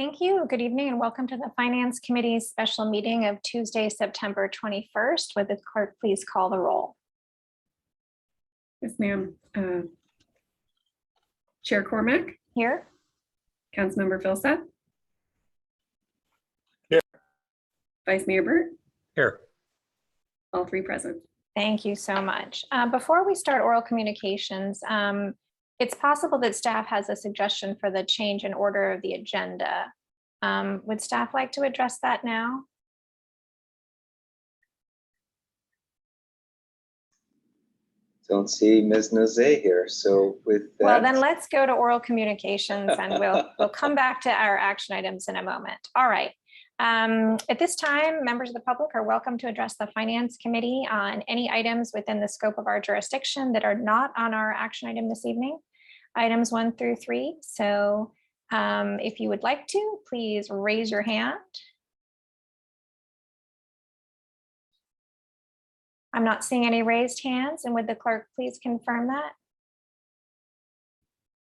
Thank you. Good evening and welcome to the Finance Committee's special meeting of Tuesday, September 21st. Would the clerk please call the roll? Yes, ma'am. Chair Cormack? Here. Councilmember Vilsack? Here. Vice Mayor Burt? Here. All three present. Thank you so much. Before we start oral communications, it's possible that staff has a suggestion for the change in order of the agenda. Would staff like to address that now? Don't see Ms. Nozay here, so with that. Well, then let's go to oral communications and we'll come back to our action items in a moment. All right. At this time, members of the public are welcome to address the Finance Committee on any items within the scope of our jurisdiction that are not on our action item this evening, items 1 through 3. So if you would like to, please raise your hand. I'm not seeing any raised hands, and would the clerk please confirm that?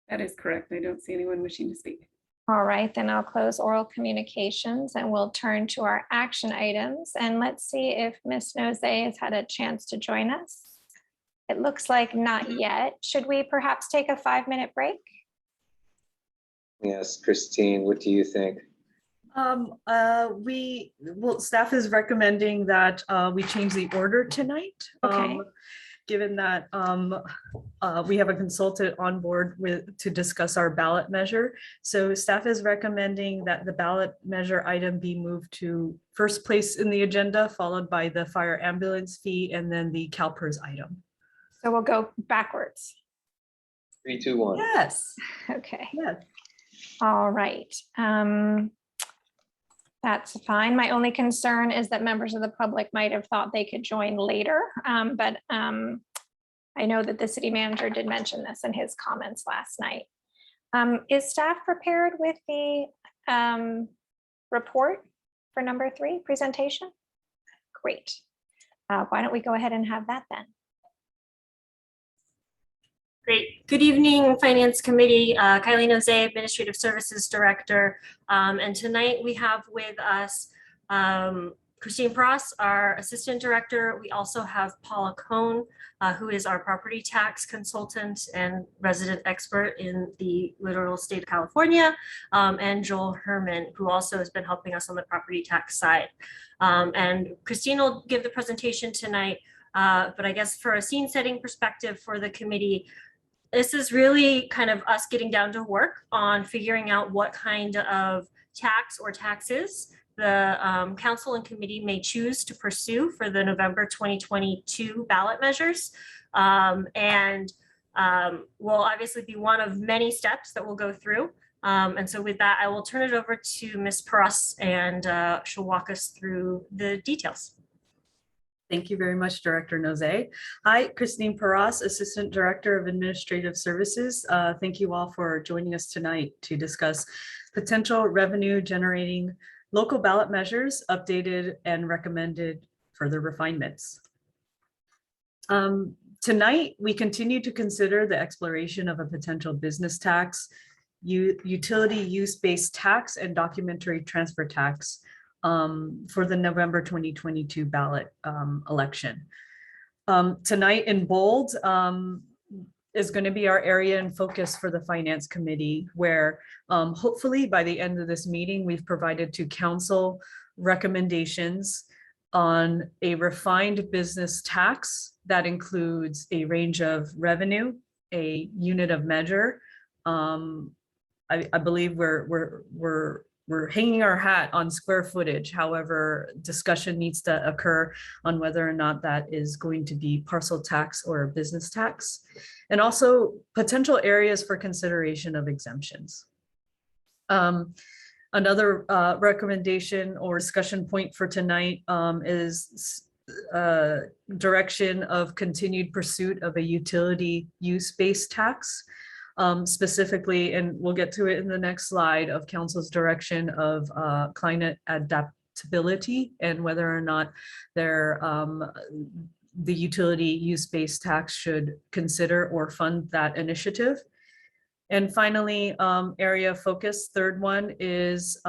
That is correct. I don't see anyone wishing to speak. All right, then I'll close oral communications and we'll turn to our action items. And let's see if Ms. Nozay has had a chance to join us. It looks like not yet. Should we perhaps take a 5-minute break? Yes, Christine, what do you think? Staff is recommending that we change the order tonight. Okay. Given that we have a consultant on board to discuss our ballot measure. So staff is recommending that the ballot measure item be moved to first place in the agenda, followed by the fire ambulance fee and then the CalPERS item. So we'll go backwards. 3, 2, 1. Yes. Okay. Yeah. All right. That's fine. My only concern is that members of the public might have thought they could join later, but I know that the city manager did mention this in his comments last night. Is staff prepared with the report for number 3 presentation? Great. Why don't we go ahead and have that then? Great. Good evening, Finance Committee. Kylie Nozay, Administrative Services Director. And tonight we have with us Christine Pross, our Assistant Director. We also have Paula Cohn, who is our property tax consultant and resident expert in the literal state of California, and Joel Herman, who also has been helping us on the property tax side. And Christine will give the presentation tonight, but I guess for a scene setting perspective for the committee, this is really kind of us getting down to work on figuring out what kind of tax or taxes the council and committee may choose to pursue for the November 2022 ballot measures. And will obviously be one of many steps that we'll go through. And so with that, I will turn it over to Ms. Pross and she'll walk us through the details. Thank you very much, Director Nozay. Hi, Christine Pross, Assistant Director of Administrative Services. Thank you all for joining us tonight to discuss potential revenue generating local ballot measures, updated and recommended further refinements. Tonight, we continue to consider the exploration of a potential business tax, utility use-based tax, and documentary transfer tax for the November 2022 ballot election. Tonight in bold is going to be our area and focus for the Finance Committee, where hopefully by the end of this meeting, we've provided to council recommendations on a refined business tax that includes a range of revenue, a unit of measure. I believe we're hanging our hat on square footage. However, discussion needs to occur on whether or not that is going to be parcel tax or business tax, and also potential areas for consideration of exemptions. Another recommendation or discussion point for tonight is direction of continued pursuit of a utility use-based tax. Specifically, and we'll get to it in the next slide, of council's direction of climate adaptability and whether or not the utility use-based tax should consider or fund that initiative. And finally, area of focus, third one is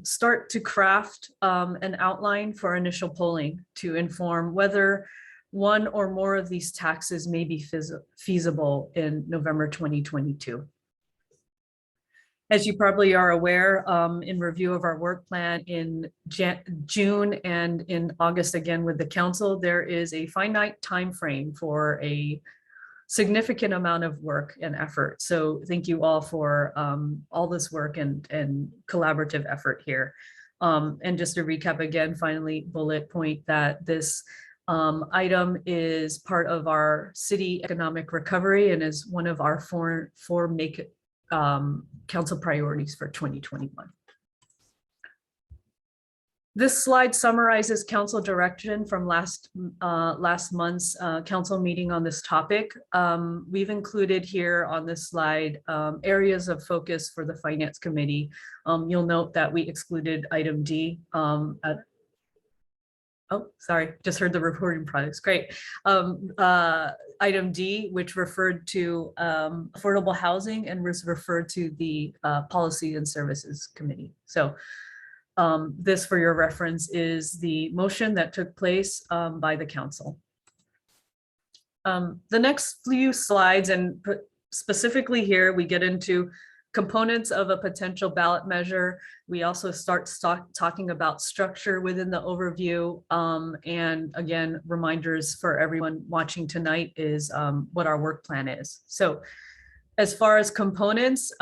start to craft an outline for initial polling to inform whether one or more of these taxes may be feasible in November 2022. As you probably are aware, in review of our work plan in June and in August again with the council, there is a finite time frame for a significant amount of work and effort. So thank you all for all this work and collaborative effort here. And just to recap again, finally, bullet point that this item is part of our city economic recovery and is one of our four council priorities for 2021. This slide summarizes council direction from last month's council meeting on this topic. We've included here on this slide areas of focus for the Finance Committee. You'll note that we excluded item D. Oh, sorry, just heard the reporting products. Great. Item D, which referred to affordable housing and was referred to the Policy and Services Committee. So this, for your reference, is the motion that took place by the council. The next few slides, and specifically here, we get into components of a potential ballot measure. We also start talking about structure within the overview. And again, reminders for everyone watching tonight is what our work plan is. So as far as components,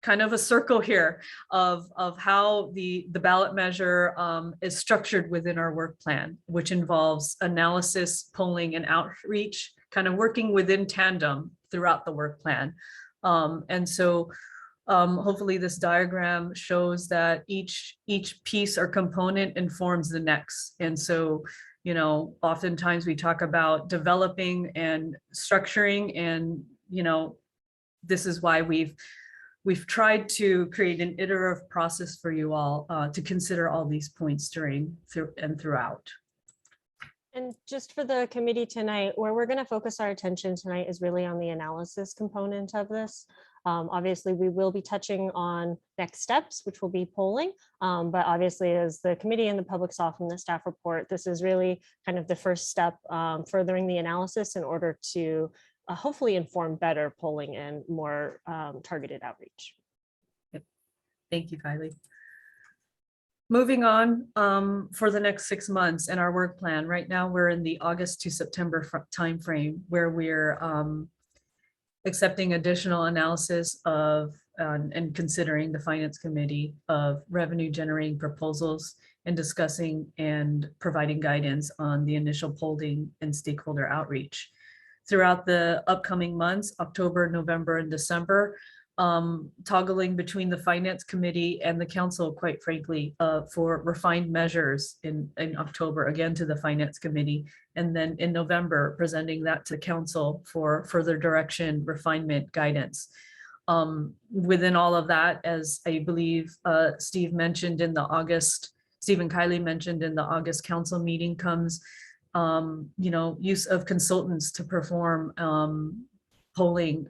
kind of a circle here of how the ballot measure is structured within our work plan, which involves analysis, polling, and outreach, kind of working within tandem throughout the work plan. And so hopefully this diagram shows that each piece or component informs the next. And so, you know, oftentimes we talk about developing and structuring, and, you know, this is why we've tried to create an iterative process for you all to consider all these points throughout. And just for the committee tonight, where we're going to focus our attention tonight is really on the analysis component of this. Obviously, we will be touching on next steps, which will be polling. But obviously, as the committee and the public saw from the staff report, this is really kind of the first step furthering the analysis in order to hopefully inform better polling and more targeted outreach. Yep. Thank you, Kylie. Moving on for the next 6 months in our work plan. Right now, we're in the August to September timeframe where we're accepting additional analysis of and considering the Finance Committee of revenue generating proposals and discussing and providing guidance on the initial polling and stakeholder outreach. Throughout the upcoming months, October, November, and December, toggling between the Finance Committee and the Council, quite frankly, for refined measures in October, again to the Finance Committee, and then in November, presenting that to the Council for further direction, refinement, guidance. Within all of that, as I believe Steve mentioned in the August, Steve and Kylie mentioned in the August Council meeting comes, you know, use of consultants to perform polling,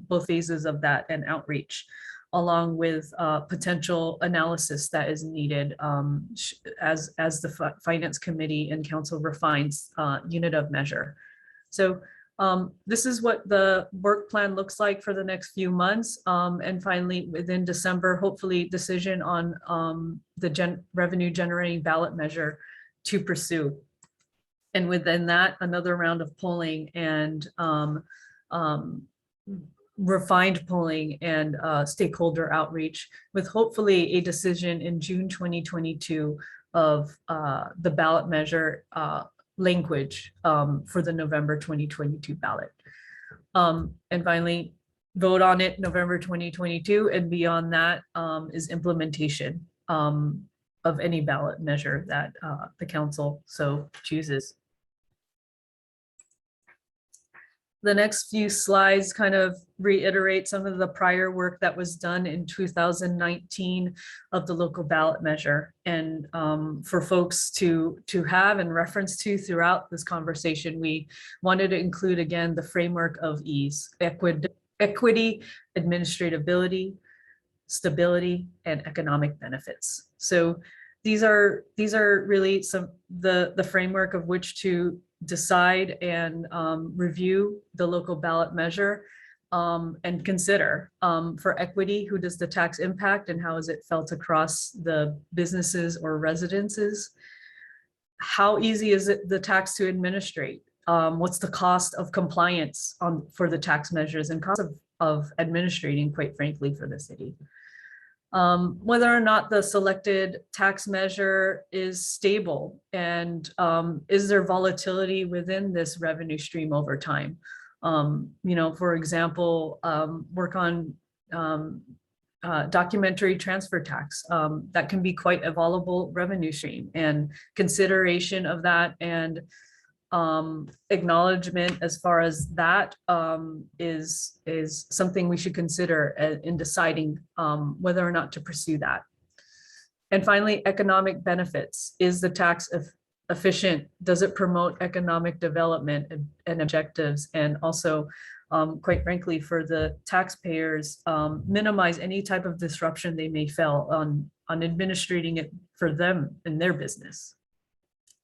both phases of that and outreach, along with potential analysis that is needed as the Finance Committee and Council refines unit of measure. So this is what the work plan looks like for the next few months. And finally, within December, hopefully decision on the revenue generating ballot measure to pursue. And within that, another round of polling and refined polling and stakeholder outreach, with hopefully a decision in June 2022 of the ballot measure language for the November 2022 ballot. And finally, vote on it November 2022, and beyond that is implementation of any ballot measure that the council so chooses. The next few slides kind of reiterate some of the prior work that was done in 2019 of the local ballot measure. And for folks to have and reference to throughout this conversation, we wanted to include again the framework of ease, equity, administratability, stability, and economic benefits. So these are really some the framework of which to decide and review the local ballot measure and consider. For equity, who does the tax impact and how is it felt across the businesses or residences? How easy is it the tax to administrate? What's the cost of compliance for the tax measures and cost of administrating, quite frankly, for the city? Whether or not the selected tax measure is stable, and is there volatility within this revenue stream over time? For example, work on documentary transfer tax. That can be quite a volatile revenue stream, and consideration of that and acknowledgement as far as that is something we should consider in deciding whether or not to pursue that. And finally, economic benefits. Is the tax efficient? Does it promote economic development and objectives? And also, quite frankly, for the taxpayers, minimize any type of disruption they may feel on administrating it for them and their business.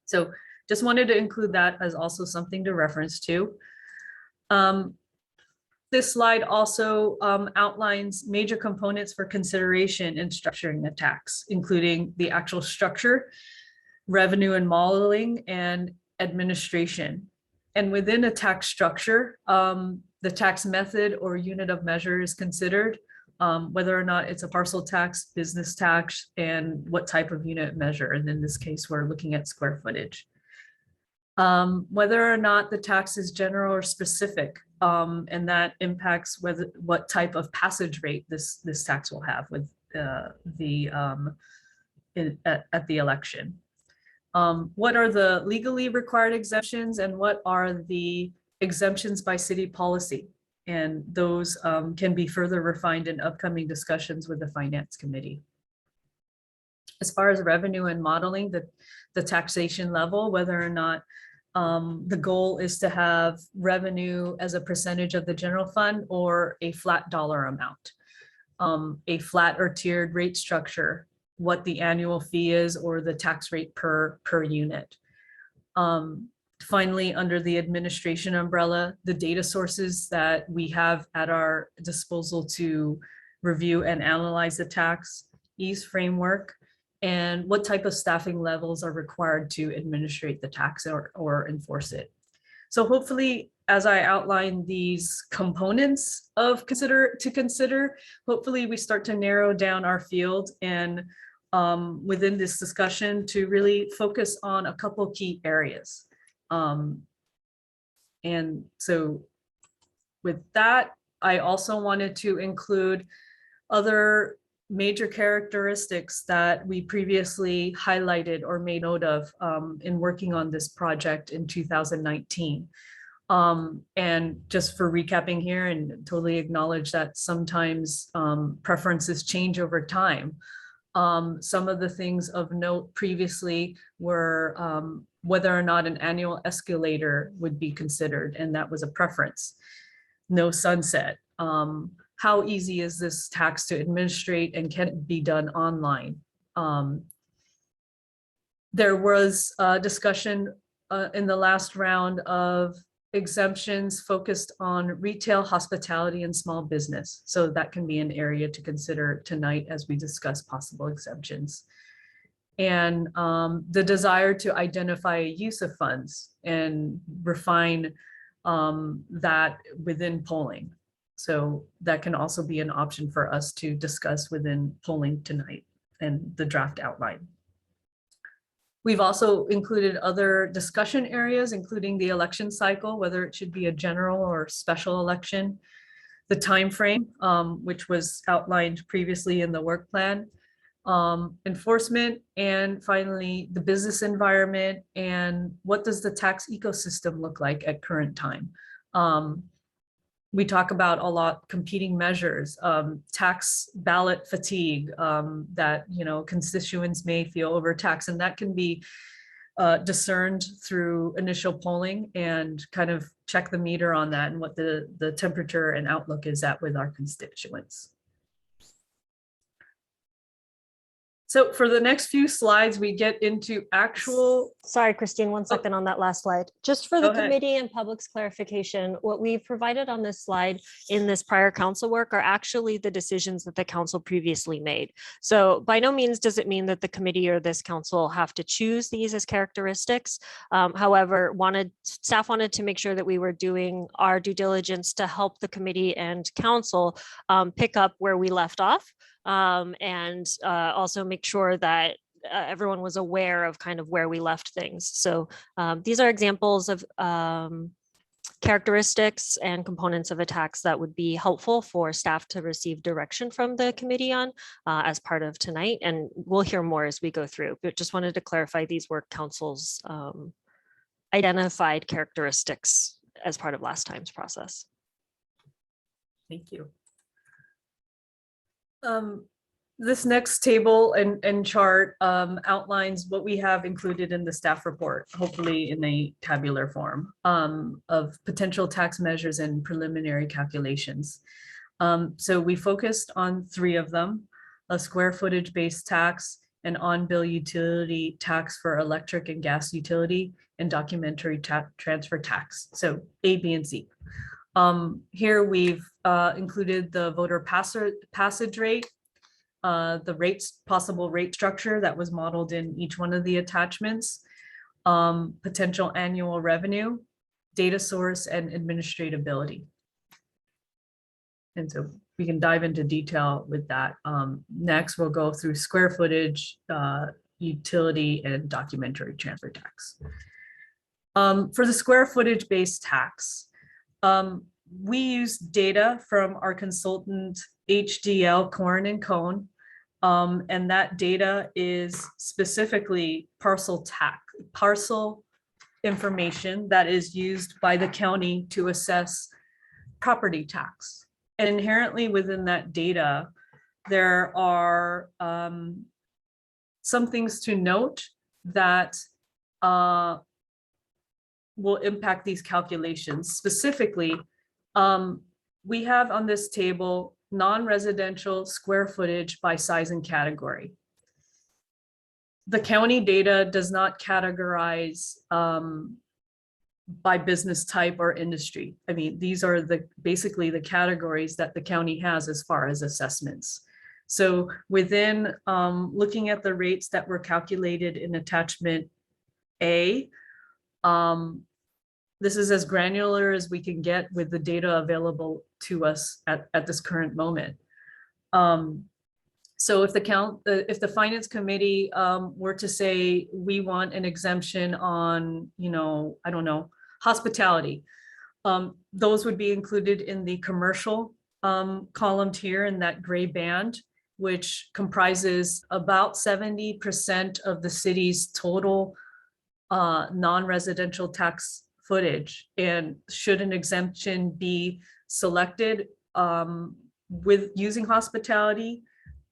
So just wanted to include that as also something to reference to. This slide also outlines major components for consideration in structuring a tax, including the actual structure, revenue and modeling, and administration. And within a tax structure, the tax method or unit of measure is considered, whether or not it's a parcel tax, business tax, and what type of unit measure. And in this case, we're looking at square footage. Whether or not the tax is general or specific, and that impacts what type of passage rate this tax will have with at the election. What are the legally required exemptions and what are the exemptions by city policy? And those can be further refined in upcoming discussions with the Finance Committee. As far as revenue and modeling, the taxation level, whether or not the goal is to have revenue as a percentage of the general fund or a flat dollar amount, a flat or tiered rate structure, what the annual fee is or the tax rate per unit. Finally, under the administration umbrella, the data sources that we have at our disposal to review and analyze the tax, ease framework, and what type of staffing levels are required to administrate the tax or enforce it. So hopefully, as I outline these components of consider, hopefully we start to narrow down our field and within this discussion to really focus on a couple key areas. And so with that, I also wanted to include other major characteristics that we previously highlighted or made note of in working on this project in 2019. And just for recapping here, and totally acknowledge that sometimes preferences change over time. Some of the things of note previously were whether or not an annual escalator would be considered, and that was a preference. No sunset. How easy is this tax to administrate and can it be done online? There was a discussion in the last round of exemptions focused on retail, hospitality, and small business. So that can be an area to consider tonight as we discuss possible exemptions. And the desire to identify use of funds and refine that within polling. So that can also be an option for us to discuss within polling tonight and the draft outline. We've also included other discussion areas, including the election cycle, whether it should be a general or special election, the time frame, which was outlined previously in the work plan, enforcement, and finally the business environment and what does the tax ecosystem look like at current time. We talk about a lot competing measures, tax ballot fatigue that constituents may feel overtaxed, and that can be discerned through initial polling and kind of check the meter on that and what the temperature and outlook is at with our constituents. So for the next few slides, we get into actual. Sorry, Christine, 1 second on that last slide. Just for the Go ahead. committee and public's clarification, what we've provided on this slide in this prior council work are actually the decisions that the council previously made. So by no means does it mean that the committee or this council have to choose these as characteristics. However, staff wanted to make sure that we were doing our due diligence to help the committee and council pick up where we left off. And also make sure that everyone was aware of kind of where we left things. So these are examples of characteristics and components of attacks that would be helpful for staff to receive direction from the committee on as part of tonight. And we'll hear more as we go through, but just wanted to clarify these were council's identified characteristics as part of last time's process. Thank you. This next table and chart outlines what we have included in the staff report, hopefully in a tabular form, of potential tax measures and preliminary calculations. So we focused on 3 of them: a square footage based tax, an on-bill utility tax for electric and gas utility, and documentary transfer tax. So A, B, and C. Here we've included the voter passage rate, the possible rate structure that was modeled in each one of the attachments, potential annual revenue, data source, and administratability. And so we can dive into detail with that. Next, we'll go through square footage, utility, and documentary transfer tax. For the square footage based tax, we use data from our consultant HDL Corn and Cone, and that data is specifically parcel information that is used by the county to assess property tax. And inherently within that data, there are some things to note that will impact these calculations. Specifically, we have on this table non-residential square footage by size and category. The county data does not categorize by business type or industry. I mean, these are basically the categories that the county has as far as assessments. So within looking at the rates that were calculated in attachment A, this is as granular as we can get with the data available to us at this current moment. So if the finance committee were to say, we want an exemption on, I don't know, hospitality, those would be included in the commercial column here in that gray band, which comprises about 70% of the city's total non-residential tax footage. And should an exemption be selected with using hospitality,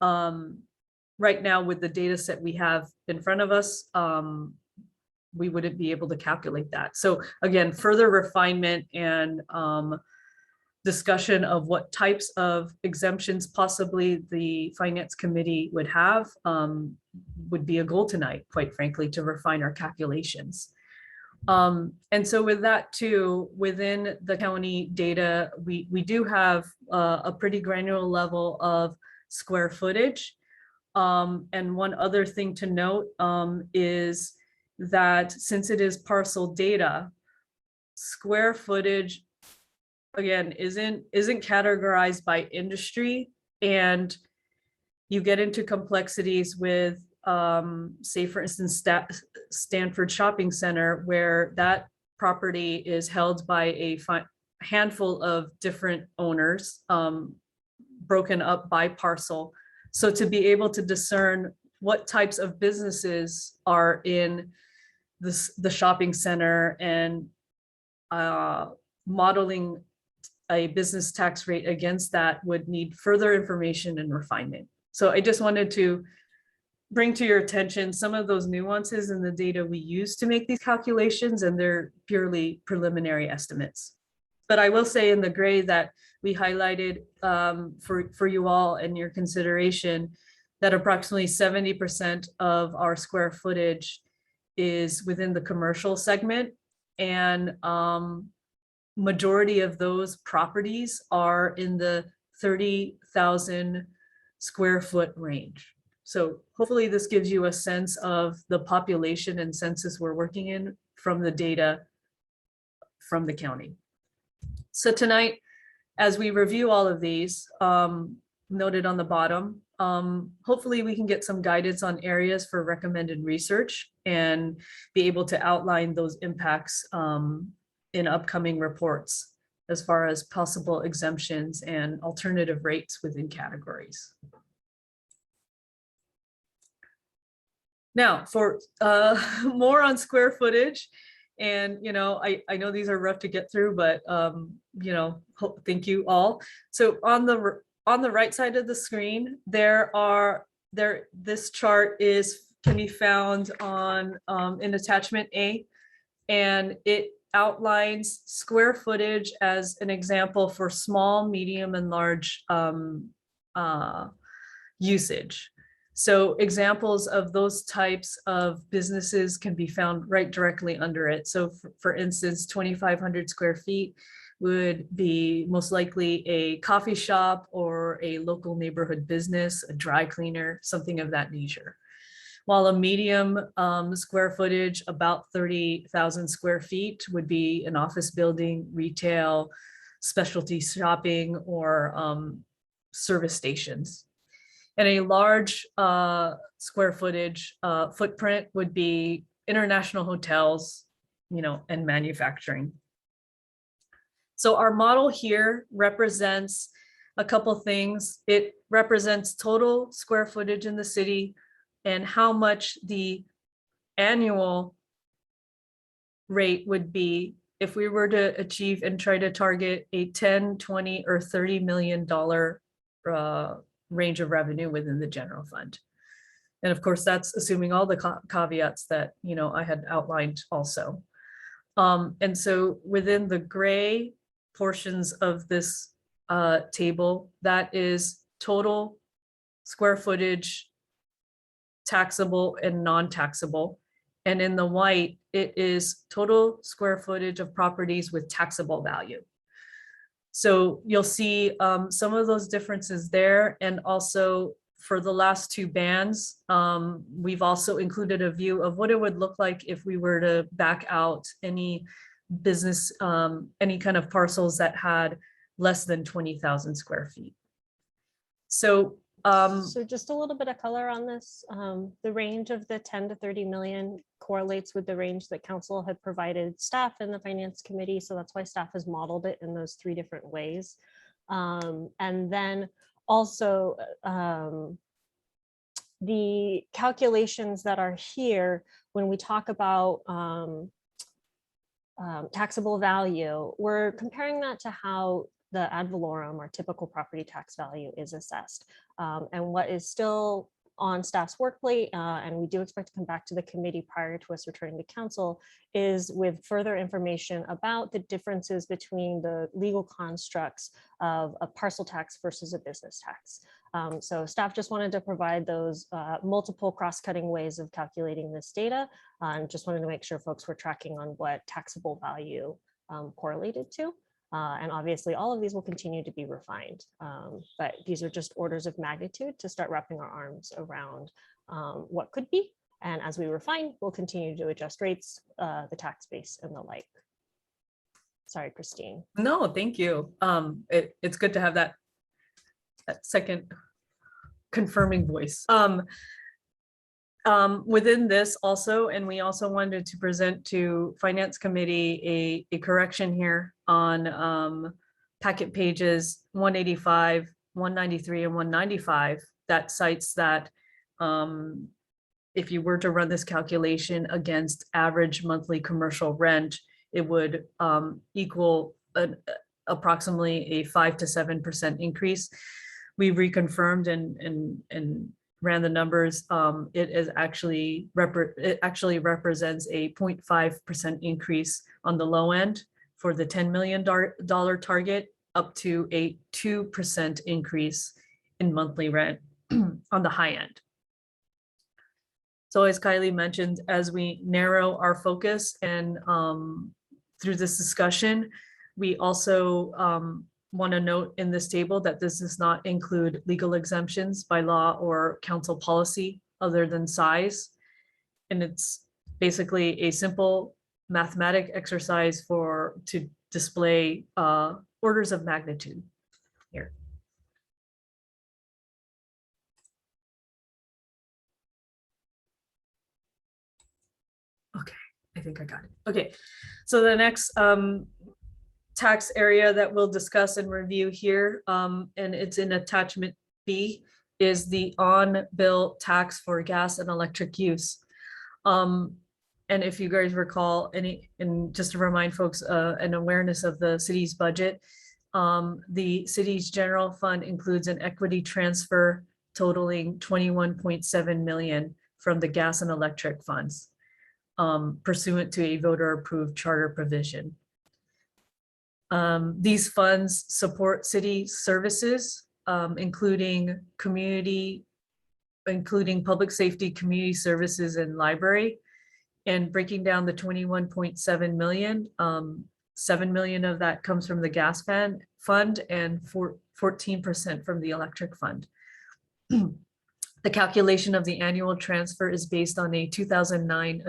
right now with the data set we have in front of us, we wouldn't be able to calculate that. So again, further refinement and discussion of what types of exemptions possibly the finance committee would have would be a goal tonight, quite frankly, to refine our calculations. And so with that too, within the county data, we do have a pretty granular level of square footage. And one other thing to note is that since it is parcel data, square footage, again, isn't categorized by industry, and you get into complexities with say for instance Stanford Shopping Center, where that property is held by a handful of different owners, broken up by parcel. So to be able to discern what types of businesses are in the shopping center and modeling a business tax rate against that would need further information and refinement. So I just wanted to bring to your attention some of those nuances in the data we use to make these calculations, and they're purely preliminary estimates. But I will say in the gray that we highlighted for you all and your consideration that approximately 70% of our square footage is within the commercial segment, and majority of those properties are in the 30,000 square foot range. So hopefully this gives you a sense of the population and census we're working in from the data from the county. So tonight, as we review all of these, noted on the bottom, hopefully we can get some guidance on areas for recommended research and be able to outline those impacts in upcoming reports as far as possible exemptions and alternative rates within categories. Now, for more on square footage, and I know these are rough to get through, but thank you all. So on the right side of the screen, this chart can be found on in attachment A, and it outlines square footage as an example for small, medium, and large usage. So examples of those types of businesses can be found right directly under it. So for instance, 2,500 square feet would be most likely a coffee shop or a local neighborhood business, a dry cleaner, something of that nature. While a medium square footage, about 30,000 square feet, would be an office building, retail, specialty shopping, or service stations. And a large square footage footprint would be international hotels, and manufacturing. So our model here represents a couple things. It represents total square footage in the city and how much the annual rate would be if we were to achieve and try to target a 10, 20, or $30 million range of revenue within the general fund. And of course, that's assuming all the caveats that I had outlined also. And so within the gray portions of this table, that is total square footage, taxable and non-taxable. And in the white, it is total square footage of properties with taxable value. So you'll see some of those differences there. And also for the last two bands, we've also included a view of what it would look like if we were to back out any business, any kind of parcels that had less than 20,000 square feet. So just a little bit of color on this. The range of the 10 to 30 million correlates with the range that council had provided staff in the finance committee. So that's why staff has modeled it in those three different ways. And then also the calculations that are here, when we talk about taxable value, we're comparing that to how the ad valorem or typical property tax value is assessed. And what is still on staff's work plate, and we do expect to come back to the committee prior to us returning to council, is with further information about the differences between the legal constructs of a parcel tax versus a business tax. So staff just wanted to provide those multiple cross-cutting ways of calculating this data, and just wanted to make sure folks were tracking on what taxable value correlated to. And obviously all of these will continue to be refined, but these are just orders of magnitude to start wrapping our arms around what could be. And as we refine, we'll continue to adjust rates, the tax base and the like. Sorry, Christine. No, thank you. It's good to have that second confirming voice. Within this also, and we also wanted to present to Finance Committee a correction here on packet pages 185, 193, and 195 that cites that if you were to run this calculation against average monthly commercial rent, it would equal approximately a 5 to 7% increase. We reconfirmed and ran the numbers, it actually represents a 0.5% increase on the low end for the $10 million target, up to a 2% increase in monthly rent on the high end. So as Kylie mentioned, as we narrow our focus and through this discussion, we also want to note in this table that this does not include legal exemptions by law or council policy other than size. And it's basically a simple mathematic exercise to display orders of magnitude here. Okay, I think I got it. Okay, so the next tax area that we'll discuss and review here, and it's in attachment B, is the on-bill tax for gas and electric use. And if you guys recall, and just to remind folks, an awareness of the city's budget, the city's general fund includes an equity transfer totaling 21.7 million from the gas and electric funds, pursuant to a voter-approved charter provision. These funds support city services, including public safety, community services, and library. And breaking down the 21.7 million, 7 million of that comes from the gas fund and 14% from the electric fund. The calculation of the annual transfer is based on a 2009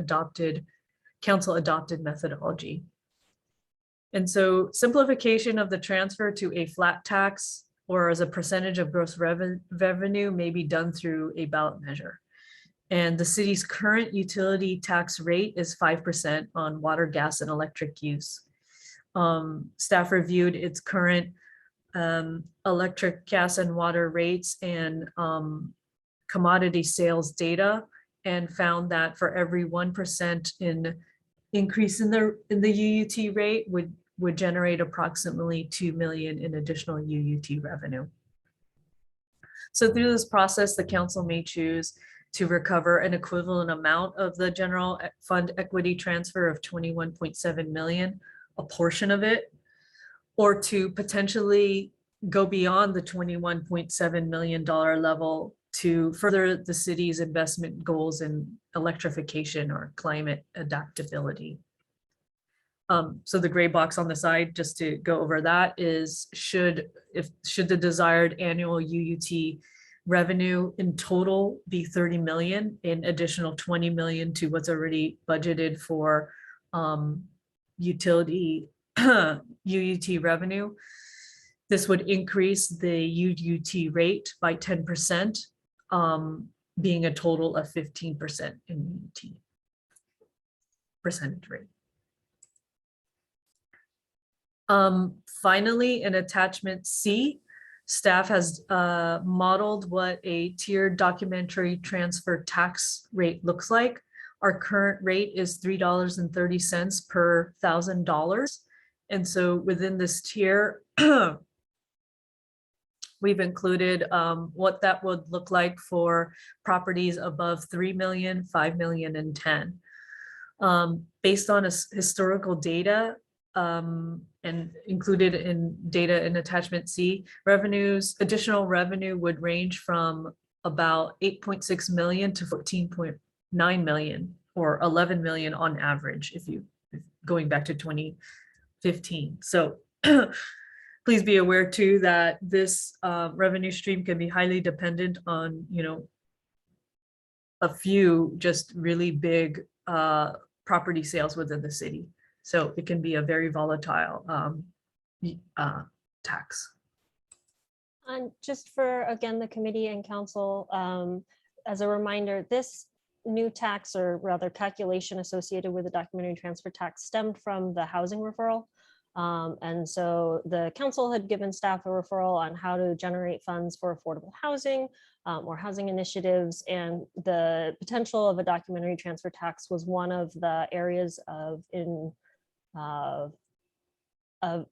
council adopted methodology. And so simplification of the transfer to a flat tax or as a percentage of gross revenue may be done through a ballot measure. And the city's current utility tax rate is 5% on water, gas, and electric use. Staff reviewed its current electric, gas, and water rates and commodity sales data, and found that for every 1% in increase in the UUT rate would generate approximately 2 million in additional UUT revenue. So through this process, the council may choose to recover an equivalent amount of the general fund equity transfer of 21.7 million, a portion of it, or to potentially go beyond the $21.7 million level to further the city's investment goals in electrification or climate adaptability. So the gray box on the side, just to go over that, is should the desired annual UUT revenue in total be 30 million, in additional 20 million to what's already budgeted for utility UUT revenue. This would increase the UUT rate by 10%, being a total of 15% in UUT percentage rate. Finally, in attachment C, staff has modeled what a tiered documentary transfer tax rate looks like. Our current rate is $3.30 per $1,000. And so within this tier, we've included what that would look like for properties above 3 million, 5 million, and 10. Based on historical data, and included in data in attachment C, additional revenue would range from about 8.6 million to 14.9 million, or 11 million on average, going back to 2015. So please be aware too that this revenue stream can be highly dependent on, a few just really big property sales within the city. So it can be a very volatile tax. And just for, again, the committee and council, as a reminder, this new tax, or rather calculation associated with the documentary transfer tax, stemmed from the housing referral. And so the council had given staff a referral on how to generate funds for affordable housing or housing initiatives. And the potential of a documentary transfer tax was one of the areas of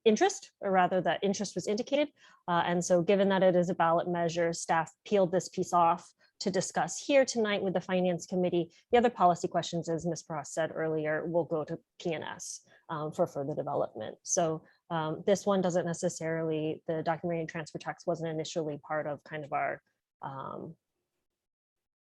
interest, or rather that interest was indicated. And so given that it is a ballot measure, staff peeled this piece off to discuss here tonight with the Finance Committee. The other policy questions, as Ms. Frost said earlier, will go to P&S for further development. So this one doesn't necessarily, the documentary and transfer tax wasn't initially part of kind of our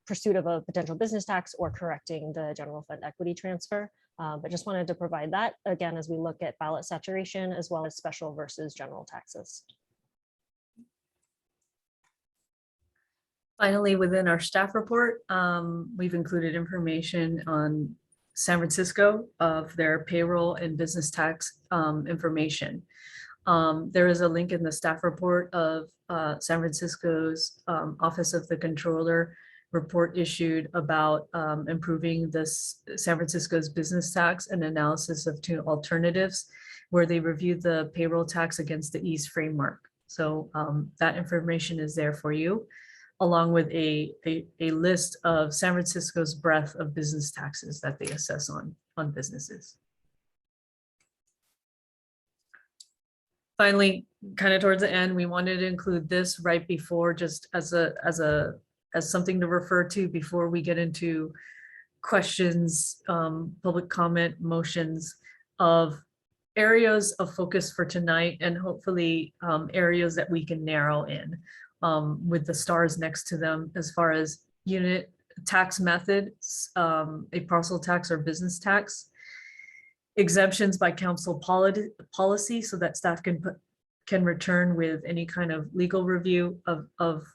pursuit of a potential business tax or correcting the general fund equity transfer. But just wanted to provide that again, as we look at ballot saturation as well as special versus general taxes. Finally, within our staff report, we've included information on San Francisco of their payroll and business tax information. There is a link in the staff report of San Francisco's Office of the Controller report issued about improving this San Francisco's business tax and analysis of two alternatives, where they reviewed the payroll tax against the ease framework. So that information is there for you, along with a list of San Francisco's breadth of business taxes that they assess on businesses. Finally, kind of towards the end, we wanted to include this right before, just as something to refer to before we get into questions, public comment, motions of areas of focus for tonight, and hopefully areas that we can narrow in with the stars next to them as far as unit tax method, a parcel tax or business tax, exemptions by council policy so that staff can return with any kind of legal review of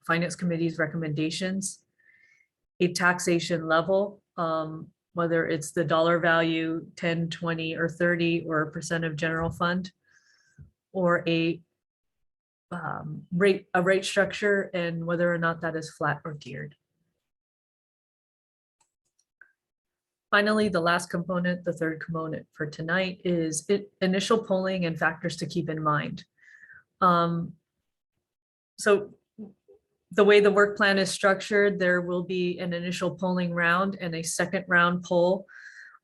Finance Committee's recommendations, a taxation level, whether it's the dollar value, 10, 20, or 30, or a percent of general fund, or a rate structure, and whether or not that is flat or tiered. Finally, the last component, the third component for tonight, is initial polling and factors to keep in mind. So the way the work plan is structured, there will be an initial polling round and a second round poll.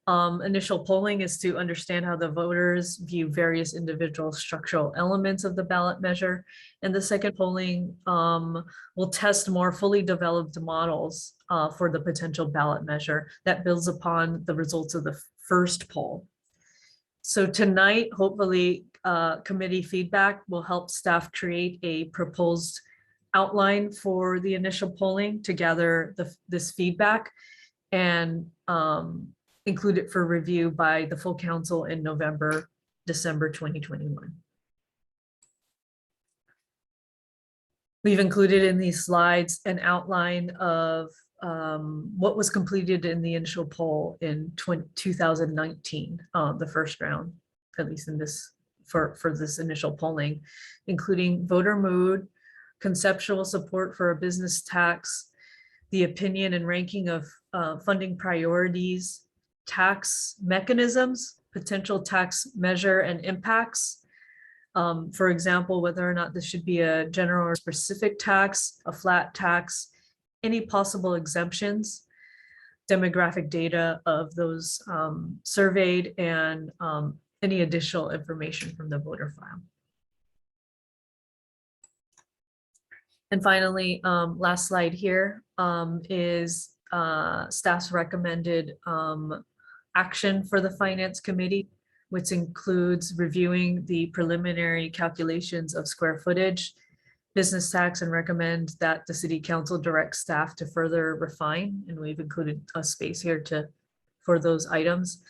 Initial polling is to understand how the voters view various individual structural elements of the ballot measure. And the second polling will test more fully developed models for the potential ballot measure that builds upon the results of the first poll. So tonight, hopefully, committee feedback will help staff create a proposed outline for the initial polling to gather this feedback and include it for review by the full council in December 2021. We've included in these slides an outline of what was completed in the initial poll in 2019, the first round, at least in this for this initial polling, including voter mood, conceptual support for a business tax, the opinion and ranking of funding priorities, tax mechanisms, potential tax measure and impacts. For example, whether or not this should be a general or specific tax, a flat tax, any possible exemptions, demographic data of those surveyed, and any additional information from the voter file. And finally, last slide here is staff's recommended action for the Finance Committee, which includes reviewing the preliminary calculations of square footage, business tax, and recommend that the City Council direct staff to further refine. And we've included a space here for those items.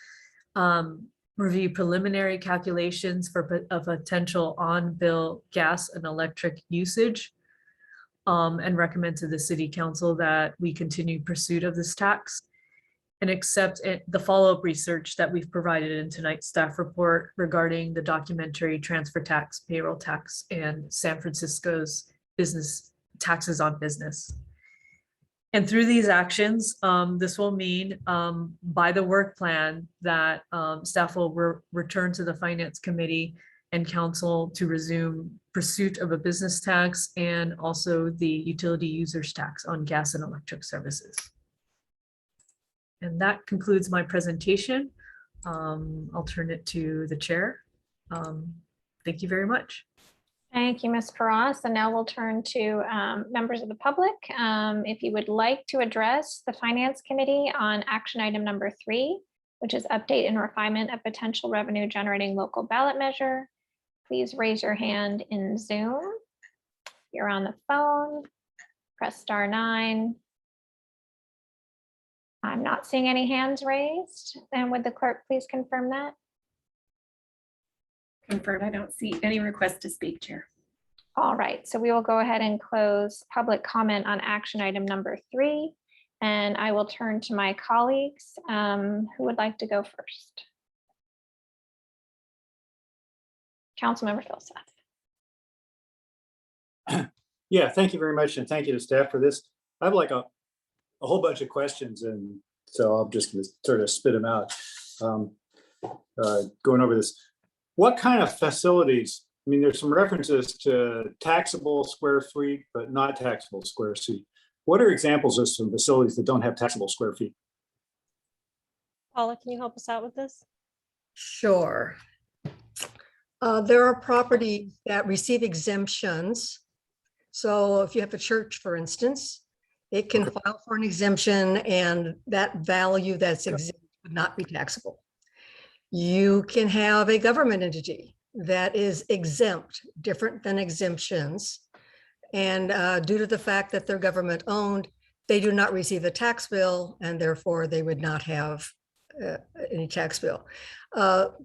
Review preliminary calculations for a potential on-bill gas and electric usage. And recommend to the City Council that we continue pursuit of this tax and accept the follow-up research that we've provided in tonight's staff report regarding the documentary transfer tax, payroll tax, and San Francisco's business taxes on business. And through these actions, this will mean by the work plan that staff will return to the Finance Committee and Council to resume pursuit of a business tax and also the utility users tax on gas and electric services. And that concludes my presentation. I'll turn it to the chair. Thank you very much. Thank you, Ms. Peross. And now we'll turn to members of the public. If you would like to address the Finance Committee on action item number 3, which is update and refinement of potential revenue generating local ballot measure, please raise your hand in Zoom. If you're on the phone, press *9. I'm not seeing any hands raised. And would the clerk please confirm that? Confirmed. I don't see any requests to speak, Chair. All right, so we will go ahead and close public comment on action item number 3. And I will turn to my colleagues who would like to go first. Councilmember Philseth. Yeah, thank you very much. And thank you to staff for this. I have like a whole bunch of questions, and so I'm just going to sort of spit them out. Going over this, what kind of facilities? I mean, there's some references to taxable square feet, but not taxable square feet. What are examples of some facilities that don't have taxable square feet? Paula, can you help us out with this? Sure. There are properties that receive exemptions. So if you have a church, for instance, it can file for an exemption and that value that's exempt would not be taxable. You can have a government entity that is exempt, different than exemptions. And due to the fact that they're government owned, they do not receive a tax bill and therefore they would not have any tax bill.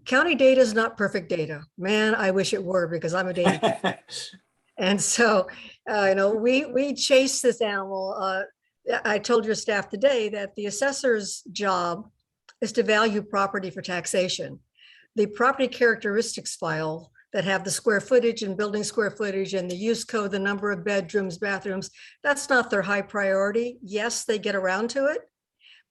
County data is not perfect data. Man, I wish it were, because I'm a data. And so, we chase this animal. I told your staff today that the assessor's job is to value property for taxation. The property characteristics file that have the square footage and building square footage and the use code, the number of bedrooms, bathrooms, that's not their high priority. Yes, they get around to it,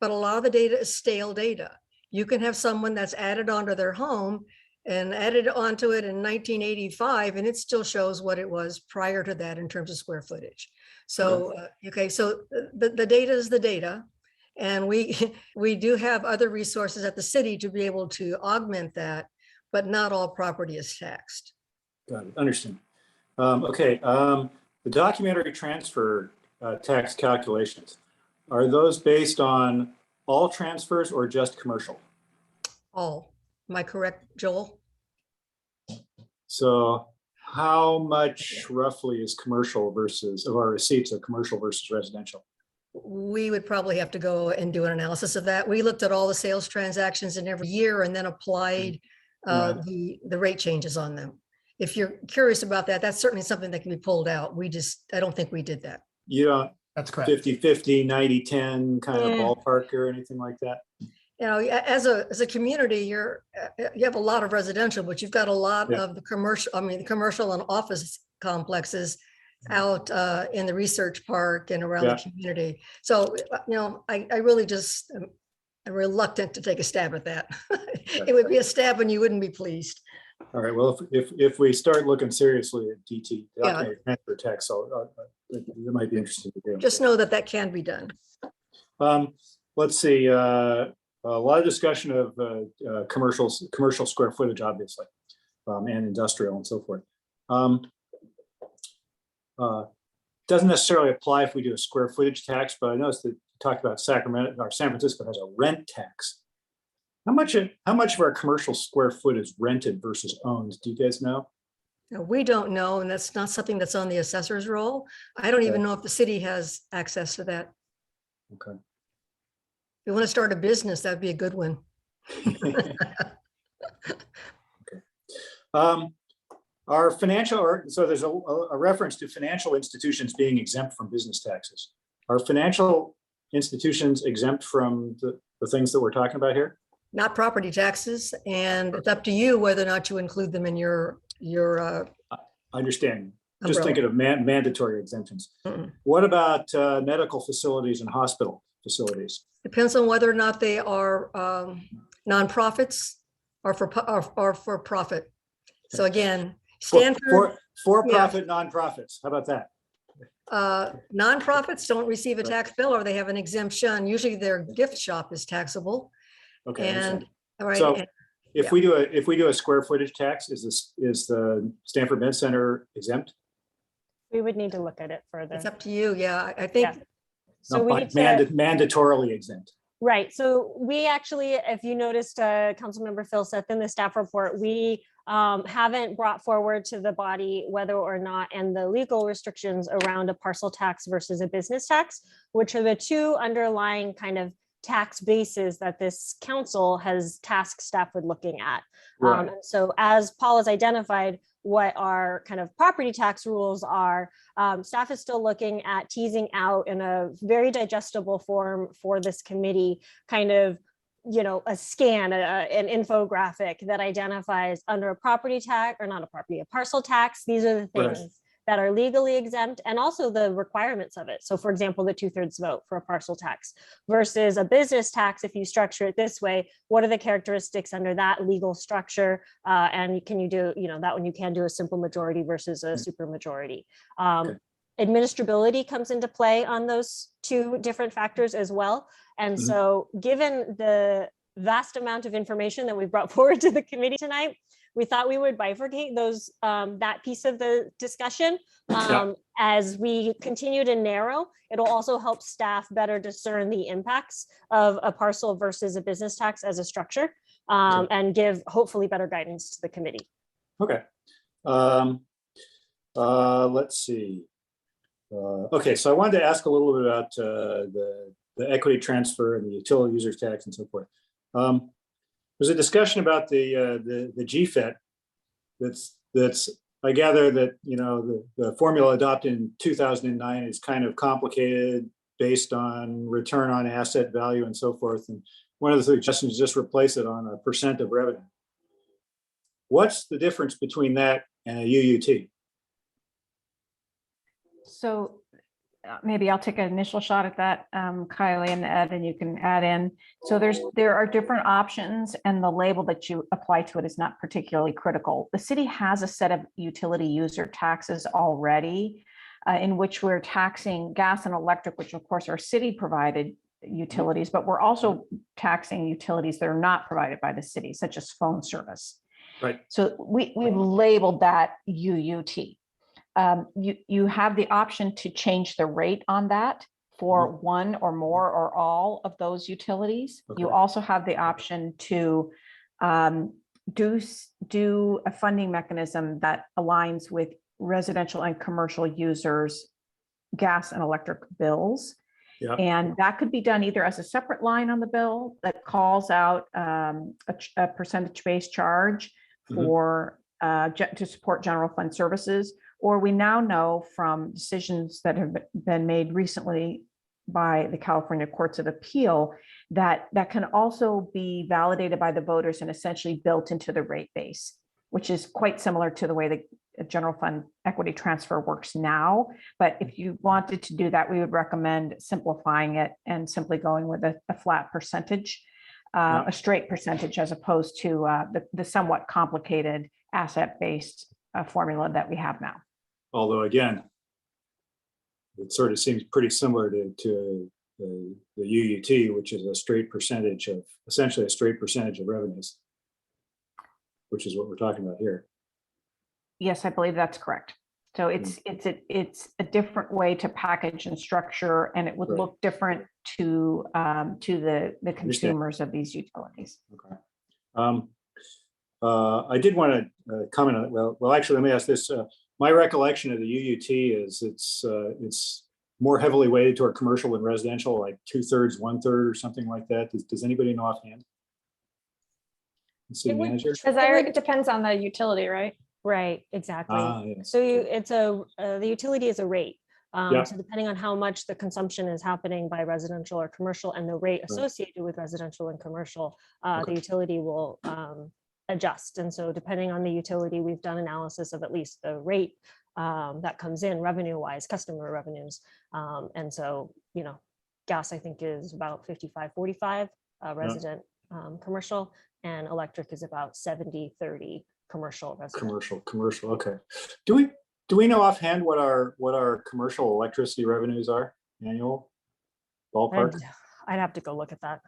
but a lot of the data is stale data. You can have someone that's added onto their home and added onto it in 1985, and it still shows what it was prior to that in terms of square footage. So, so the data is the data. And we do have other resources at the city to be able to augment that, but not all property is taxed. Got it. Understand. The documentary transfer tax calculations, are those based on all transfers or just commercial? All. Am I correct, Joel? So how much roughly is commercial versus, of our receipts are commercial versus residential? We would probably have to go and do an analysis of that. We looked at all the sales transactions in every year and then applied the rate changes on them. If you're curious about that, that's certainly something that can be pulled out. I don't think we did that. You don't, That's correct. 50-50, 90-10 kind of ballpark or anything like that? As a community, you have a lot of residential, but you've got a lot of the commercial, the commercial and office complexes out in the research park and around the community. So, I really just am reluctant to take a stab at that. It would be a stab and you wouldn't be pleased. All right, well, if we start looking seriously at DT, transfer tax, it might be interesting to do. Just know that can be done. Let's see, a lot of discussion of commercial square footage, obviously, and industrial and so forth. Doesn't necessarily apply if we do a square footage tax, but I noticed that you talked about Sacramento or San Francisco has a rent tax. How much of our commercial square foot is rented versus owned? Do you guys know? No, we don't know, and that's not something that's on the assessor's roll. I don't even know if the city has access to that. Okay. If you want to start a business, that'd be a good one. Okay. Our financial, so there's a reference to financial institutions being exempt from business taxes. Are financial institutions exempt from the things that we're talking about here? Not property taxes, and it's up to you whether or not you include them in your I understand. Just umbrella. thinking of mandatory exemptions. What about medical facilities and hospital facilities? Depends on whether or not they are nonprofits or for profit. So again, Stanford. For-profit nonprofits. How about that? Nonprofits don't receive a tax bill or they have an exemption. Usually their gift shop is taxable. Okay. And all right. So if we do a square footage tax, is the Stanford Med Center exempt? We would need to look at it further. It's up to you. Yeah, I Yeah. think So No, we need to, mandatorily exempt. right, so we actually, if you noticed, Councilmember Phil Seth in the staff report, we haven't brought forward to the body whether or not, and the legal restrictions around a parcel tax versus a business tax, which are the two underlying kind of tax bases that this council has tasked staff with looking at. Right. And so as Paul has identified what our kind of property tax rules are, staff is still looking at teasing out in a very digestible form for this committee, kind of, you know, a scan, an infographic that identifies under a property tax, or not a property, a parcel tax. These are the Right. things that are legally exempt, and also the requirements of it. So for example, the 2/3 vote for a parcel tax versus a business tax. If you structure it this way, what are the characteristics under that legal structure? And can you do, you know, that one you can do a simple majority versus a super majority. Okay. Administrability comes into play on those two different factors as well. And Mhm. so given the vast amount of information that we brought forward to the committee tonight, we thought we would bifurcate those, that piece of the discussion. As we continue to narrow, it'll also help staff better discern the impacts of a parcel versus a business tax as a structure, and give hopefully better guidance to the committee. Okay. Let's see. Okay, so I wanted to ask a little bit about the equity transfer and the utility users tax and so forth. There's a discussion about the GFET. That's I gather that, you know, the formula adopted in 2009 is kind of complicated based on return on asset value and so forth. And one of the suggestions is just replace it on a % of revenue. What's the difference between that and a UUT? So maybe I'll take an initial shot at that, Kylie and Ed, and you can add in. So there are different options, and the label that you apply to it is not particularly critical. The city has a set of utility user taxes already, in which we're taxing gas and electric, which of course are city provided utilities, but we're also taxing utilities that are not provided by the city, such as phone service. Right. So we've labeled that UUT. You have the option to change the rate on that for one or more or all of those utilities. Okay. You also have the option to do a funding mechanism that aligns with residential and commercial users' gas and electric bills. Yeah. And that could be done either as a separate line on the bill that calls out a percentage-based charge for to support general fund services. Or we now know from decisions that have been made recently by the California Courts of Appeal that that can also be validated by the voters and essentially built into the rate base, which is quite similar to the way the general fund equity transfer works now. But if you wanted to do that, we would recommend simplifying it and simply going with a flat percentage, a straight percentage, as opposed to the somewhat complicated asset-based formula that we have now. Although again, it sort of seems pretty similar to the UUT, which is a straight percentage of, essentially a straight percentage of revenues, which is what we're talking about here. Yes, I believe that's correct. So it's a different way to package and structure, and it would Right. look different to the consumers of these utilities. Okay. I did want to comment on it. Well, actually, let me ask this. My recollection of the UUT is it's more heavily weighted toward commercial than residential, like 2/3, 1/3, or something like that. Does anybody know offhand? The city manager? It depends on the utility, right? Right, exactly. Yes. So it's the utility is a rate. Yeah. So depending on how much the consumption is happening by residential or commercial and the rate associated with residential and commercial, the utility will adjust. And so depending on the utility, we've done analysis of at least the rate that comes in revenue wise, customer revenues. And so, you know, gas, I think, is about 55-45 resident commercial, and electric is about 70-30 commercial resident. Commercial. Okay. Do we know offhand what our commercial electricity revenues are annual ballpark? I'd have to go look at that.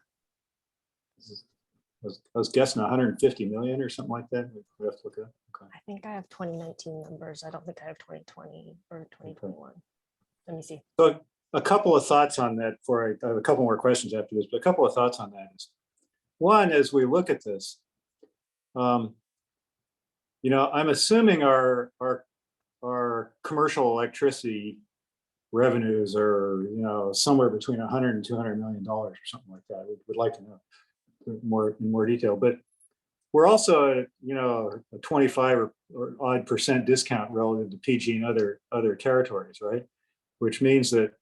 was guessing 150 million or something like that. We have to look it up. Okay. I think I have 2019 numbers. I don't think I have 2020 or 2021. Let me see. So a couple of thoughts on that for I have a couple more questions after this, but a couple of thoughts on that is, one, as we look at this, I'm assuming our commercial electricity revenues are, somewhere between 100 and 200 million dollars or something like that. We'd like to know in more detail, but we're also at, a 25 or odd percent discount relative to PG and other territories, right? Which means that,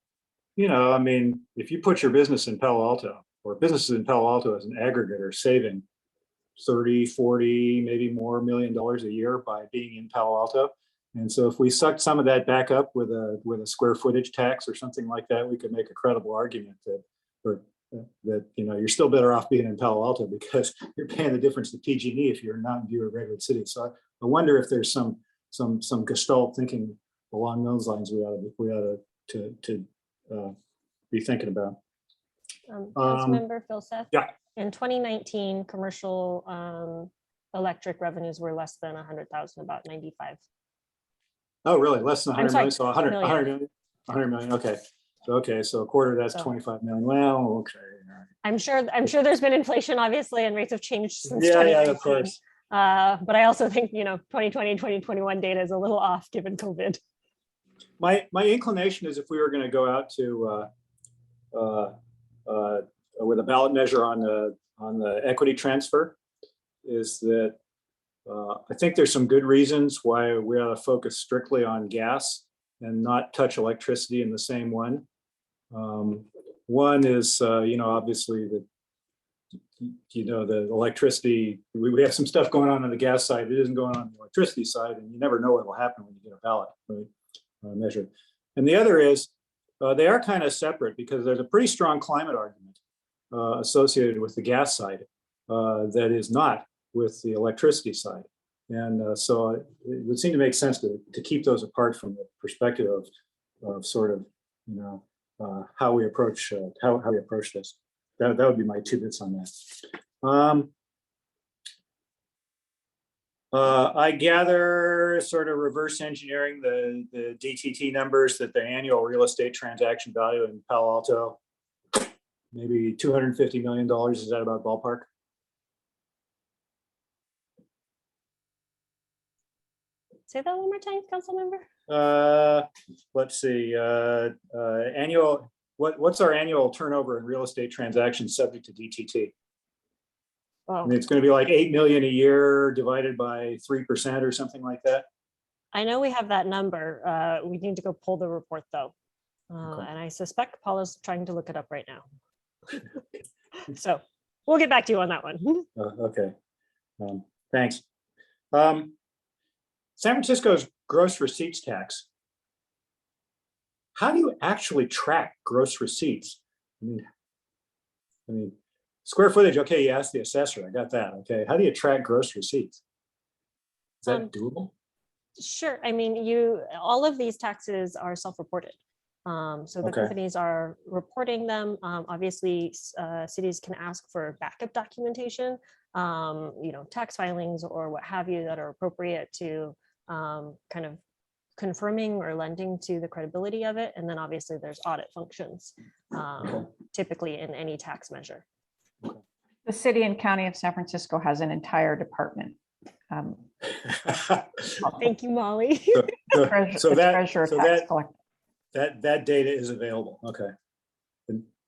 if you put your business in Palo Alto, or businesses in Palo Alto as an aggregate are saving 30, 40, maybe more $1 million a year by being in Palo Alto. And so if we sucked some of that back up with a square footage tax or something like that, we could make a credible argument that you're still better off being in Palo Alto because you're paying the difference to PG&E if you're not in view of Redwood City. So I wonder if there's some gestalt thinking along those lines we ought to be thinking about. Councilmember Phil Seth? Yeah. In 2019, commercial electric revenues were less than 100,000, about 95. Oh, really? Less than 100 million? So 100 million. 100 million. Okay. So a quarter, that's 25 million. Well, okay. I'm sure there's been inflation, obviously, and rates have changed since Yeah, 2019. of course. But I also think, 2020 and 2021 data is a little off given COVID. My inclination is if we were going to go out to with a ballot measure on the equity transfer, is that I think there's some good reasons why we ought to focus strictly on gas and not touch electricity in the same one. One is, obviously the electricity, we have some stuff going on the gas side that isn't going on the electricity side, and you never know what will happen when you get a ballot measure. And the other is they are kind of separate because there's a pretty strong climate argument associated with the gas side that is not with the electricity side. And so it would seem to make sense to keep those apart from the perspective of sort of, how we approach this. That would be my 2 bits on that. I gather, sort of reverse engineering the DTT numbers, that the annual real estate transaction value in Palo Alto, maybe $250 million. Is that about ballpark? Say that one more time, council member. Let's see. Annual. What's our annual turnover in real estate transactions subject to DTT? Oh. I mean, it's going to be like 8 million a year divided by 3% or something like that. I know we have that number. We need to go pull the report though. Okay. And I suspect Paula's trying to look it up right now. So we'll get back to you on that one. Okay. Thanks. San Francisco's gross receipts tax. How do you actually track gross receipts? I mean, square footage, okay, you ask the assessor, I got that, okay. How do you track gross receipts? Is that doable? Sure. I mean, all of these taxes are self-reported. So the companies are reporting them. Obviously, cities can ask for backup documentation, tax filings or what have you that are appropriate to kind of confirming or lending to the credibility of it. And then obviously there's audit functions, typically in any tax measure. The city and county of San Francisco has an entire department. Thank you, Molly. So that data is available. Okay.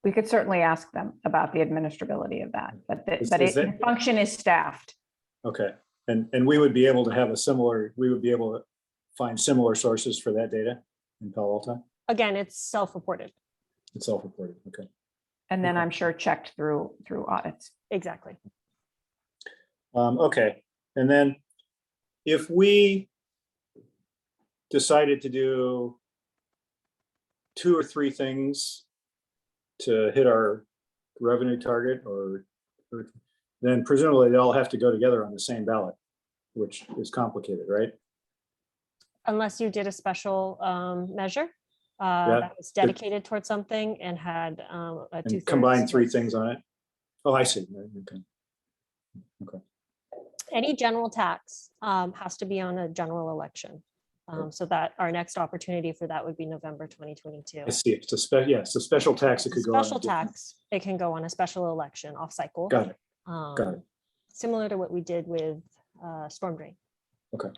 We could certainly ask them about the administrability of that, but the function is staffed. Okay. And we would be able to find similar sources for that data in Palo Alto? Again, it's self-reported. It's self-reported, okay. And then I'm sure checked through audits. Exactly. Okay, and then if we decided to do 2 or 3 things to hit our revenue target, or then presumably they all have to go together on the same ballot, which is complicated, right? Unless you did a special measure that was dedicated towards something and had a 2/3 combine 3 things on it. Oh, I see. Okay. Any general tax has to be on a general election. So that our next opportunity for that would be November 2022. I see. It's a it's a special tax. It could go on. a Special different- tax, it can go on a special election off cycle. Got it. Got it. Similar to what we did with storm drain. Okay.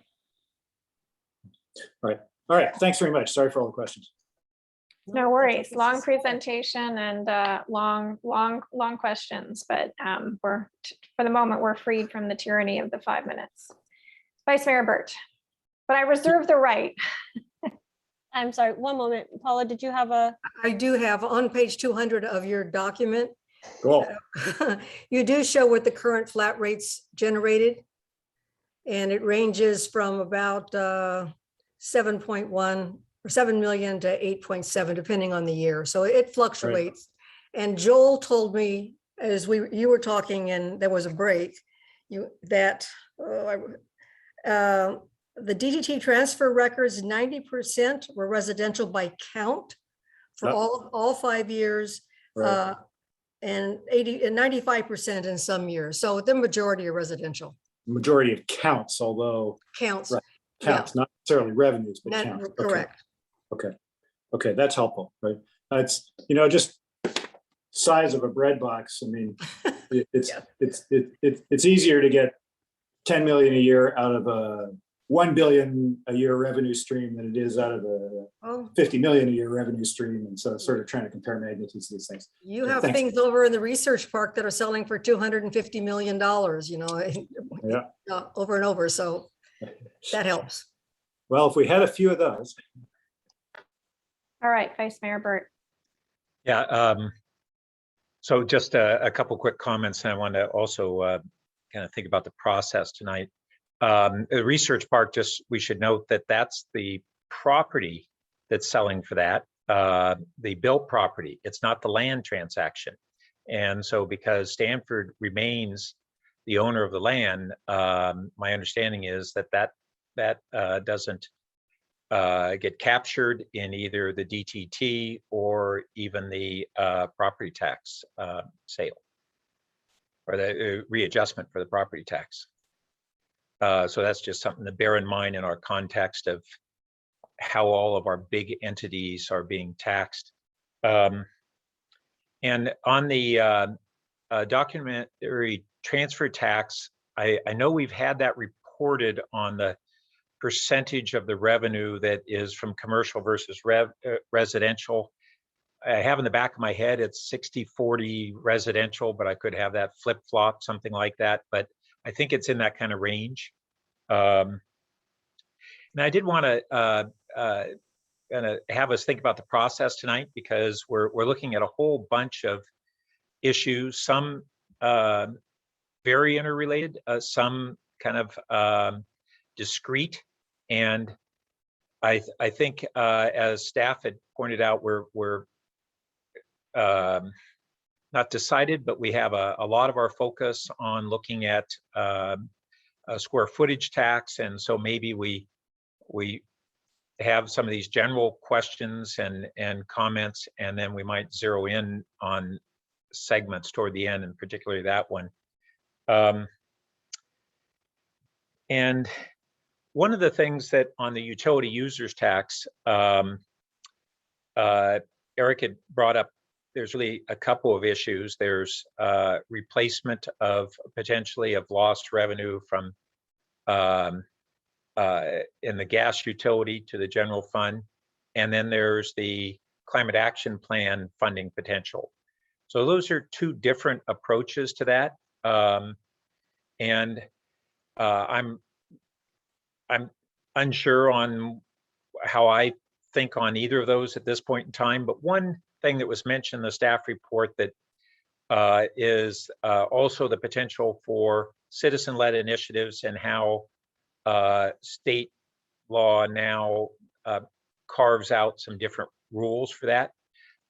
All right. Thanks very much. Sorry for all the questions. No worries. Long presentation and long questions, but for the moment, we're freed from the tyranny of the 5 minutes. Vice Mayor Burt, but I reserve the right. I'm sorry, one moment. Paula, did you have a? I do have on page 200 of your document, Cool. you do show what the current flat rates generated. And it ranges from about 7.1 or 7 million to 8.7, depending on the year. So it fluctuates. And Joel told me as you were talking and there was a break, that the DGT transfer records, 90% were residential by count for Yep. all 5 years. Right. And 95% in some years. So the majority are residential Majority of counts, although counts. Right. counts, not necessarily revenues, but Not- counts. Okay. Correct. Okay, that's helpful, right? That's, just size of a bread box. I mean, it's easier to get 10 million a year out of a 1 billion a year revenue stream than it is out of a Oh, 50 million a year revenue stream. And so sort of trying to compare magnitudes of these things. you Yeah, have thanks. things over in the research park that are selling for $250 million, Yeah. over and over. So that helps. Well, if we had a few of those. All right, Vice Mayor Burt. Yeah, so just a couple quick comments, and I want to also kind of think about the process tonight. The research park, we should note that that's the property that's selling for that, the built property. It's not the land transaction. And so because Stanford remains the owner of the land, my understanding is that doesn't get captured in either the DTT or even the property tax sale or the readjustment for the property tax. So that's just something to bear in mind in our context of how all of our big entities are being taxed. And on the documentary transfer tax, I know we've had that reported on the percentage of the revenue that is from commercial versus residential. I have in the back of my head, it's 60-40 residential, but I could have that flip-flop, something like that. But I think it's in that kind of range. And I did want to kind of have us think about the process tonight, because we're looking at a whole bunch of issues, some very interrelated, some kind of discrete. And I think as staff had pointed out, we're not decided, but we have a lot of our focus on looking at a square footage tax. And so maybe we have some of these general questions and comments, and then we might zero in on segments toward the end, and particularly that one. And one of the things that on the utility users tax, Eric had brought up, there's really a couple of issues. There's replacement of potentially of lost revenue from in the gas utility to the general fund. And then there's the climate action plan funding potential. So those are two different approaches to that. And I'm unsure on how I think on either of those at this point in time, but one thing that was mentioned in the staff report that is also the potential for citizen-led initiatives, and how state law now carves out some different rules for that.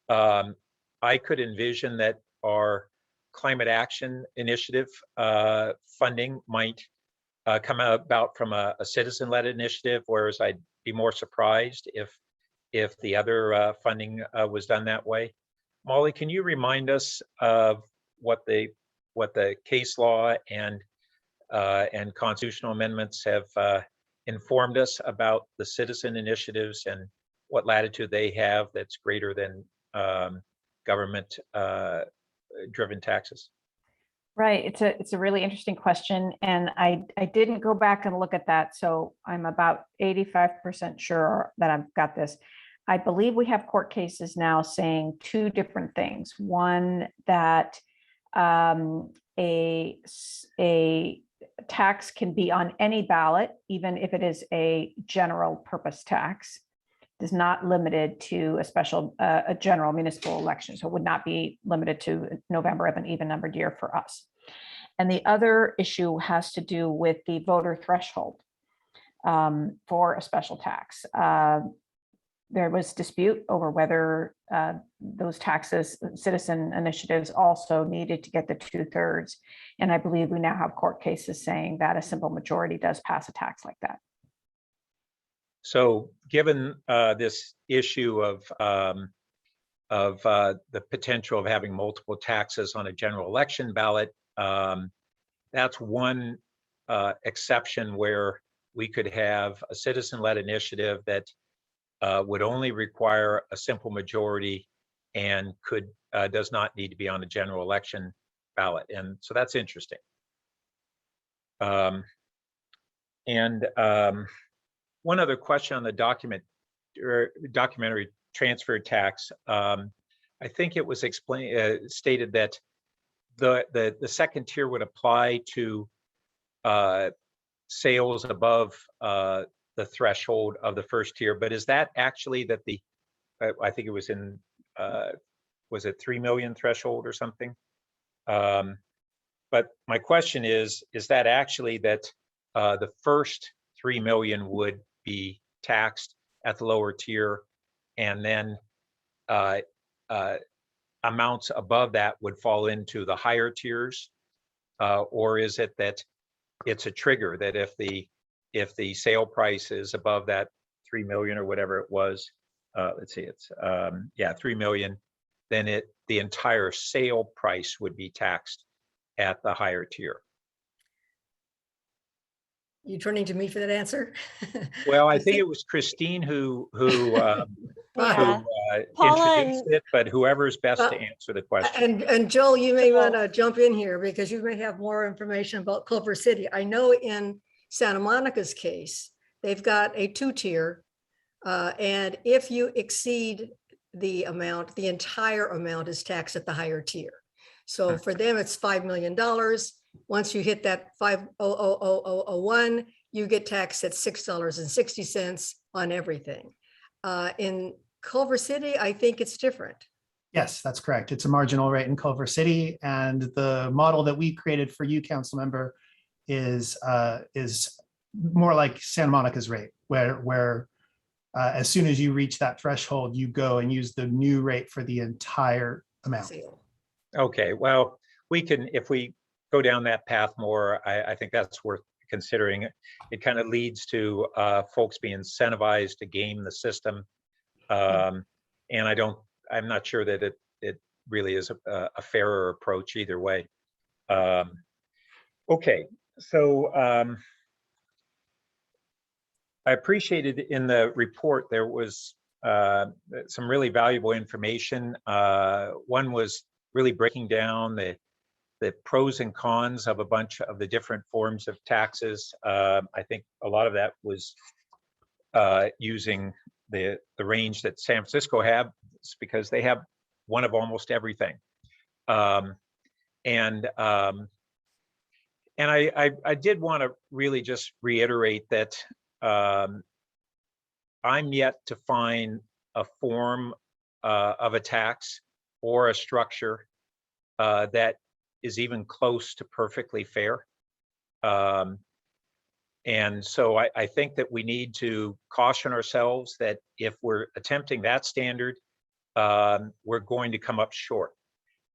I could envision that our climate action initiative funding might come about from a citizen-led initiative, whereas I'd be more surprised if the other funding was done that way. Molly, can you remind us of what the what the case law and constitutional amendments have informed us about the citizen initiatives and what latitude they have that's greater than government driven taxes? Right, it's a really interesting question, and I didn't go back and look at that, so I'm about 85% sure that I've got this. I believe we have court cases now saying two different things. One, that a tax can be on any ballot, even if it is a general purpose tax. Is not limited to a general municipal election. So it would not be limited to November of an even numbered year for us. And the other issue has to do with the voter threshold for a special tax. There was dispute over whether those taxes, citizen initiatives, also needed to get the 2/3. And I believe we now have court cases saying that a simple majority does pass a tax like that. So given this issue of the potential of having multiple taxes on a general election ballot, that's one exception where we could have a citizen-led initiative that would only require a simple majority and does not need to be on a general election ballot. And so that's interesting. One other question on the documentary transfer tax. I think it was stated that the second tier would apply to sales above the threshold of the first tier, but is that actually that I think it was in, was it 3 million threshold or something? But my question is that actually that the first 3 million would be taxed at the lower tier, and then amounts above that would fall into the higher tiers, or is it that it's a trigger that if the sale price is above that 3 million or whatever it was, let's see, it's 3 million, then the entire sale price would be taxed at the higher tier? You turning to me for that answer? Well, I think it was Christine who Yeah. introduced it, but whoever's best to answer the question. And Joel, you may want to jump in here because you may have more information about Culver City. I know in Santa Monica's case, they've got a 2-tier, and if you exceed the amount, the entire amount is taxed at the higher tier. So for them, it's $5 million. Once you hit that 50001, you get taxed at $6.60 on everything. In Culver City, I think it's different. Yes, that's correct. It's a marginal rate in Culver City, and the model that we created for you, council member, is more like Santa Monica's rate, where as soon as you reach that threshold, you go and use the new rate for the entire amount. Okay, well, we can, if we go down that path more, I think that's worth considering. It kind of leads to folks being incentivized to game the system. And I'm not sure that it really is a fairer approach either way. Okay, so I appreciated in the report, there was some really valuable information. One was really breaking down the pros and cons of a bunch of the different forms of taxes. I think a lot of that was using the range that San Francisco has, because they have one of almost everything. And I did want to really just reiterate that I'm yet to find a form of a tax or a structure that is even close to perfectly fair. And so I think that we need to caution ourselves that if we're attempting that standard, we're going to come up short.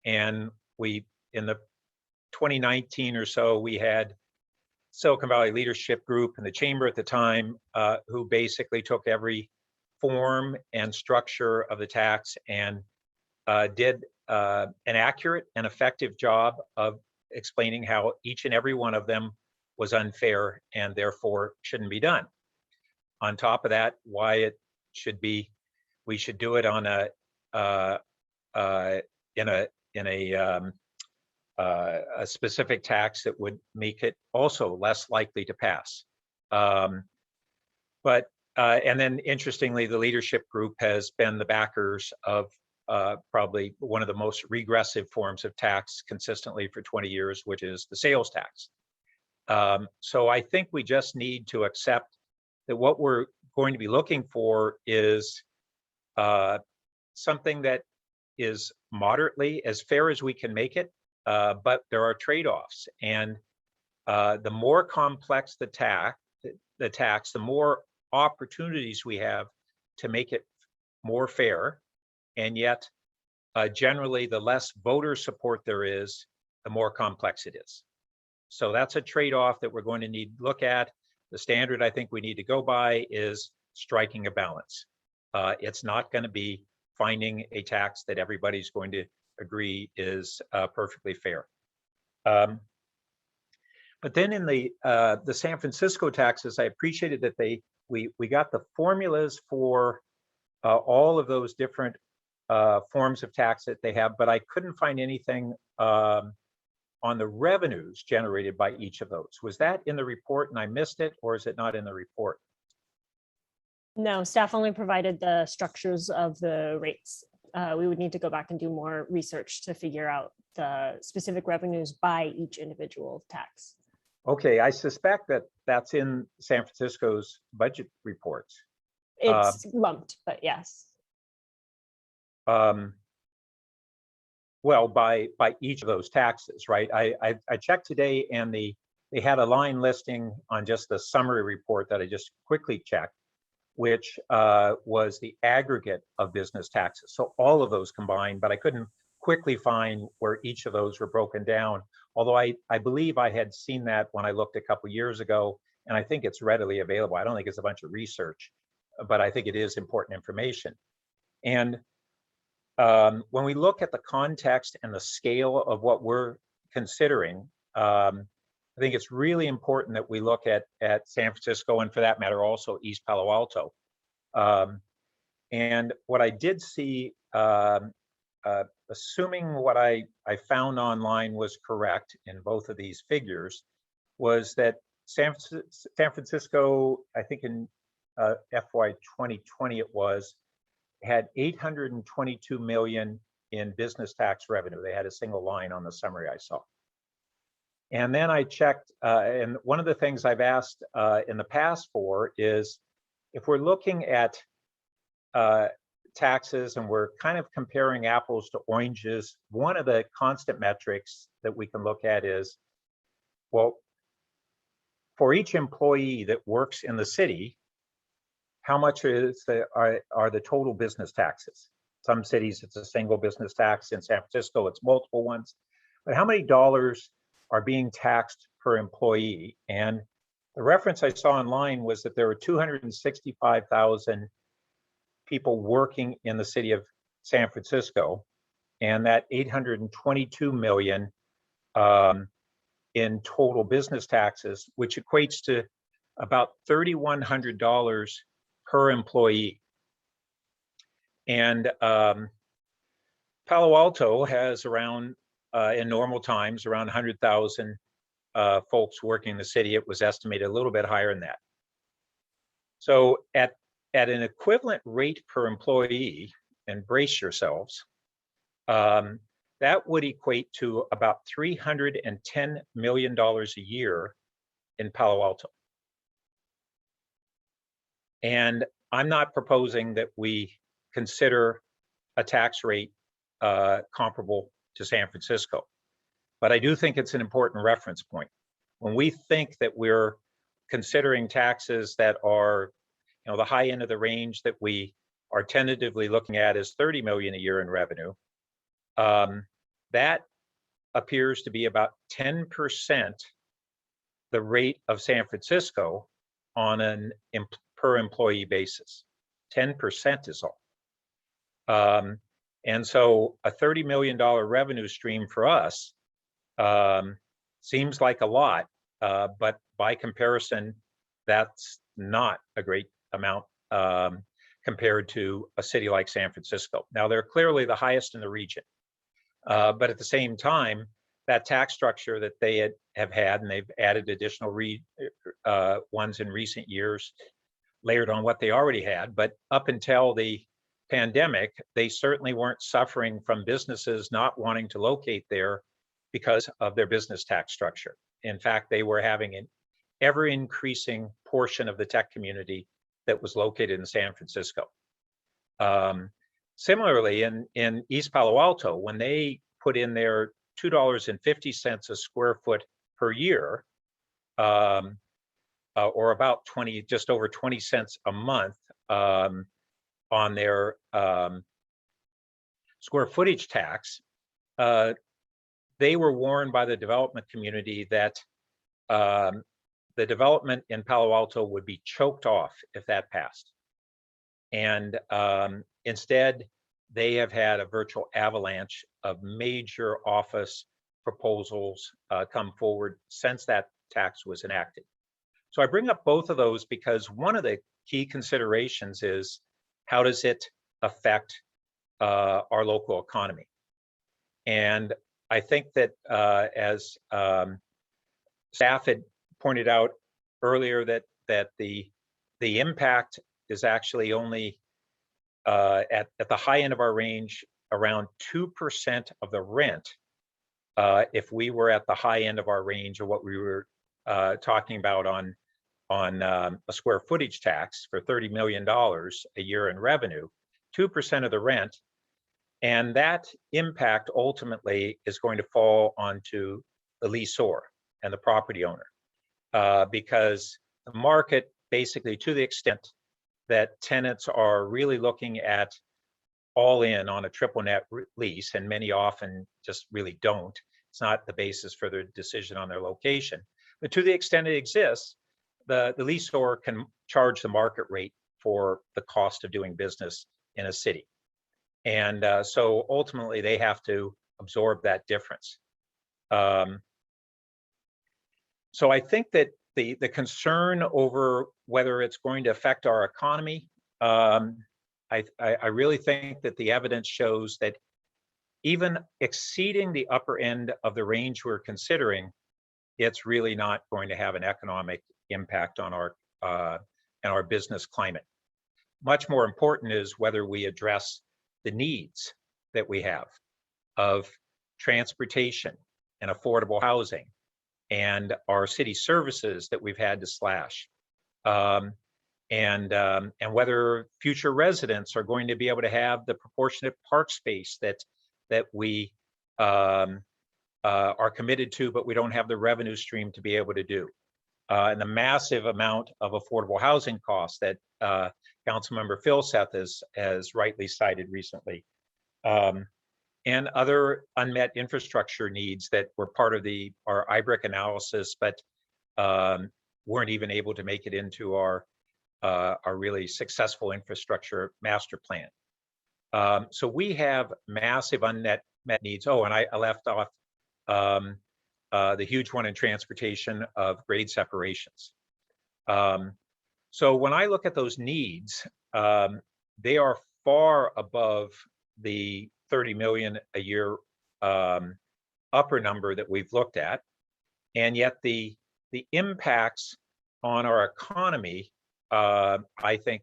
And in the 2019 or so, we had Silicon Valley Leadership Group and the Chamber at the time, who basically took every form and structure of the tax and did an accurate and effective job of explaining how each and every one of them was unfair and therefore shouldn't be done. On top of that, why it should be, we should do it on a specific tax that would make it also less likely to pass. And then interestingly, the leadership group has been the backers of probably one of the most regressive forms of tax consistently for 20 years, which is the sales tax. So I think we just need to accept that what we're going to be looking for is something that is moderately as fair as we can make it, but there are trade-offs. And the more complex the tax, the more opportunities we have to make it more fair. And yet, generally, the less voter support there is, the more complex it is. So that's a trade-off that we're going to need to look at. The standard I think we need to go by is striking a balance. It's not going to be finding a tax that everybody's going to agree is perfectly fair. But then in the San Francisco taxes, I appreciated that we got the formulas for all of those different forms of tax that they have, but I couldn't find anything on the revenues generated by each of those. Was that in the report and I missed it, or is it not in the report? No, staff only provided the structures of the rates. We would need to go back and do more research to figure out the specific revenues by each individual tax. Okay, I suspect that that's in San Francisco's budget reports. It's lumped, but yes. Well, by each of those taxes, right? I checked today, and they had a line listing on just the summary report that I just quickly checked, which was the aggregate of business taxes. So all of those combined, but I couldn't quickly find where each of those were broken down. Although I believe I had seen that when I looked a couple years ago, and I think it's readily available. I don't think it's a bunch of research, but I think it is important information. And when we look at the context and the scale of what we're considering, I think it's really important that we look at San Francisco, and for that matter, also East Palo Alto. And what I did see, assuming what I found online was correct in both of these figures, was that San Francisco, I think in FY 2020 it was, had 822 million in business tax revenue. They had a single line on the summary I saw. And then I checked, and one of the things I've asked in the past for is, if we're looking at taxes and we're kind of comparing apples to oranges, one of the constant metrics that we can look at is, well, for each employee that works in the city, how much are the total business taxes? Some cities, it's a single business tax. In San Francisco, it's multiple ones. But how many dollars are being taxed per employee? And the reference I saw online was that there were 265,000 people working in the city of San Francisco, and that 822 million in total business taxes, which equates to about $3,100 per employee. And Palo Alto has around, in normal times, around 100,000 folks working in the city. It was estimated a little bit higher than that. So at an equivalent rate per employee, and brace yourselves, that would equate to about $310 million a year in Palo Alto. And I'm not proposing that we consider a tax rate comparable to San Francisco, but I do think it's an important reference point. When we think that we're considering taxes that are, the high end of the range that we are tentatively looking at is 30 million a year in revenue, that appears to be about 10% the rate of San Francisco on an per employee basis. 10% is all. And so a $30 million revenue stream for us seems like a lot, but by comparison, that's not a great amount compared to a city like San Francisco. Now, they're clearly the highest in the region, but at the same time, that tax structure that they have had, and they've added additional ones in recent years, layered on what they already had. But up until the pandemic, they certainly weren't suffering from businesses not wanting to locate there because of their business tax structure. In fact, they were having an ever increasing portion of the tech community that was located in San Francisco. Similarly, in East Palo Alto, when they put in their $2.50 a square foot per year, or about just over 20 cents a month on their square footage tax, they were warned by the development community that the development in Palo Alto would be choked off if that passed. And instead, they have had a virtual avalanche of major office proposals come forward since that tax was enacted. So I bring up both of those because one of the key considerations is, how does it affect our local economy? And I think that as staff had pointed out earlier, that the impact is actually only at the high end of our range, around 2% of the rent, if we were at the high end of our range of what we were talking about on a square footage tax for $30 million a year in revenue, 2% of the rent. And that impact ultimately is going to fall onto the lessor and the property owner, because the market, basically, to the extent that tenants are really looking at all in on a triple net lease, and many often just really don't. It's not the basis for their decision on their location. But to the extent it exists, the lessor can charge the market rate for the cost of doing business in a city. And so ultimately they have to absorb that difference. So I think that the concern over whether it's going to affect our economy, I really think that the evidence shows that even exceeding the upper end of the range we're considering, it's really not going to have an economic impact on our business climate. Much more important is whether we address the needs that we have of transportation and affordable housing, and our city services that we've had to slash, and whether future residents are going to be able to have the proportionate park space that we are committed to, but we don't have the revenue stream to be able to do, and the massive amount of affordable housing costs that Councilmember Philseth has rightly cited recently, and other unmet infrastructure needs that were part of our IBRIC analysis, but weren't even able to make it into our really successful infrastructure master plan. So we have massive unmet needs. Oh, and I left off the huge one in transportation of grade separations. So when I look at those needs, they are far above the 30 million a year upper number that we've looked at, and yet the impacts on our economy, I think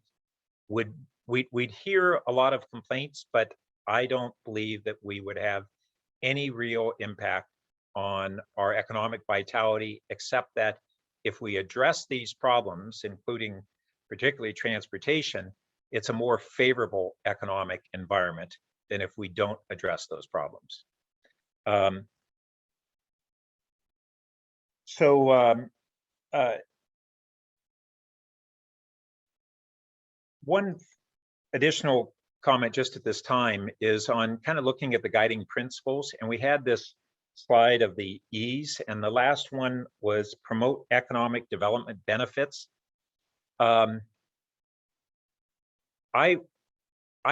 we'd hear a lot of complaints, but I don't believe that we would have any real impact on our economic vitality, except that if we address these problems, including particularly transportation, it's a more favorable economic environment than if we don't address those problems. One additional comment just at this time is on kind of looking at the guiding principles. And we had this slide of the E's, and the last one was promote economic development benefits. I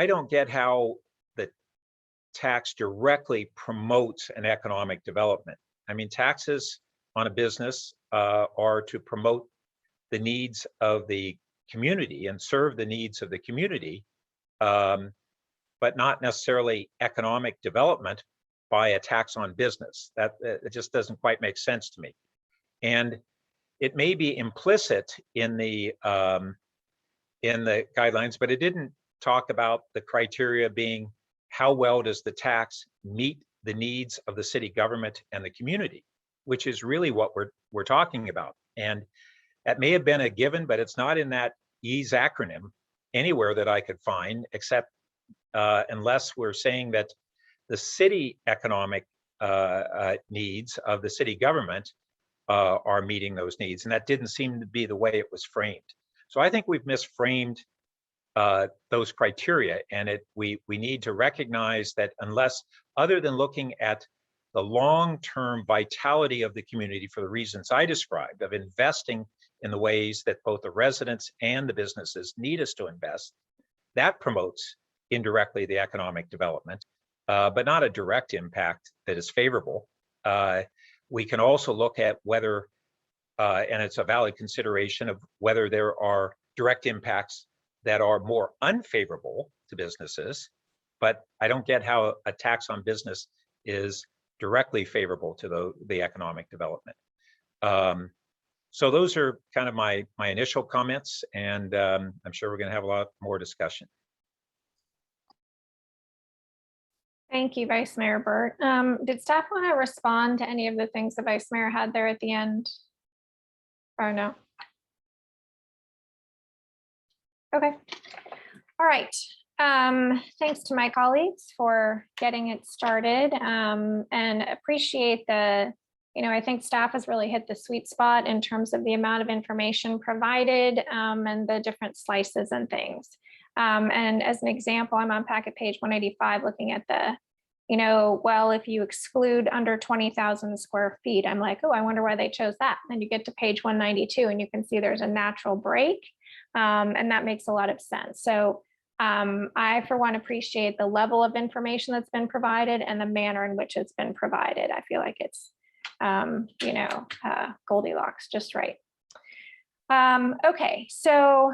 don't get how the tax directly promotes an economic development. I mean, taxes on a business are to promote the needs of the community and serve the needs of the community, but not necessarily economic development by a tax on business. That it just doesn't quite make sense to me. And it may be implicit in the guidelines, but it didn't talk about the criteria being how well does the tax meet the needs of the city government and the community, which is really what we're talking about. And that may have been a given, but it's not in that EASE acronym anywhere that I could find, except unless we're saying that the city economic needs of the city government are meeting those needs. And that didn't seem to be the way it was framed. So I think we've misframed those criteria, and we need to recognize that unless, other than looking at the long-term vitality of the community for the reasons I described, of investing in the ways that both the residents and the businesses need us to invest, that promotes indirectly the economic development, but not a direct impact that is favorable. We can also look at whether, and it's a valid consideration of whether there are direct impacts that are more unfavorable to businesses, but I don't get how a tax on business is directly favorable to the economic development. So those are kind of my initial comments, and I'm sure we're going to have a lot more discussion. Thank you, Vice Mayor Burt. Did staff want to respond to any of the things the Vice Mayor had there at the end? Or no? Okay. All right. Thanks to my colleagues for getting it started, and appreciate I think staff has really hit the sweet spot in terms of the amount of information provided, and the different slices and things. And as an example, I'm on packet page 185 looking at the, well, if you exclude under 20,000 square feet, I'm like, oh, I wonder why they chose that. And you get to page 192 and you can see there's a natural break, and that makes a lot of sense. So I, for one, appreciate the level of information that's been provided and the manner in which it's been provided. I feel like it's, Goldilocks, just right. Okay, so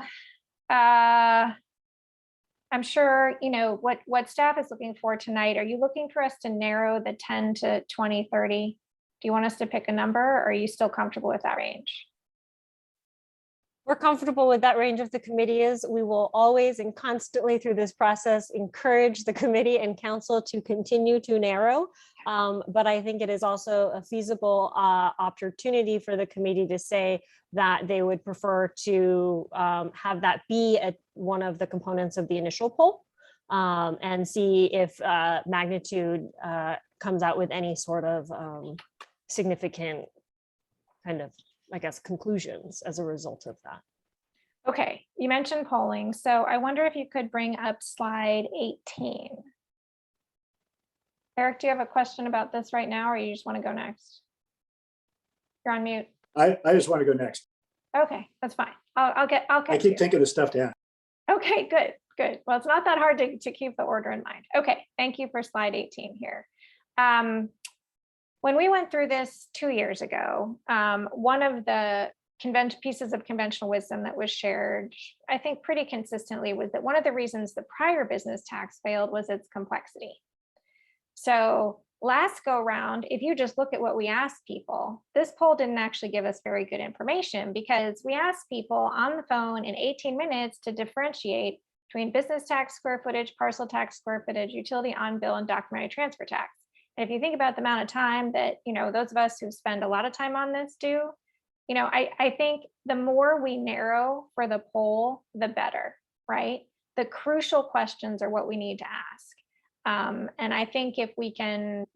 I'm sure, what staff is looking for tonight. Are you looking for us to narrow the 10 to 20, 30? Do you want us to pick a number, or are you still comfortable with that range? We're comfortable with that range of the committee is. We will always and constantly through this process encourage the committee and council to continue to narrow. But I think it is also a feasible opportunity for the committee to say that they would prefer to have that be one of the components of the initial poll, and see if magnitude comes out with any sort of significant kind of, I guess, conclusions as a result of that. Okay, you mentioned polling, so I wonder if you could bring up slide 18. Eric, do you have a question about this right now, or you just want to go next? You're on mute. I just want to go next. Okay, that's fine. I'll get I keep thinking of stuff to ask. Okay, good. Well, it's not that hard to keep the order in mind. Okay, thank you for slide 18 here. When we went through this 2 years ago, one of the pieces of conventional wisdom that was shared, I think pretty consistently, was that one of the reasons the prior business tax failed was its complexity. So last go round, if you just look at what we asked people, this poll didn't actually give us very good information, because we asked people on the phone in 18 minutes to differentiate between business tax square footage, parcel tax square footage, utility on bill, and documentary transfer tax. And if you think about the amount of time that, those of us who spend a lot of time on this do, I think the more we narrow for the poll, the better, right? The crucial questions are what we need to ask. And I think if we can,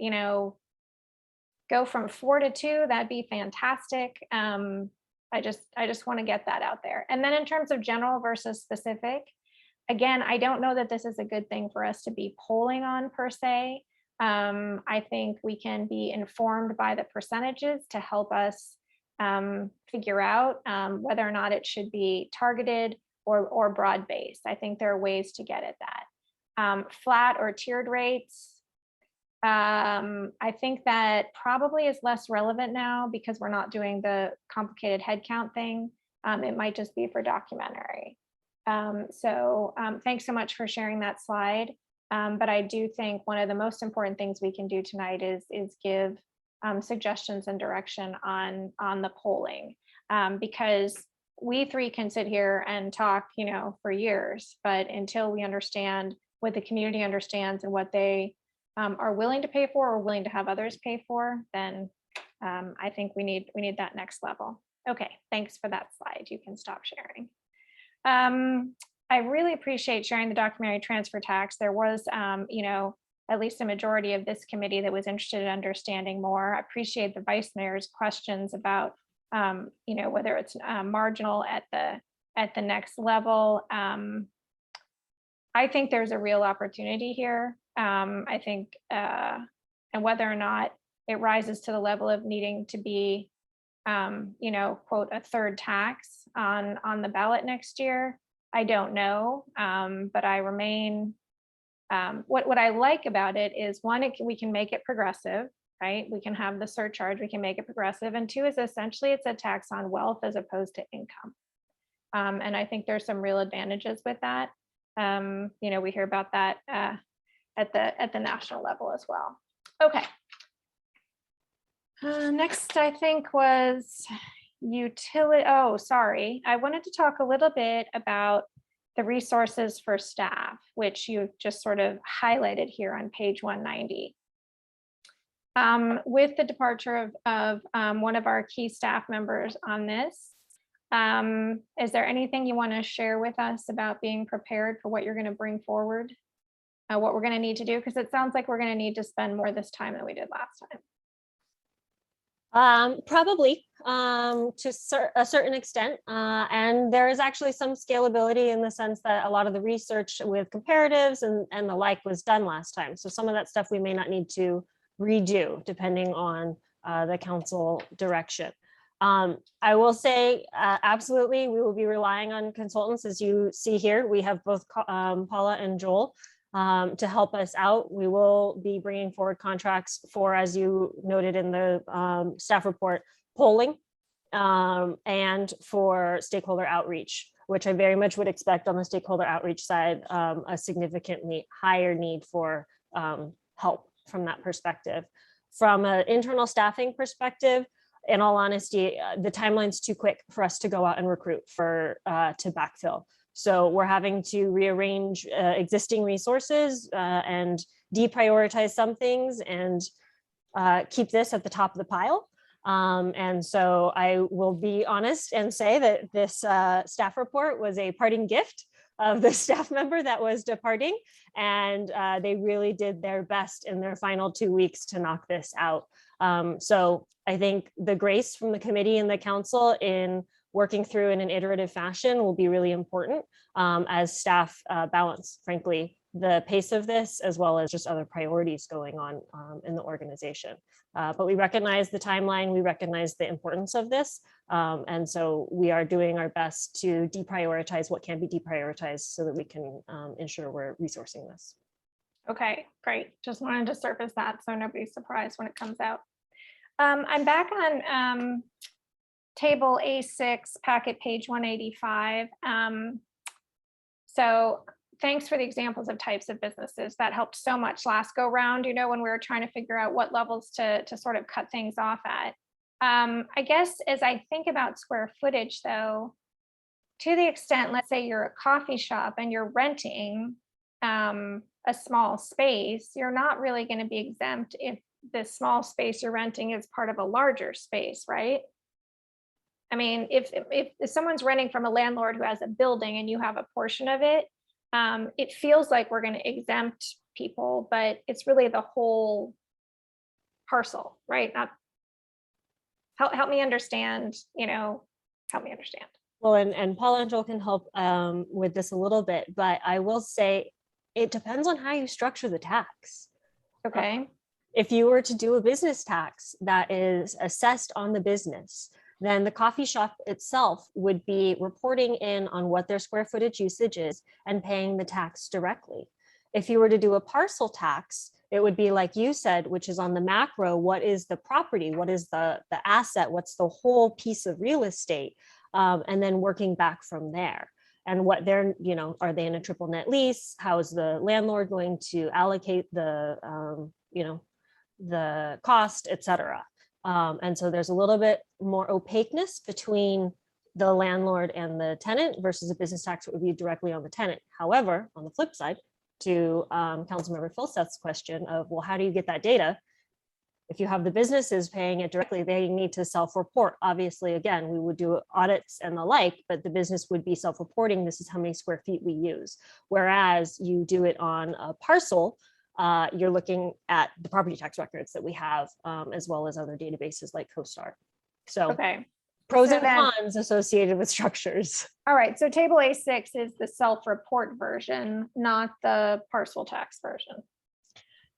go from 4 to 2, that'd be fantastic. I just want to get that out there. And then in terms of general versus specific, again, I don't know that this is a good thing for us to be polling on per se. I think we can be informed by the percentages to help us figure out whether or not it should be targeted or broad-based. I think there are ways to get at that. Flat or tiered rates, I think that probably is less relevant now because we're not doing the complicated headcount thing. It might just be for documentary. Thanks so much for sharing that slide. But I do think one of the most important things we can do tonight is give suggestions and direction on the polling, because we three can sit here and talk, for years, but until we understand what the community understands and what they are willing to pay for or willing to have others pay for, then I think we need that next level. Okay, thanks for that slide. You can stop sharing. I really appreciate sharing the documentary transfer tax. There was, at least a majority of this committee that was interested in understanding more. I appreciate the vice mayor's questions about, whether it's marginal at the next level. I think there's a real opportunity here. I think, and whether or not it rises to the level of needing to be, quote, a third tax on the ballot next year, I don't know. But I remain, what I like about it is, one, we can make it progressive, right? We can have the surcharge, we can make it progressive. And two is essentially it's a tax on wealth as opposed to income. And I think there's some real advantages with that. We hear about that at the national level as well. Okay. Next, I think was utility. Oh, sorry. I wanted to talk a little bit about the resources for staff, which you've just sort of highlighted here on page 190. With the departure of one of our key staff members on this, is there anything you want to share with us about being prepared for what you're going to bring forward, what we're going to need to do? Because it sounds like we're going to need to spend more this time than we did last time. Probably to a certain extent. And there is actually some scalability in the sense that a lot of the research with comparatives and the like was done last time. So some of that stuff we may not need to redo depending on the council direction. I will say, absolutely, we will be relying on consultants. As you see here, we have both Paula and Joel to help us out. We will be bringing forward contracts for, as you noted in the staff report, polling and for stakeholder outreach, which I very much would expect on the stakeholder outreach side, a significantly higher need for help from that perspective. From an internal staffing perspective, in all honesty, the timeline's too quick for us to go out and recruit to backfill. So we're having to rearrange existing resources and deprioritize some things and keep this at the top of the pile. And so I will be honest and say that this staff report was a parting gift of the staff member that was departing. And they really did their best in their final 2 weeks to knock this out. So I think the grace from the committee and the council in working through in an iterative fashion will be really important as staff balance, frankly, the pace of this, as well as just other priorities going on in the organization. But we recognize the timeline, we recognize the importance of this. And so we are doing our best to deprioritize what can be deprioritized so that we can ensure we're resourcing this. Okay, great. Just wanted to surface that so nobody's surprised when it comes out. I'm back on table A6, packet page 185. So thanks for the examples of types of businesses. That helped so much last go round, when we were trying to figure out what levels to sort of cut things off at. I guess as I think about square footage though, to the extent, let's say you're a coffee shop and you're renting a small space, you're not really going to be exempt if the small space you're renting is part of a larger space, right? I mean, if someone's renting from a landlord who has a building and you have a portion of it, it feels like we're going to exempt people, but it's really the whole parcel, right? Not help me understand, help me understand. Well, and Paula and Joel can help with this a little bit, but I will say it depends on how you structure the tax. Okay. If you were to do a business tax that is assessed on the business, then the coffee shop itself would be reporting in on what their square footage usage is and paying the tax directly. If you were to do a parcel tax, It would be like you said, which is on the macro, what is the property? What is the asset? What's the whole piece of real estate? And then working back from there. And what they're, are they in a triple net lease? How is the landlord going to allocate the, the cost, et cetera. And so there's a little bit more opaqueness between the landlord and the tenant versus a business tax that would be directly on the tenant. However, on the flip side, to Councilmember Philsett's question of, well, how do you get that data? If you have the businesses paying it directly, they need to self-report. Obviously, again, we would do audits and the like, but the business would be self-reporting. This is how many square feet we use. Whereas you do it on a parcel, you're looking at the property tax records that we have, as well as other databases like CoStar. So Okay. pros So and then- cons associated with structures. All right, so table A6 is the self-report version, not the parcel tax version.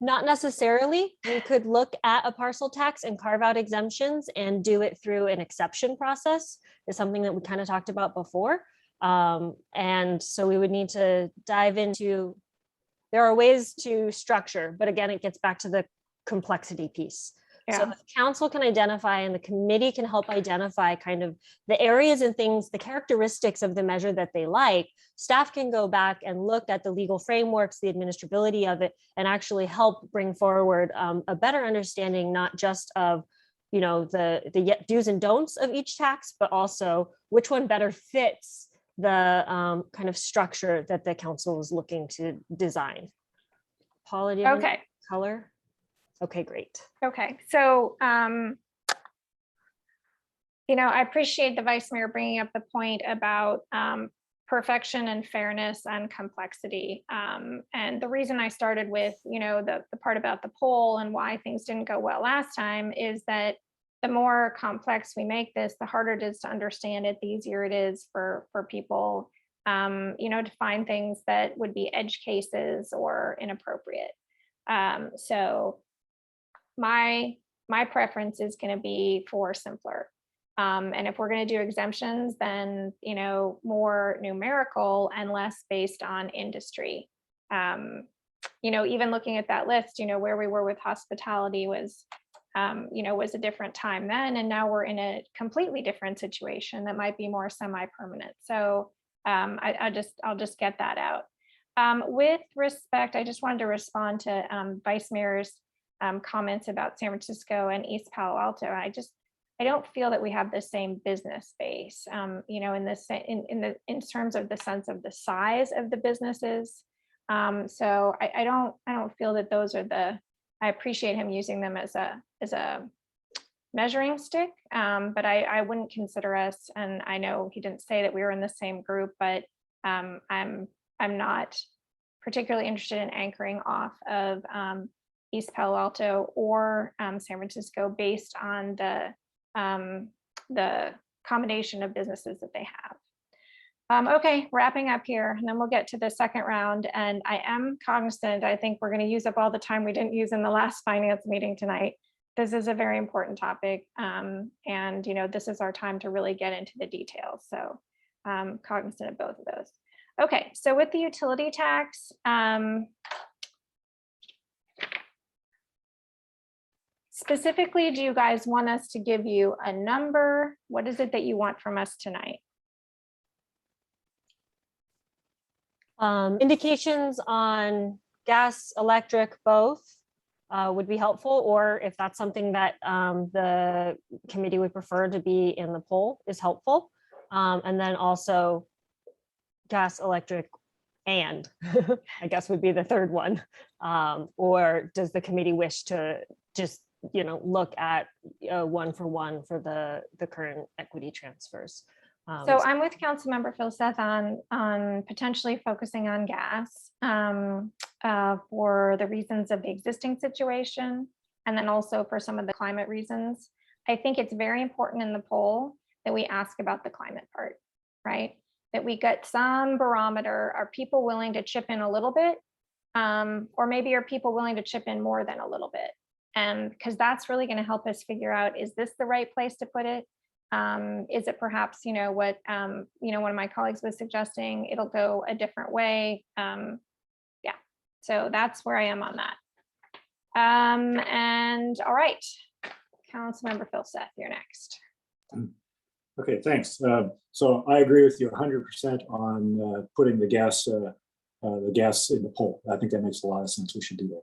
Not necessarily. We could look at a parcel tax and carve out exemptions and do it through an exception process, is something that we kind of talked about before. And so we would need to dive into, there are ways to structure, but again, it gets back to the complexity piece. So Yeah. if council can identify and the committee can help identify kind of the areas and things, the characteristics of the measure that they like, staff can go back and look at the legal frameworks, the administrability of it, and actually help bring forward a better understanding, not just of, the do's and don'ts of each tax, but also which one better fits the kind of structure that the council is looking to design. Paula, do you have any Okay. color? Okay, great. Okay, so, I appreciate the Vice Mayor bringing up the point about perfection and fairness and complexity. And the reason I started with, the part about the poll and why things didn't go well last time is that the more complex we make this, the harder it is to understand it, the easier it is for people, to find things that would be edge cases or inappropriate. So my preference is going to be for simpler. And if we're going to do exemptions, then, more numerical and less based on industry. Even looking at that list, where we were with hospitality was, was a different time then, and now we're in a completely different situation that might be more semi-permanent. So I'll just get that out. With respect, I just wanted to respond to Vice Mayor's comments about San Francisco and East Palo Alto. I don't feel that we have the same business space, in terms of the sense of the size of the businesses. So I don't feel that those are I appreciate him using them as a measuring stick, but I wouldn't consider us, and I know he didn't say that we were in the same group, but I'm not particularly interested in anchoring off of East Palo Alto or San Francisco based on the combination of businesses that they have. Okay, wrapping up here, and then we'll get to the second round. And I am cognizant, I think we're going to use up all the time we didn't use in the last finance meeting tonight. This is a very important topic. And this is our time to really get into the details. So cognizant of both of those. Okay, so with the utility tax, specifically, do you guys want us to give you a number? What is it that you want from us tonight? Indications on gas, electric, both would be helpful, or if that's something that the committee would prefer to be in the poll is helpful. And then also gas, electric, and I guess would be the third one. Or does the committee wish to just look at one for one for the current equity transfers? So I'm with Councilmember Philseth on potentially focusing on gas for the reasons of the existing situation, and then also for some of the climate reasons. I think it's very important in the poll that we ask about the climate part, right? That we get some barometer. Are people willing to chip in a little bit? Or maybe are people willing to chip in more than a little bit? And because that's really going to help us figure out, is this the right place to put it? Is it perhaps, what, one of my colleagues was suggesting, it'll go a different way. Yeah, so that's where I am on that. And all right, Councilmember Philseth, you're next. Okay, thanks. So I agree with you 100% on putting the gas in the poll. I think that makes a lot of sense. We should do that.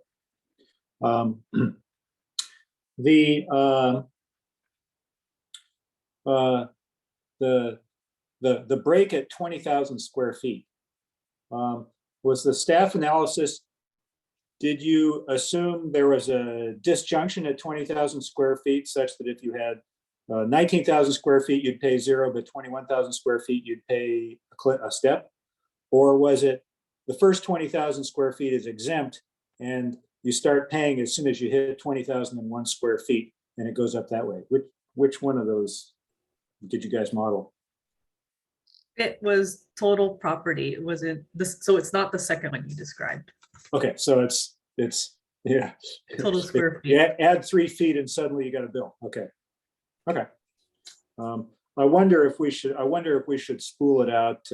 The break at 20,000 square feet, was the staff analysis, did you assume there was a disjunction at 20,000 square feet such that if you had 19,000 square feet, you'd pay zero, but 21,000 square feet, you'd pay a step? Or was it the first 20,000 square feet is exempt and you start paying as soon as you hit 20,001 square feet and it goes up that way? Which one of those did you guys model? It was total property. It wasn't this, so it's not the second one you described. Okay, so it's yeah. Total square feet. Yeah, add 3 feet and suddenly you got a bill. Okay. Okay. I wonder if we should spool it out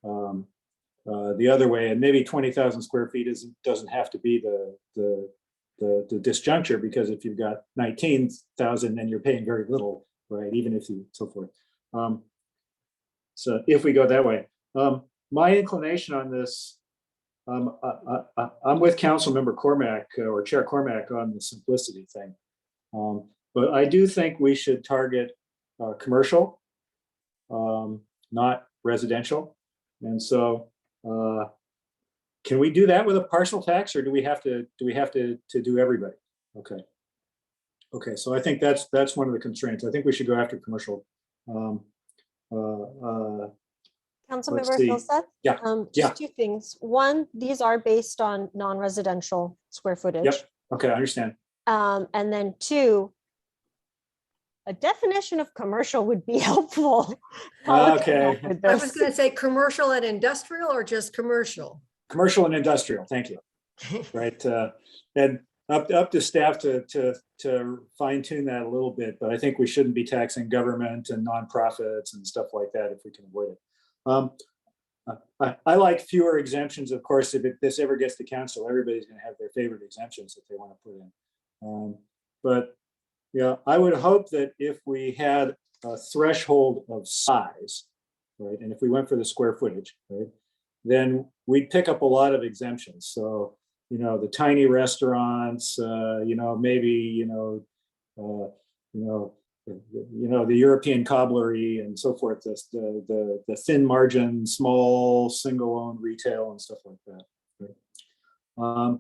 the other way, and maybe 20,000 square feet doesn't have to be the disjuncture, because if you've got 19,000 then you're paying very little, right? Even if you so forth. So if we go that way, my inclination on this, I'm with Councilmember Cormack or Chair Cormack on the simplicity thing. But I do think we should target commercial, not residential. And so can we do that with a parcel tax, or do we have to do everybody? Okay. Okay, so I think that's one of the constraints. I think we should go after commercial. Councilmember see. Philseth? Yeah, yeah. Just two things. One, these are based on non-residential square footage. Yep. Okay, I understand. And then two, a definition of commercial would be helpful. Okay. With I was this. going to say commercial and industrial, or just commercial? Commercial and industrial, thank you. Right, and up to staff to fine tune that a little bit, but I think we shouldn't be taxing government and nonprofits and stuff like that if we can avoid it. I like fewer exemptions, of course. If this ever gets to council, everybody's going to have their favorite exemptions that they want to put in. But yeah, I would hope that if we had a threshold of size, right, and if we went for the square footage, right, then we'd pick up a lot of exemptions. So, you know, the tiny restaurants, you know, maybe, the European cobblery and so forth, the thin margin, small single-owned retail and stuff like that. Right?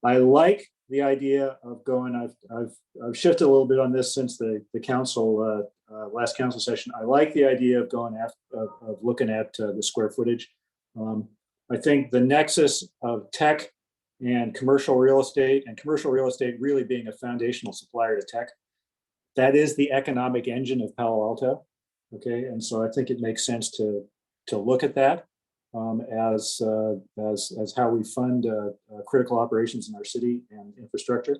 I like the idea of going. I've shifted a little bit on this since the council last council session. I like the idea of going after of looking at the square footage. I think the nexus of tech and commercial real estate really being a foundational supplier to tech, that is the economic engine of Palo Alto. Okay, and so I think it makes sense to look at that as how we fund critical operations in our city and infrastructure.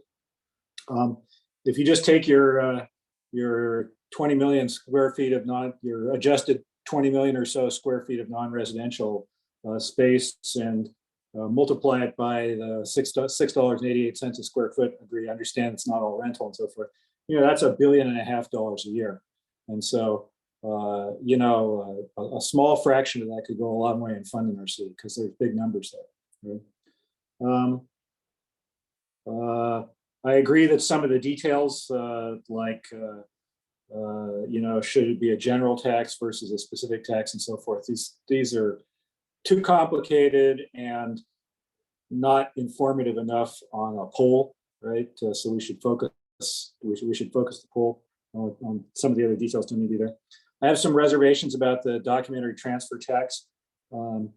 If you just take your 20 million square feet of your adjusted 20 million or so square feet of non-residential space and multiply it by the $6.88 a square foot. I understand it's not all rental and so forth. You know, that's $1.5 billion a year. And so, a small fraction of that could go a long way in funding our city because there's big numbers there. Right? I agree that some of the details, should it be a general tax versus a specific tax and so forth, these are too complicated and not informative enough on a poll, right? So we should focus. We should focus the poll on some of the other details don't need to be there. I have some reservations about the documentary transfer tax. I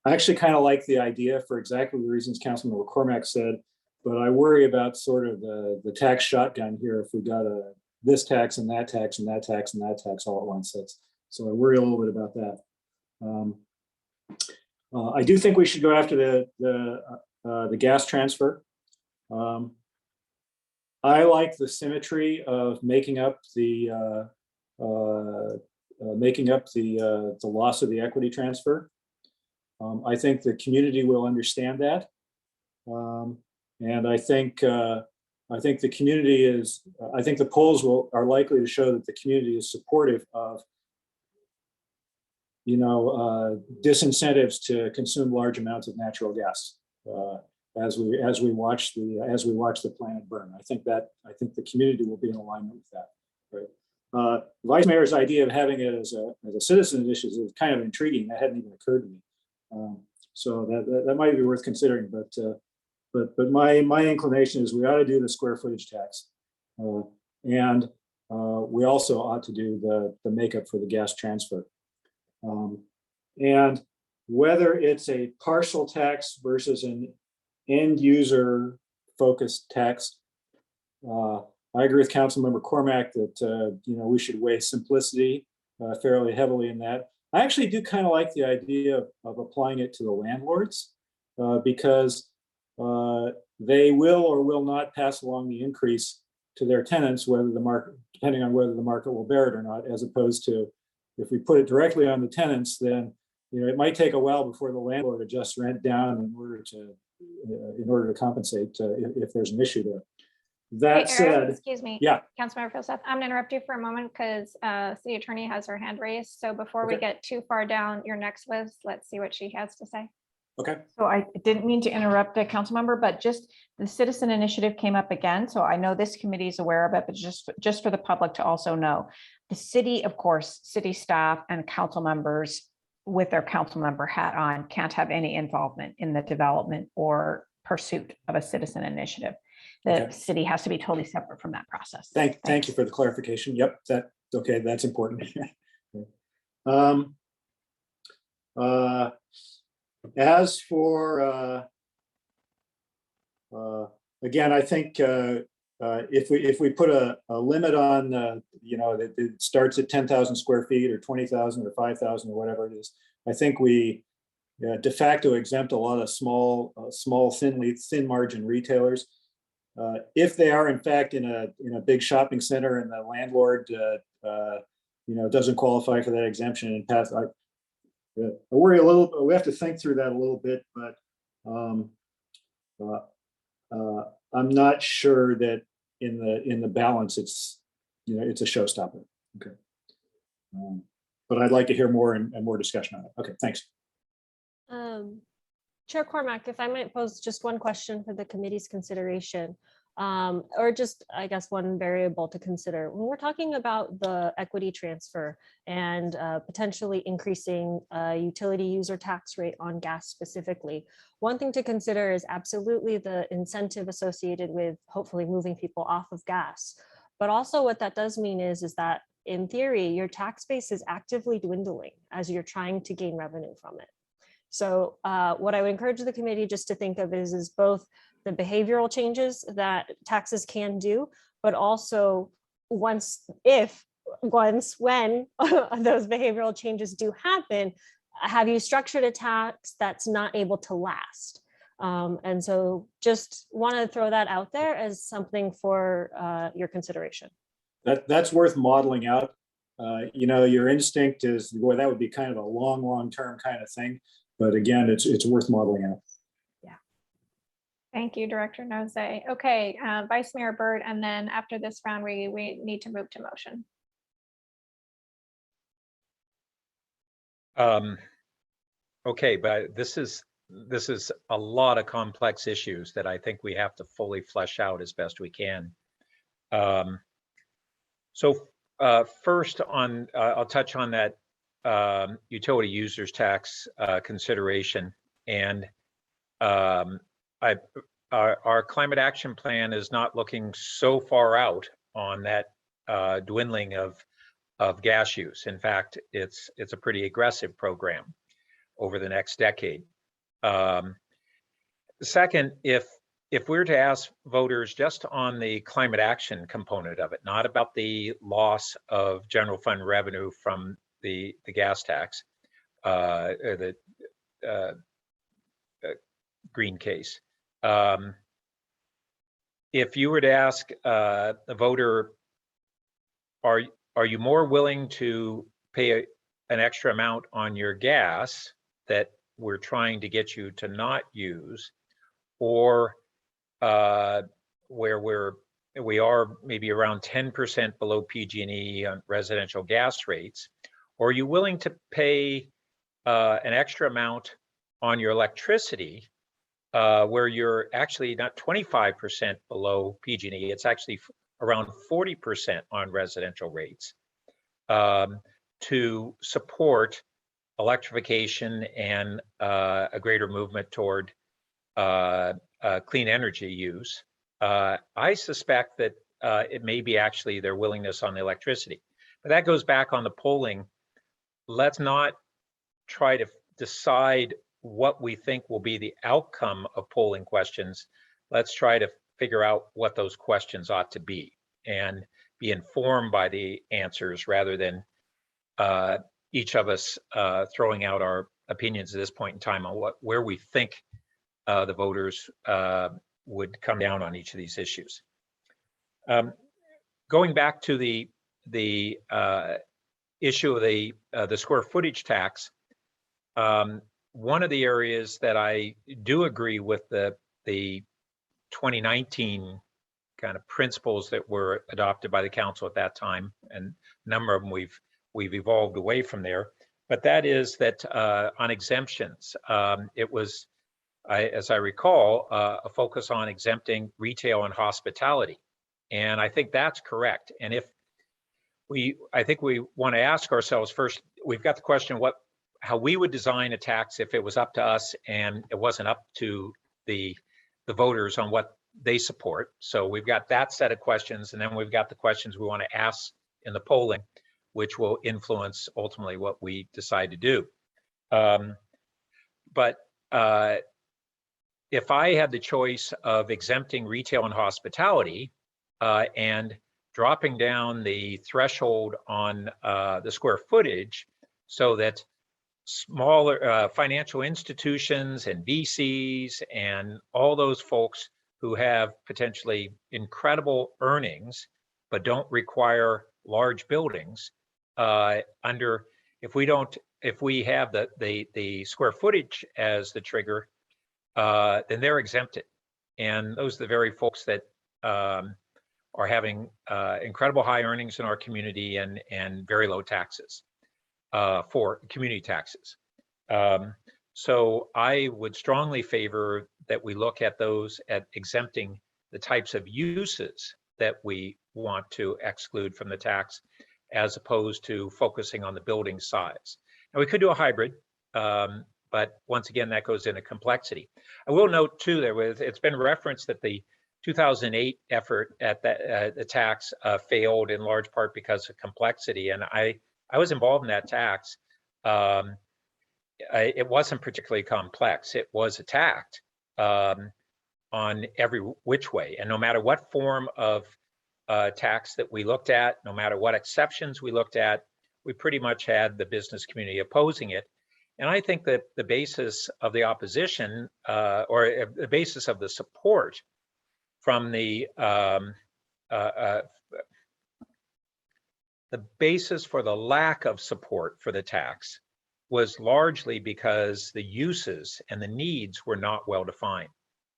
actually kind of like the idea for exactly the reasons Councilman McCormack said, but I worry about sort of the tax shotgun here if we got this tax and that tax and that tax and that tax all at once. So I worry a little bit about that. I do think we should go after the gas transfer. I like the symmetry of making up the loss of the equity transfer. I think the community will understand that. And I think the community is, I think the polls are likely to show that the community is supportive of, disincentives to consume large amounts of natural gas as we watch the planet burn. I think the community will be in alignment with that. Right? Vice Mayor's idea of having it as a citizen initiative is kind of intriguing. That hadn't even occurred to me. So that might be worth considering. But my inclination is we ought to do the square footage tax, and we also ought to do the makeup for the gas transfer. And whether it's a partial tax versus an end user focused tax, I agree with Councilmember Cormack that we should weigh simplicity fairly heavily in that. I actually do kind of like the idea of applying it to the landlords because they will or will not pass along the increase to their tenants, depending on whether the market will bear it or not, as opposed to if we put it directly on the tenants, then it might take a while before the landlord adjusts rent down in order to compensate if there's an issue there. That Hey, Eric, said, excuse me. yeah. Councilmember Philseth, I'm gonna interrupt you for a moment because City Attorney has her hand raised. So before we Okay. get too far down your next list, let's see what she has to say. Okay. So I didn't mean to interrupt the council member, but just the citizen initiative came up again. So I know this committee is aware of it, but just for the public to also know, the city, of course, city staff and council members with their council member hat on can't have any involvement in the development or pursuit of a citizen initiative. The Okay. city has to be totally separate from that process. Thank you for the clarification. Yep, that's important. As for again, I think if we put a limit on that it starts at 10,000 square feet or 20,000 or 5,000 or whatever it is, I think we de facto exempt a lot of small thin margin retailers. If they are in fact in a big shopping center and the landlord doesn't qualify for that exemption and pass, I worry a little. We have to think through that a little bit, but I'm not sure that in the balance it's a showstopper. Okay, but I'd like to hear more and more discussion on it. Okay, thanks. Chair Cormack, if I might pose just one question for the committee's consideration, or just, I guess, one variable to consider. When we're talking about the equity transfer and potentially increasing utility user tax rate on gas specifically, one thing to consider is absolutely the incentive associated with hopefully moving people off of gas. But also what that does mean is that in theory, your tax base is actively dwindling as you're trying to gain revenue from it. So what I would encourage the committee just to think of is both the behavioral changes that taxes can do, but also when those behavioral changes do happen, have you structured a tax that's not able to last? And so just want to throw that out there as something for your consideration. That's worth modeling out. Your instinct is, boy, that would be kind of a long term kind of thing. But again, it's worth modeling out. Yeah. Thank you, Director Nose. Okay, Vice Mayor Byrd, and then after this round, we need to move to motion. Okay, but this is a lot of complex issues that I think we have to fully flesh out as best we can. So first I'll touch on that utility users tax consideration, and our climate action plan is not looking so far out on that dwindling of gas use. In fact, it's a pretty aggressive program over the next decade. Second, if we're to ask voters just on the climate action component of it, not about the loss of general fund revenue from the gas tax, or the green case. If you were to ask a voter, are you more willing to pay an extra amount on your gas that we're trying to get you to not use, or where we are maybe around 10% below PG&E on residential gas rates, or are you willing to pay an extra amount on your electricity where you're actually not 25% below PG&E, it's actually around 40% on residential rates to support electrification and a greater movement toward clean energy use. I suspect that it may be actually their willingness on the electricity, but that goes back on the polling. Let's not try to decide what we think will be the outcome of polling questions. Let's try to figure out what those questions ought to be and be informed by the answers rather than each of us throwing out our opinions at this point in time on where we think the voters would come down on each of these issues. Going back to the issue of the square footage tax, one of the areas that I do agree with the 2019 kind of principles that were adopted by the council at that time, and a number of them we've evolved away from there, but that is that on exemptions, it was, as I recall, a focus on exempting retail and hospitality. And I think that's correct. And I think we want to ask ourselves first, we've got the question how we would design a tax if it was up to us and it wasn't up to the voters on what they support. So we've got that set of questions, and then we've got the questions we want to ask in the polling, which will influence ultimately what we decide to do. But if I had the choice of exempting retail and hospitality and dropping down the threshold on the square footage so that smaller financial institutions and VCs and all those folks who have potentially incredible earnings but don't require large buildings, if we have the square footage as the trigger, then they're exempted. And those are the very folks that are having incredible high earnings in our community and very low taxes for community taxes. So I would strongly favor that we look at exempting the types of uses that we want to exclude from the tax, as opposed to focusing on the building size. Now we could do a hybrid, but once again, that goes into complexity. I will note too, it's been referenced that the 2008 effort at the tax failed in large part because of complexity. And I was involved in that tax. It wasn't particularly complex. It was attacked on every which way. And no matter what form of tax that we looked at, no matter what exceptions we looked at, we pretty much had the business community opposing it. And I think that the basis of the opposition or the basis of the support from the basis for the lack of support for the tax was largely because the uses and the needs were not well defined.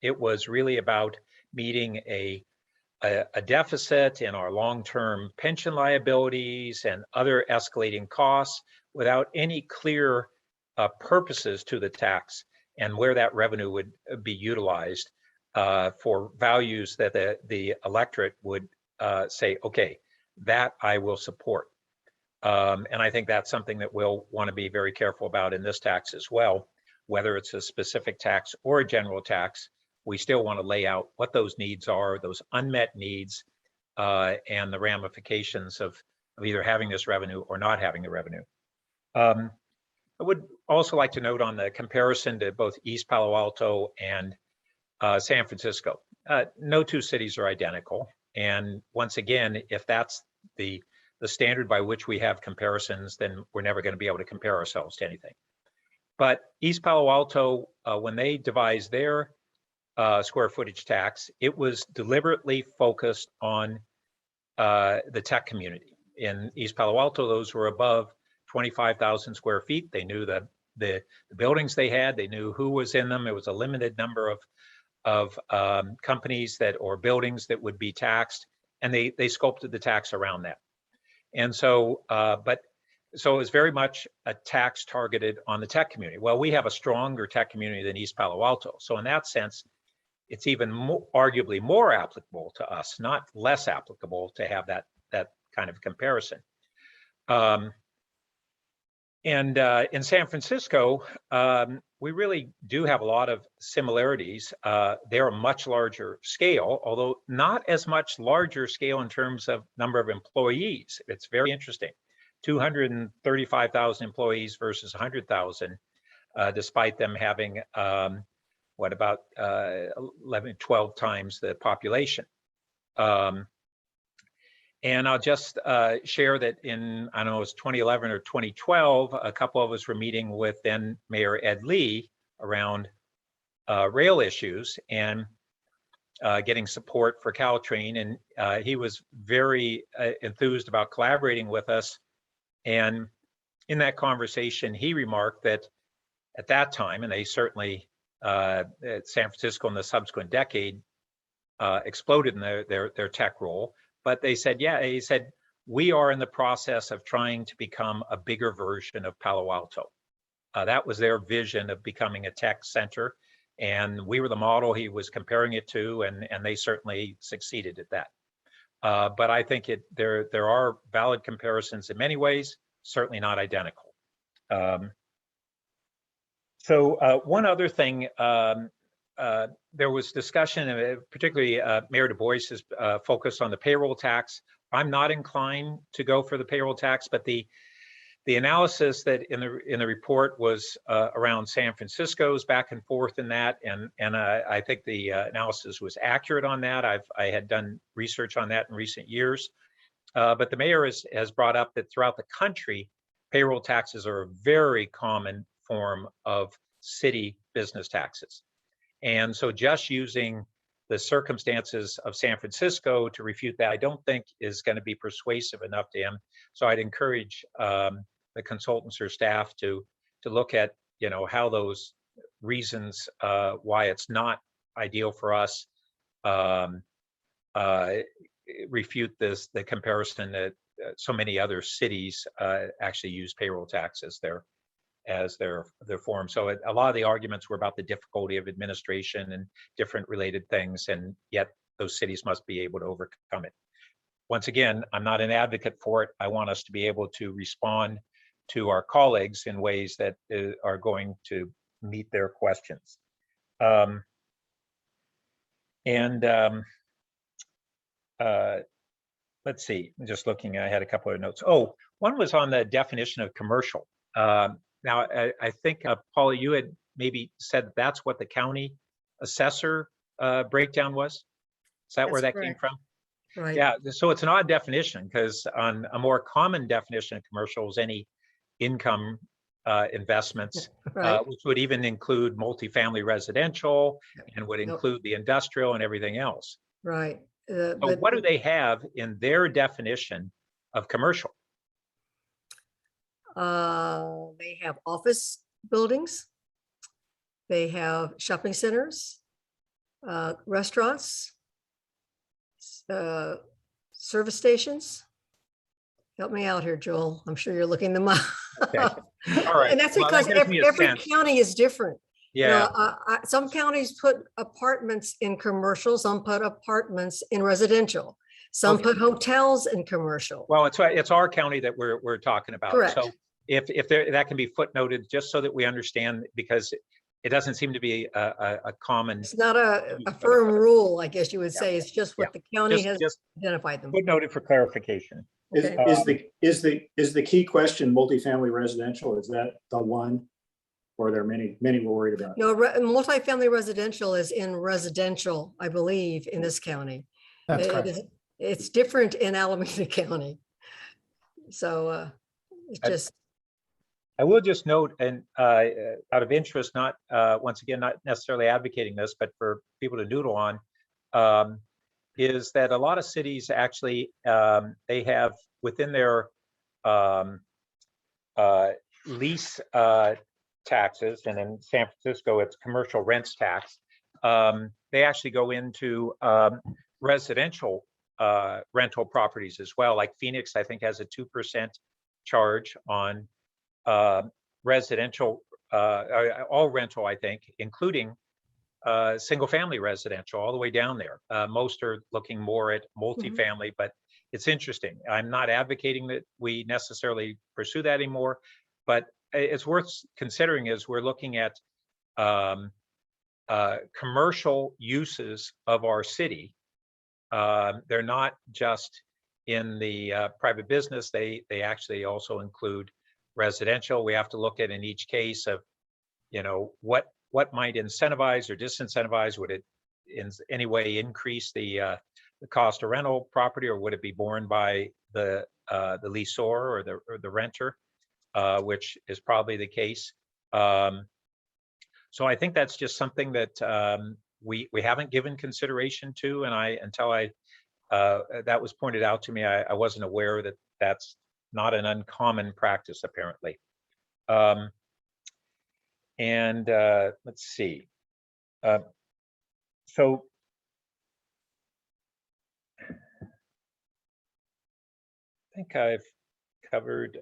It was really about meeting a deficit in our long-term pension liabilities and other escalating costs without any clear purposes to the tax and where that revenue would be utilized for values that the electorate would say, okay, that I will support. And I think that's something that we'll want to be very careful about in this tax as well. Whether it's a specific tax or a general tax, we still want to lay out what those needs are, those unmet needs, and the ramifications of either having this revenue or not having the revenue. I would also like to note on the comparison to both East Palo Alto and San Francisco. No two cities are identical. And once again, if that's the standard by which we have comparisons, then we're never going to be able to compare ourselves to anything. But East Palo Alto, when they devised their square footage tax, it was deliberately focused on the tech community. In East Palo Alto, those were above 25,000 square feet. They knew the buildings they had, they knew who was in them. It was a limited number of companies that or buildings that would be taxed, and they sculpted the tax around that. And so, so it was very much a tax targeted on the tech community. Well, we have a stronger tech community than East Palo Alto. So in that sense, it's even more, arguably more applicable to us, not less applicable to have that kind of comparison. And in San Francisco, we really do have a lot of similarities. They're a much larger scale, although not as much larger scale in terms of number of employees. It's very interesting. 235,000 employees versus 100,000, despite them having, what about 11, 12 times the population. And I'll just share that in, I don't know, it was 2011 or 2012, a couple of us were meeting with then Mayor Ed Lee around rail issues and getting support for Caltrain. And he was very enthused about collaborating with us. And in that conversation, he remarked that at that time, and they certainly, San Francisco in the subsequent decade exploded in their tech role. But they said, yeah, he said, we are in the process of trying to become a bigger version of Palo Alto. That was their vision of becoming a tech center. And we were the model he was comparing it to, and they certainly succeeded at that. But I think there are valid comparisons in many ways, certainly not identical. So one other thing, there was discussion, particularly Mayor Du Bois's focus on the payroll tax. I'm not inclined to go for the payroll tax, but the analysis that in the report was around San Francisco's back and forth in that, and I think the analysis was accurate on that. I had done research on that in recent years, but the mayor has brought up that throughout the country, payroll taxes are a very common form of city business taxes. And so just using the circumstances of San Francisco to refute that, I don't think is going to be persuasive enough to him. So I'd encourage the consultants or staff to look at, how those reasons why it's not ideal for us refute the comparison that so many other cities actually use payroll tax as their form. So a lot of the arguments were about the difficulty of administration and different related things, and yet those cities must be able to overcome it. Once again, I'm not an advocate for it. I want us to be able to respond to our colleagues in ways that are going to meet their questions. Let's see, I'm just looking, I had a couple of notes. Oh, one was on the definition of commercial. Now, I think, Paula, you had maybe said that's what the county assessor breakdown was. Is that where that came from? Right. Yeah, so it's an odd definition, because on a more common definition of commercial is any income investments, Right. which would even include multifamily residential and would include the industrial and everything else. Right. So what do they have in their definition of commercial? They have office buildings. They have shopping centers, restaurants, service stations. Help me out here, Joel. I'm sure you're looking them up. Okay. All right. And that's Well, because that gives me a every sense. county is different. Yeah. Some counties put apartments in commercial, some put apartments in residential, some Okay. put hotels in commercial. Well, it's our county that we're talking about. Correct. So if there, that can be footnoted, just so that we understand, because it doesn't seem to be a common. It's not a firm rule, I guess you would say. It's just what the county has just identified them. footnoted for clarification. Okay. Is the key question multifamily residential? Is that the one? Or are there many we're worried about? No, multifamily residential is in residential, I believe, in this county. That's correct. It's different in Alameda County. So it's just. I will just note, and out of interest, not once again, not necessarily advocating this, but for people to noodle on, is that a lot of cities actually, they have within their lease taxes, and in San Francisco, it's commercial rents tax. they actually go into residential rental properties as well. Like Phoenix, I think, has a 2% charge on residential, all rental, I think, including single family residential all the way down there. Most are looking more at multifamily, but it's interesting. I'm not advocating that we necessarily pursue that anymore, but it's worth considering as we're looking at commercial uses of our city. They're not just in the private business, they actually also include residential. We have to look at in each case of, you know, what might incentivize or disincentivize. Would it in any way increase the cost of rental property, or would it be borne by the lessor or the renter, which is probably the case. So I think that's just something that we haven't given consideration to, and until that was pointed out to me, I wasn't aware that that's not an uncommon practice apparently. And let's see. So I think I've covered,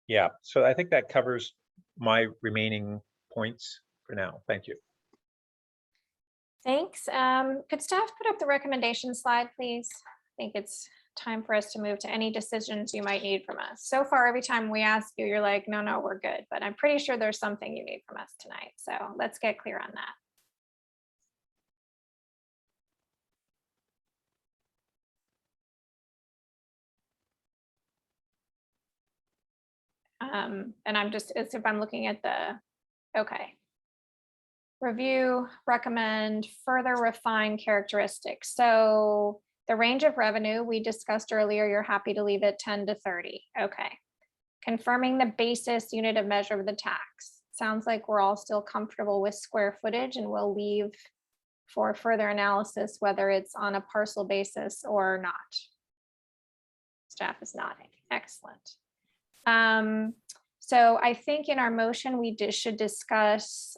yeah, so I think that covers my remaining points for now. Thank you. Thanks. Could staff put up the recommendation slide, please? I think it's time for us to move to any decisions you might need from us. So far, every time we ask you, you're like, no, we're good. But I'm pretty sure there's something you need from us tonight. So let's get clear on that. And I'm just, as if I'm looking at okay. Review, recommend, further refine characteristics. So the range of revenue we discussed earlier, you're happy to leave it 10 to 30. Okay. Confirming the basis unit of measure of the tax. Sounds like we're all still comfortable with square footage, and we'll leave for further analysis whether it's on a parcel basis or not. Staff is nodding. Excellent. So I think in our motion, we should discuss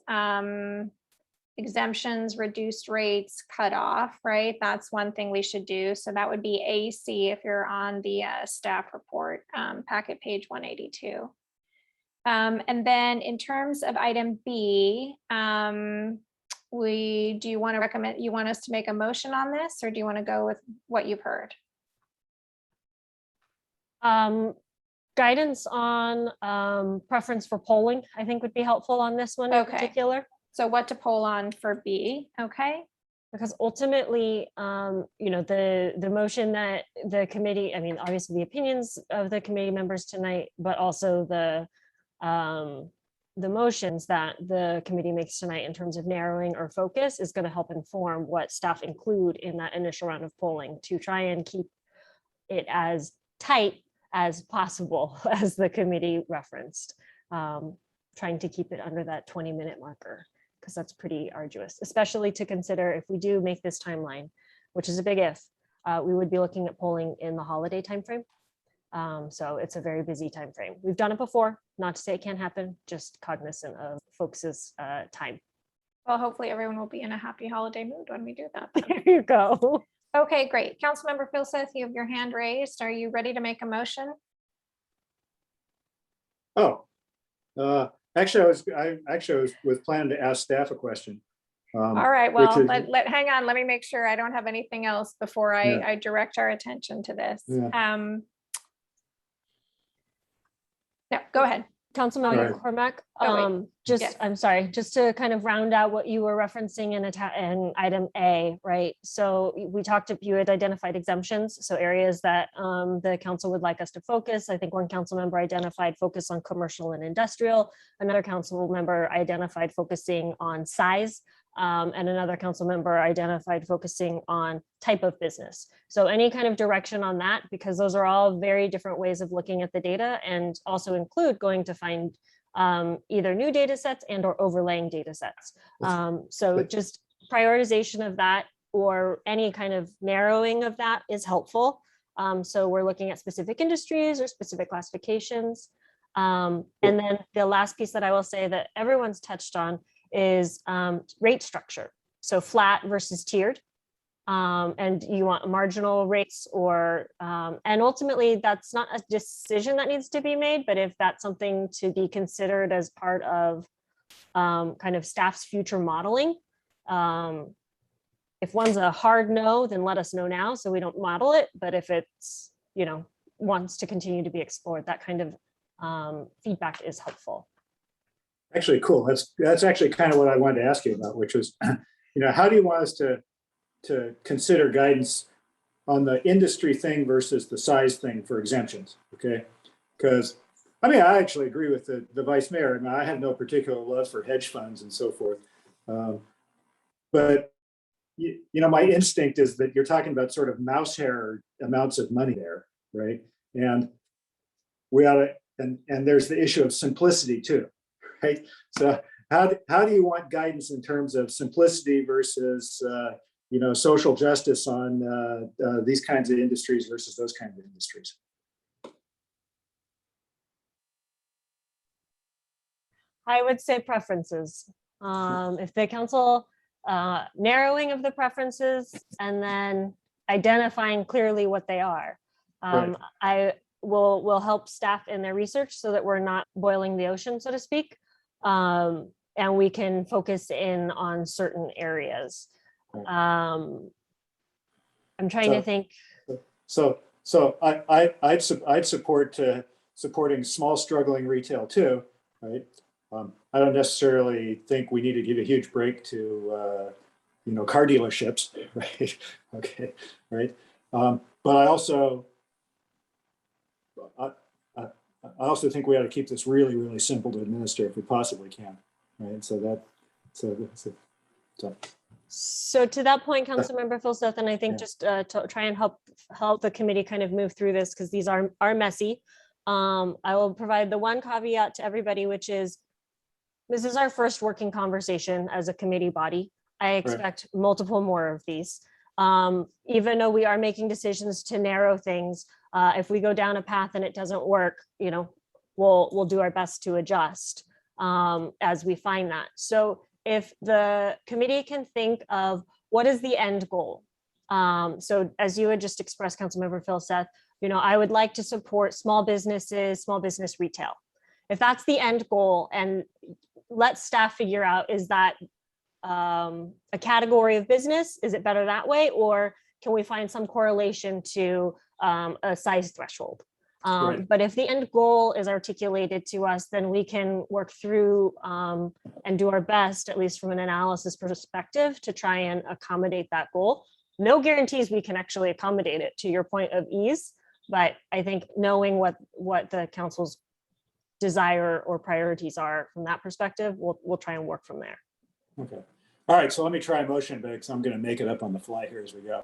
exemptions, reduced rates, cutoff, right? That's one thing we should do. So that would be AC if you're on the staff report, packet page 182. And then in terms of item B, do you want to recommend, you want us to make a motion on this, or do you want to go with what you've heard? Guidance on preference for polling, I think would be helpful on this one in particular. So what to poll on for B, okay? Because ultimately, you know, the motion that the committee, I mean, obviously the opinions of the committee members tonight, but also the motions that the committee makes tonight in terms of narrowing or focus is going to help inform what staff include in that initial round of polling to try and keep it as tight as possible, as the committee referenced, trying to keep it under that 20-minute marker, because that's pretty arduous, especially to consider if we do make this timeline, which is a big if, we would be looking at polling in the holiday timeframe. So it's a very busy timeframe. We've done it before, not to say it can't happen, just cognizant of folks' time. Well, hopefully everyone will be in a happy holiday mood when we do that. There you go. Okay, great. Councilmember Filseth, you have your hand raised. Are you ready to make a motion? Oh, actually, I was planning to ask staff a question. All right, well, hang on. Let me make sure I don't have anything else before I direct our attention to this. Yeah. No, go ahead. Councilmember Cormack, I'm sorry, just to kind of round out what you were referencing in item A, right? So you had identified exemptions, so areas that the council would like us to focus. I think one council member identified focus on commercial and industrial. Another council member identified focusing on size. And another council member identified focusing on type of business. So any kind of direction on that, because those are all very different ways of looking at the data, and also include going to find either new data sets and or overlaying data sets. So just prioritization of that or any kind of narrowing of that is helpful. So we're looking at specific industries or specific classifications. And then the last piece that I will say that everyone's touched on is rate structure. So flat versus tiered. And you want marginal rates or, and ultimately that's not a decision that needs to be made, but if that's something to be considered as part of kind of staff's future modeling. If one's a hard no, then let us know now so we don't model it. But if it's, you know, wants to continue to be explored, that kind of feedback is helpful. Actually, cool. That's actually kind of what I wanted to ask you about, which was, you know, how do you want us to consider guidance on the industry thing versus the size thing for exemptions? Okay, because I mean, I actually agree with the vice mayor. I mean, I have no particular love for hedge funds and so forth, but you know, my instinct is that you're talking about sort of mouse hair amounts of money there, right? And we ought to, and there's the issue of simplicity too, right? So how do you want guidance in terms of simplicity versus you know, social justice on these kinds of industries versus those kinds of industries? I would say preferences. If the council narrowing of the preferences and then identifying clearly what they are. Right. I will help staff in their research so that we're not boiling the ocean, so to speak. And we can focus in on certain areas. I'm trying to think. So I'd support supporting small struggling retail too, right? I don't necessarily think we need to give a huge break to you know, car dealerships, right? Okay, right. But I also think we ought to keep this really, really simple to administer if we possibly can, right? So to that point, Councilmember Philseth, and I think Yeah. just to try and help the committee kind of move through this because these are messy. I will provide the one caveat to everybody, which is this is our first working conversation as a committee body. I expect multiple more of these. Even though we are making decisions to narrow things, if we go down a path and it doesn't work, you know, we'll do our best to adjust as we find that. So if the committee can think of what is the end goal. So as you had just expressed, Councilmember Philseth, you know, I would like to support small businesses, small business retail. If that's the end goal, and let staff figure out, is that a category of business? Is it better that way? Or can we find some correlation to a size threshold? Right. But if the end goal is articulated to us, then we can work through and do our best, at least from an analysis perspective, to try and accommodate that goal. No guarantees we can actually accommodate it, to your point of ease, but I think knowing what the council's desire or priorities are from that perspective, we'll try and work from there. Okay. All right. So let me try a motion, because I'm going to make it up on the fly here as we go.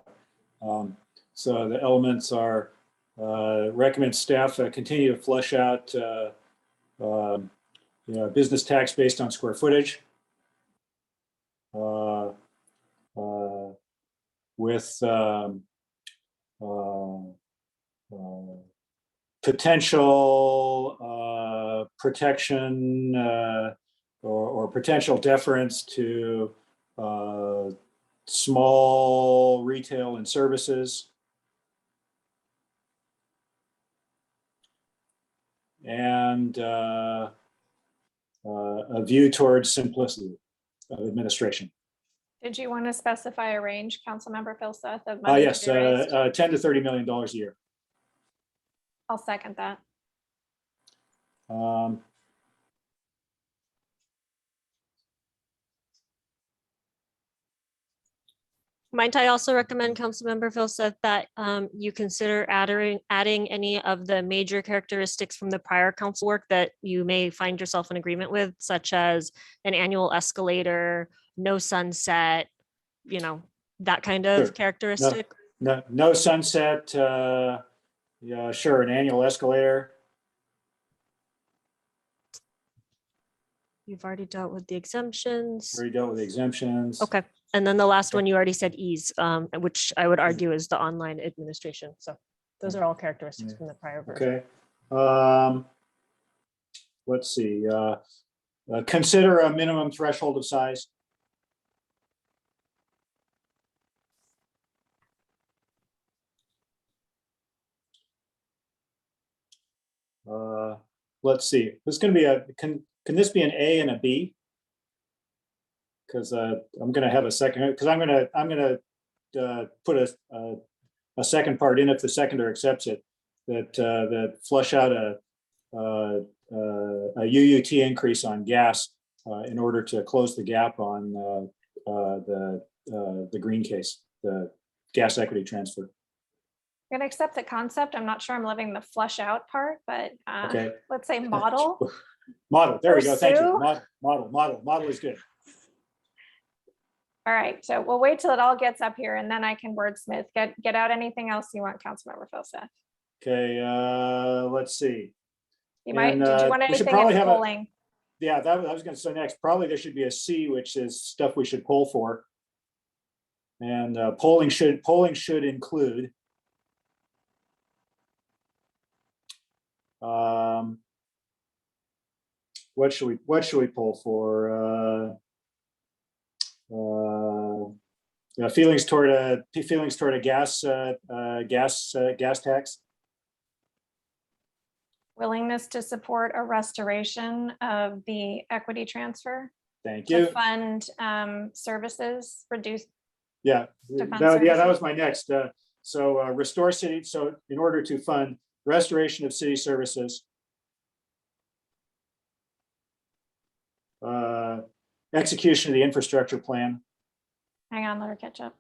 So the elements are recommend staff continue to flesh out you know, business tax based on square footage with potential protection or potential deference to small retail and services, and a view towards simplicity of administration. Did you want to specify a range, Councilmember Philseth, of Ah, money? yes, to be raised? $10 to $30 million a year. I'll second that. Might I also recommend, Councilmember Philseth, that you consider adding any of the major characteristics from the prior council work that you may find yourself in agreement with, such as an annual escalator, no sunset, you know, that kind of Sure. characteristic? No sunset. Yeah, sure. An annual escalator. You've already dealt with the exemptions. Already dealt with the exemptions. Okay. And then the last one, you already said ease, which I would argue is the online administration. So those are all characteristics from the prior version. Okay. let's see, consider a minimum threshold of size. Let's see, this is going to be can this be an A and a B? Because I'm going to have a second, because I'm going to put a second part in if the seconder accepts it, that flush out a UUT increase on gas in order to close the gap on the green case, the gas equity transfer. I'm going to accept the concept. I'm not sure I'm living the flush out part, but Okay. let's say model. Model, there we go, thank you. Pursue. Model is good. All right, so we'll wait till it all gets up here and then I can wordsmith. Get out anything else you want, Councilmember Filsath. Okay, let's see. You might, And, did you want we should anything probably in have a- polling? Yeah, that I was going to say next. Probably there should be a C, which is stuff we should poll for. And polling should include what should we poll for? Feelings toward a gas tax. Willingness to support a restoration of the equity transfer Thank to you. fund services, reduce. Yeah, to fund that services. was my next. So restore city. So in order to fund restoration of city services, execution of the infrastructure plan. Hang on, let her catch up.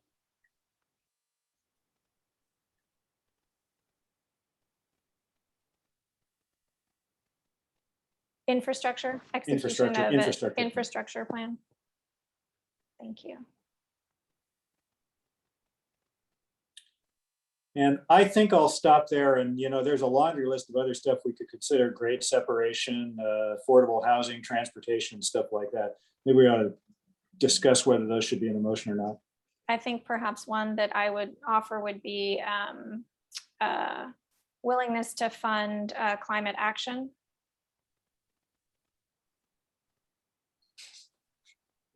Execution of infrastructure plan. Thank you. And I think I'll stop there. And, there's a laundry list of other stuff we could consider: grade separation, affordable housing, transportation, stuff like that. Maybe we ought to discuss whether those should be in the motion or not. I think perhaps one that I would offer would be willingness to fund climate action.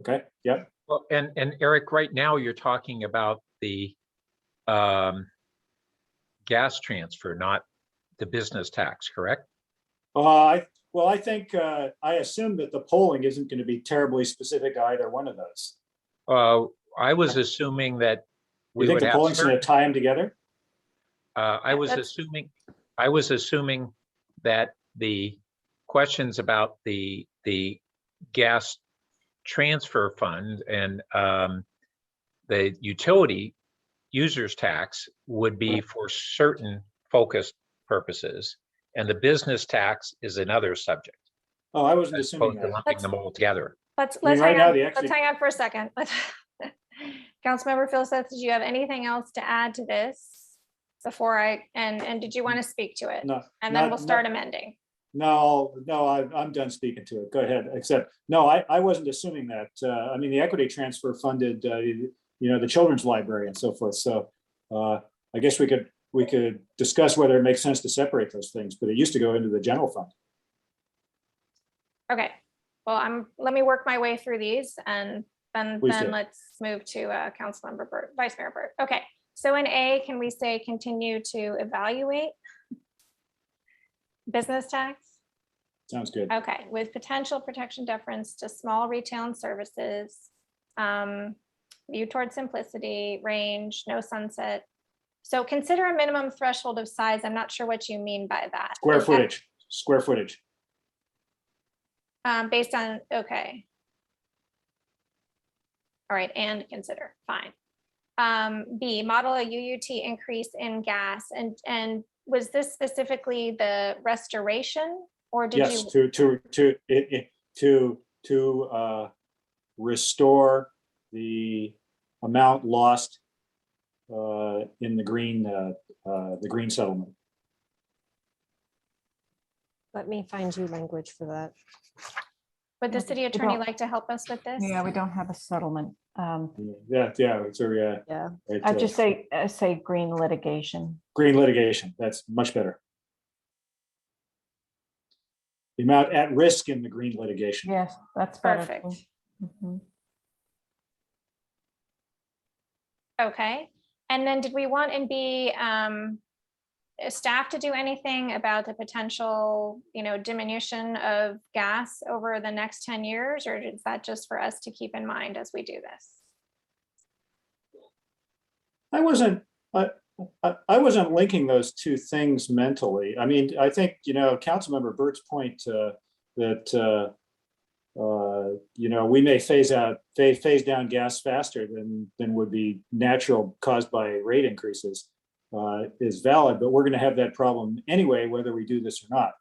Okay, yep. Well, and Eric, right now you're talking about the gas transfer, not the business tax, correct? I think I assume that the polling isn't going to be terribly specific to either one of those. I was assuming that You think the polling's going to tie them together? I was assuming that the questions about the gas transfer fund and the utility users tax would be for certain focused purposes, and the business tax is another subject. Oh, I wasn't as assuming opposed to that. lumping them all together. Let's right hang now, on. the Let's actually- hang on for a second. Councilmember Filsath, did you have anything else to add to this before and did you want to speak to it? No. And then not- we'll start amending. No, I'm done speaking to it. Go ahead. Except, no, I wasn't assuming that. I mean, the equity transfer funded, the children's library and so forth. So I guess we could discuss whether it makes sense to separate those things, but it used to go into the general fund. Okay, well, let me work my way through these and then Please do. let's move to Councilmember Burt, Vice Mayor Burt. Okay, so in A, can we say continue to evaluate business tax? Sounds good. Okay, with potential protection deference to small retail and services, view toward simplicity, range, no sunset. So consider a minimum threshold of size. I'm not sure what you mean by that. Square Is that, footage, square footage. based on, okay. All right, and consider, fine. B, model a UUT increase in gas, and was this specifically the restoration, or did Yes, you? to restore the amount lost in the green settlement. Let me find you language for that. Would the Yeah, city we attorney don't- like to help us with this? Yeah, we don't have a settlement. Yeah, so yeah. Yeah. I'd just say green litigation. Green litigation, that's much better. the amount at risk in the green litigation. Yes, that's better. Perfect. Mhm. Okay, and then did we want in B, staff to do anything about the potential, diminution of gas over the next 10 years, or is that just for us to keep in mind as we do this? I wasn't linking those two things mentally. I mean, I think, Councilmember Burt's point that we may phase down gas faster than would be natural caused by rate increases is valid, but we're going to have that problem anyway, whether we do this or not.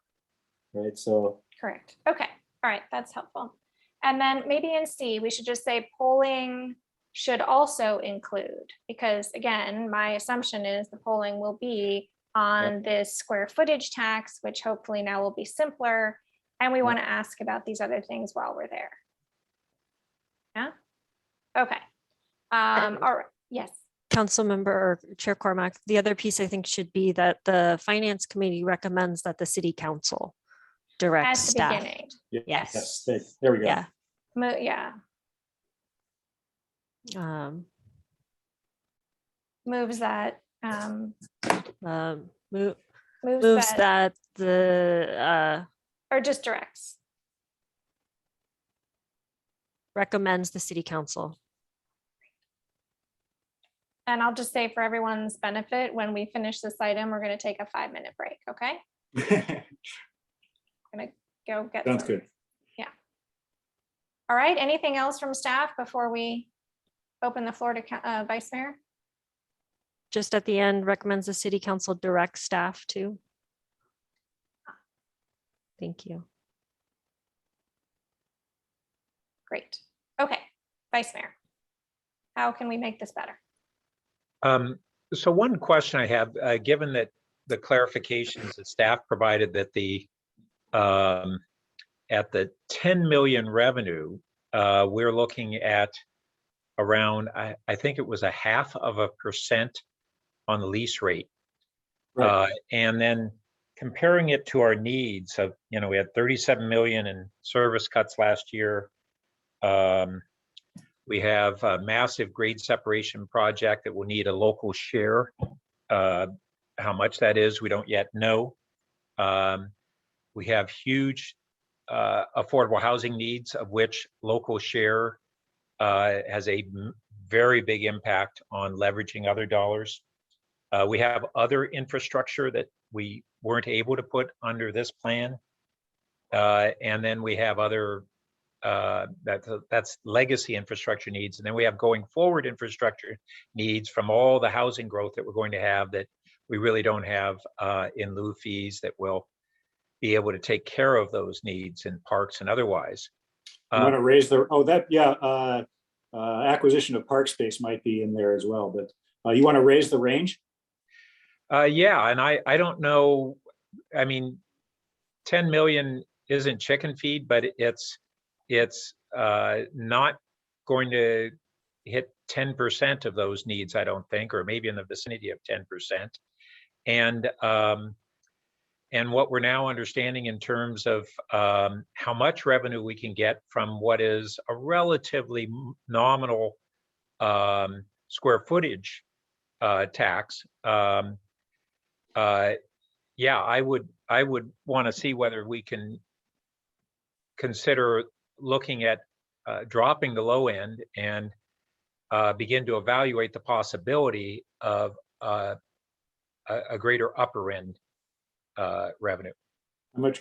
Right. So. Correct. Okay. All right. That's helpful. And then maybe in C, we should just say polling should also include, because again, my assumption is the polling will be on this square footage tax, which hopefully now will be simpler. And we want to ask about these other things while we're there. Yeah. Okay. All right. Yes. Councilmember or Chair Cormack, the other piece I think should be that the Finance Committee recommends that the City Council direct At the staff. beginning. Yes. There we go. Yeah. Yeah. Moves that. Moves that the or just directs. Recommends the City Council. And I'll just say for everyone's benefit, when we finish this item, we're going to take a 5-minute break. Okay. I'm going to go get. Sounds good. Yeah. All right. Anything else from staff before we open the floor to Vice Mayor? Just at the end, recommends the City Council direct staff to. Thank you. Great. Okay. Vice Mayor, how can we make this better? So one question I have, given that the clarifications that staff provided that at the 10 million revenue, we're looking at around, I think it was 0.5% on the lease rate. Right. And then comparing it to our needs of, we had 37 million in service cuts last year. We have a massive grade separation project that will need a local share. How much that is, we don't yet know. We have huge affordable housing needs, of which local share has a very big impact on leveraging other dollars. We have other infrastructure that we weren't able to put under this plan. And then we have other that's legacy infrastructure needs. And then we have going forward infrastructure needs from all the housing growth that we're going to have that we really don't have in lieu fees that will be able to take care of those needs in parks and otherwise. I want to raise the, acquisition of park space might be in there as well, but you want to raise the range? Yeah, and I don't know, I mean, 10 million isn't chicken feed, but it's not going to hit 10% of those needs, I don't think, or maybe in the vicinity of 10%. And what we're now understanding in terms of how much revenue we can get from what is a relatively nominal square footage tax. Yeah, I would want to see whether we can consider looking at dropping the low end and begin to evaluate the possibility of a greater upper end revenue.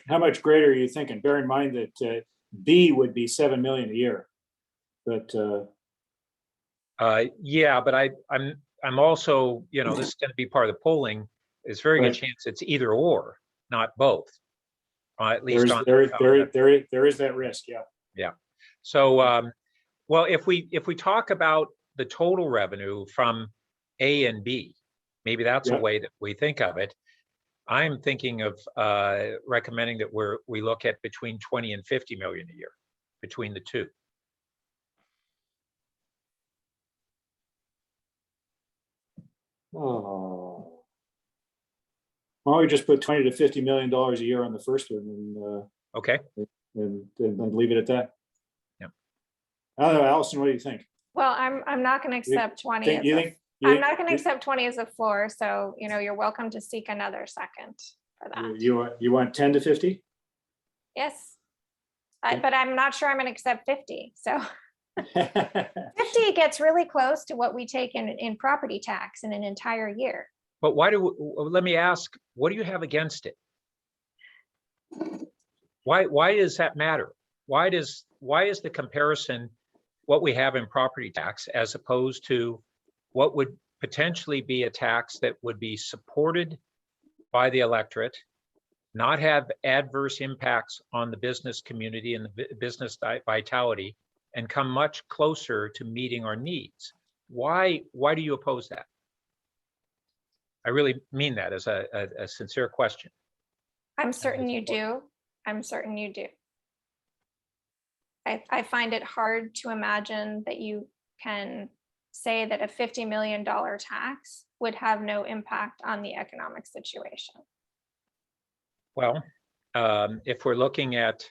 How much greater are you thinking? Bear in mind that B would be 7 million a year, but yeah, but I'm also, this is going to be part of the polling. It's very good chance it's either or, not both. At least there is that risk. Yeah. Yeah. So, well, if we talk about the total revenue from A and B, maybe that's a way that we think of it. I'm thinking of recommending that we look at between 20 and 50 million a year between the two. Oh. Why don't we just put $20 to $50 million a year on the first one, Okay. and then leave it at that. Yeah. I don't know, Allison, what do you think? Well, I'm not going to accept 20. Think- as you a- think- I'm you- not going to you- accept 20 as a floor. So, you're welcome to seek another second for that. You want 10 to 50? Yes. Okay. But I'm not sure I'm going to accept 50. So 50 gets really close to what we take in property tax in an entire year. But let me ask, what do you have against it? Why does that matter? Why is the comparison what we have in property tax as opposed to what would potentially be a tax that would be supported by the electorate, not have adverse impacts on the business community and the business vitality, and come much closer to meeting our needs? Why do you oppose that? I really mean that as a sincere question. I'm certain you do. I'm certain you do. I find it hard to imagine that you can say that a $50 million tax would have no impact on the economic situation. Well, if we're looking at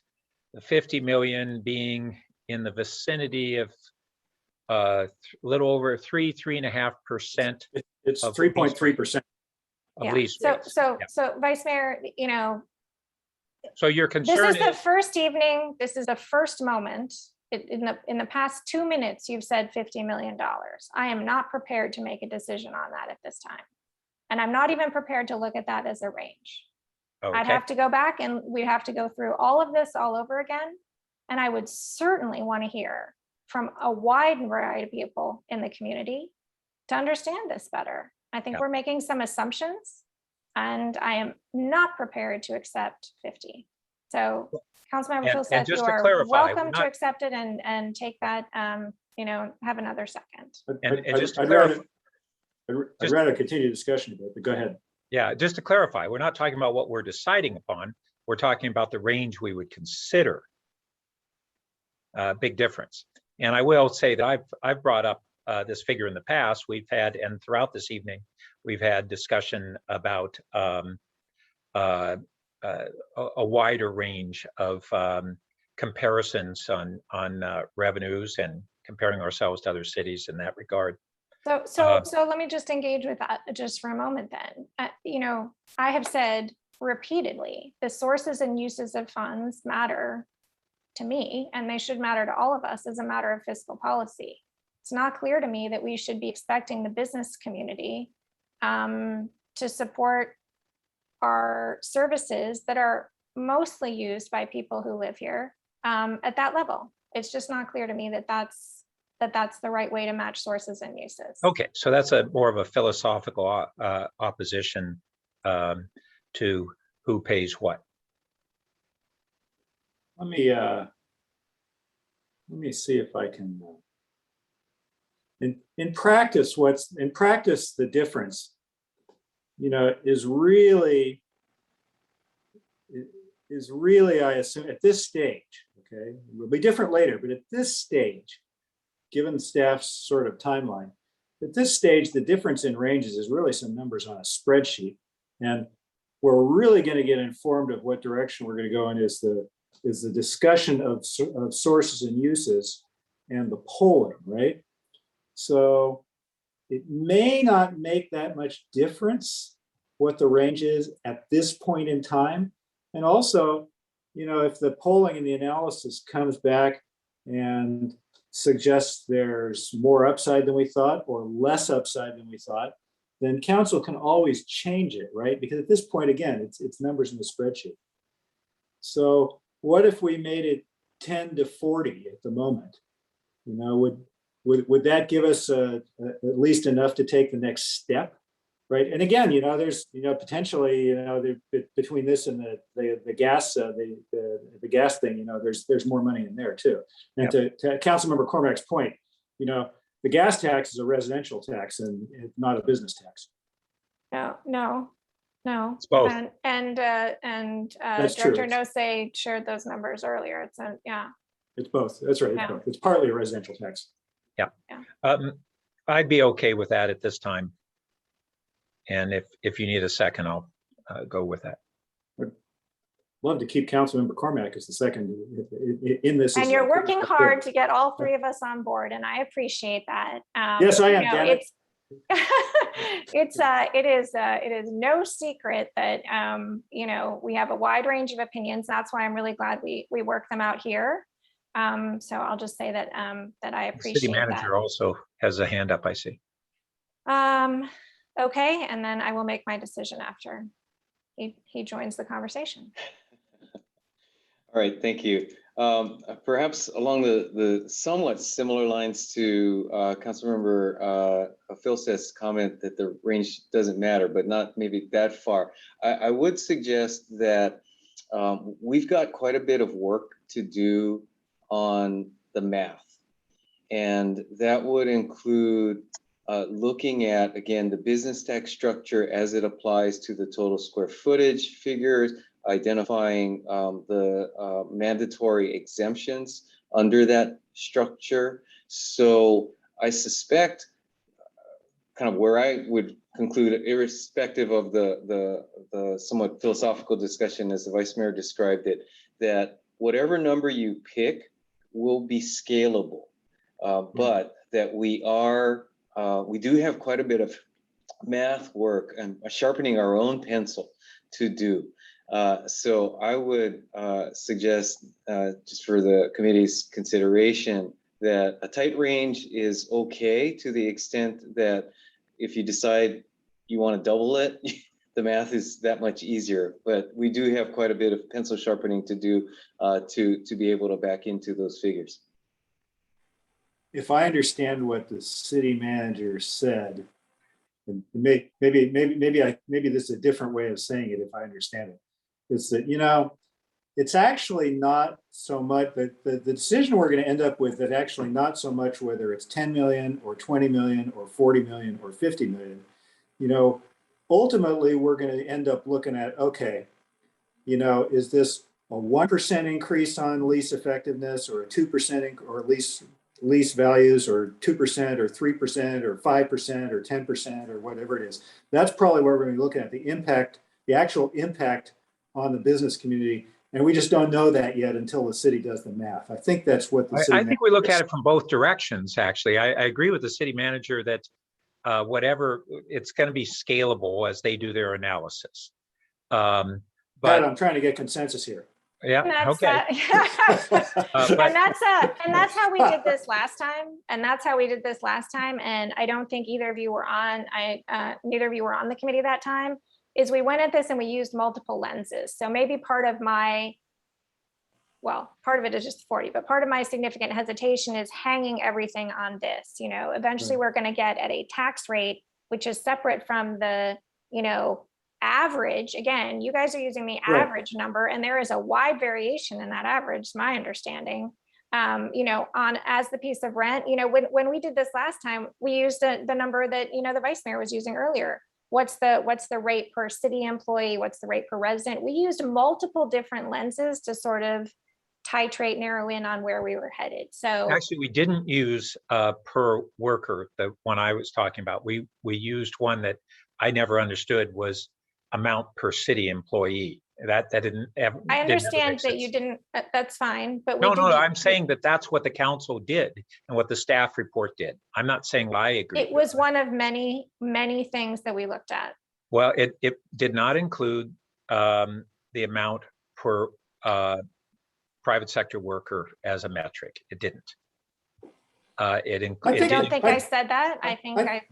the 50 million being in the vicinity of a little over 3.5% It's of 3.3%. of Yeah. lease rates. So Yeah. Vice Mayor, So your this concern is the is, first evening, this is the first moment. In the past 2 minutes, you've said $50 million. I am not prepared to make a decision on that at this time. And I'm not even prepared to look at that as a range. I'd okay, have to go back and we'd have to go through all of this all over again. And I would certainly want to hear from a wide variety of people in the community to understand this better. I think Yeah. we're making some assumptions and I am not prepared to accept 50. So Councilmember And- Phil and said you just to are clarify, we're welcome to not- accept it and take that, have another second. and just to I'd clarify, rather continue the discussion a bit, but go ahead. yeah, just to clarify, we're not talking about what we're deciding upon. We're talking about the range we would consider. Big difference. And I will say that I've brought up this figure in the past. We've had, and throughout this evening, we've had discussion about a wider range of comparisons on revenues and comparing ourselves to other cities in that regard. So let me just engage with that just for a moment then. I have said repeatedly, the sources and uses of funds matter to me, and they should matter to all of us as a matter of fiscal policy. It's not clear to me that we should be expecting the business community to support our services that are mostly used by people who live here at that level. It's just not clear to me that that's the right way to match sources and uses. Okay, so that's more of a philosophical opposition to who pays what. Let me see if I can. In practice, the difference, is really, I assume at this stage, okay, it will be different later, but at this stage, given staff's sort of timeline, at this stage, the difference in ranges is really some numbers on a spreadsheet. And we're really going to get informed of what direction we're going to go in is the discussion of sources and uses and the polling, right? So it may not make that much difference what the range is at this point in time. And also, if the polling and the analysis comes back and suggests there's more upside than we thought or less upside than we thought, then council can always change it, right? Because at this point, again, it's numbers in the spreadsheet. So what if we made it 10 to 40 at the moment? Would that give us at least enough to take the next step, right? And again, there's potentially between this and the gas the gas thing, there's more money in there too. And Yep. to Councilmember Cormack's point, the gas tax is a residential tax and it's not a business tax. No. It's both. And That's true. Director Nosey shared those numbers earlier. It's both. That's right. It's Yeah. both. It's partly a residential tax. I'd be okay with that at this time. And if you need a second, I'll go with that. love to keep Councilmember Cormack as the second in this. And is you're like- working hard to get all three of us on board, and I appreciate that. Yes, I you am, know, damn it. it is no secret that you know, we have a wide range of opinions. That's why I'm really glad we work them out here. So I'll just say that that I The appreciate city that. manager also has a hand up, I see. Okay, and then I will make my decision after he joins the conversation. All right, thank you. Perhaps along the somewhat similar lines to Councilmember Phil's comment that the range doesn't matter, but not maybe that far. I would suggest that we've got quite a bit of work to do on the math. And that would include looking at, again, the business tax structure as it applies to the total square footage figures, identifying the mandatory exemptions under that structure. So I suspect kind of where I would conclude, irrespective of the somewhat philosophical discussion as the Vice Mayor described it, that whatever number you pick will be scalable, but that we do have quite a bit of math work and sharpening our own pencil to do. So I would suggest, just for the committee's consideration, that a tight range is okay to the extent that if you decide you want to double it, the math is that much easier. But we do have quite a bit of pencil sharpening to do to be able to back into those figures. If I understand what the city manager said, and maybe this is a different way of saying it if I understand it, is that, you know, it's actually not so much that the decision we're going to end up with, that actually not so much whether it's 10 million or 20 million or 40 million or 50 million. You know, ultimately we're going to end up looking at, okay, you know, is this a 1% increase on lease effectiveness, or a 2% or lease values, or 2% or 3% or 5% or 10% or whatever it is? That's probably where we're going to be looking at the impact, the actual impact on the business community. And we just don't know that yet until the city does the math. I think that's what the city I think we look at it from both directions, actually. I agree with the city manager that whatever, it's going to be scalable as they do their analysis. Pat, But I'm trying to get consensus here. yeah, And that's okay. and that's how we did this last time. And I don't think either of you were on. Neither of you were on the committee that time. Is we went at this and we used multiple lenses. So maybe part of it is just 40, but part of my significant hesitation is hanging everything on this. You know, eventually we're going to get at a tax rate which is separate from the, you know, average. Again, you guys are using the average number, and there is a wide variation in that average, my understanding. You know, on as the piece of rent, you know, when we did this last time, we used the number that, you know, the vice mayor was using earlier. What's the rate per city employee? What's the rate per resident? We used multiple different lenses to sort of titrate, narrow in on where we were headed. So actually, we didn't use per worker, the one I was talking about. We used one that I never understood was amount per city employee. That didn't ever. I understand that you didn't. That's fine, but No, I'm saying that that's what the council did and what the staff report did. I'm not saying I agree. It was one of many things that we looked at. Well, it did not include the amount per private sector worker as a metric. It didn't. I don't think I said that. I think I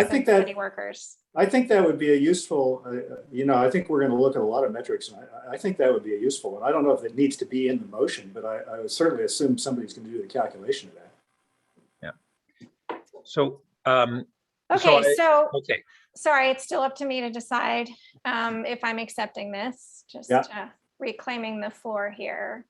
said city workers. I think that would be a useful, you know, I think we're going to look at a lot of metrics, and I think that would be a useful one. I don't know if it needs to be in the motion, but I would certainly assume somebody's going to do the calculation of that. Yeah. So, okay. Sorry, it's still up to me to decide if I'm accepting this. Just reclaiming the floor here.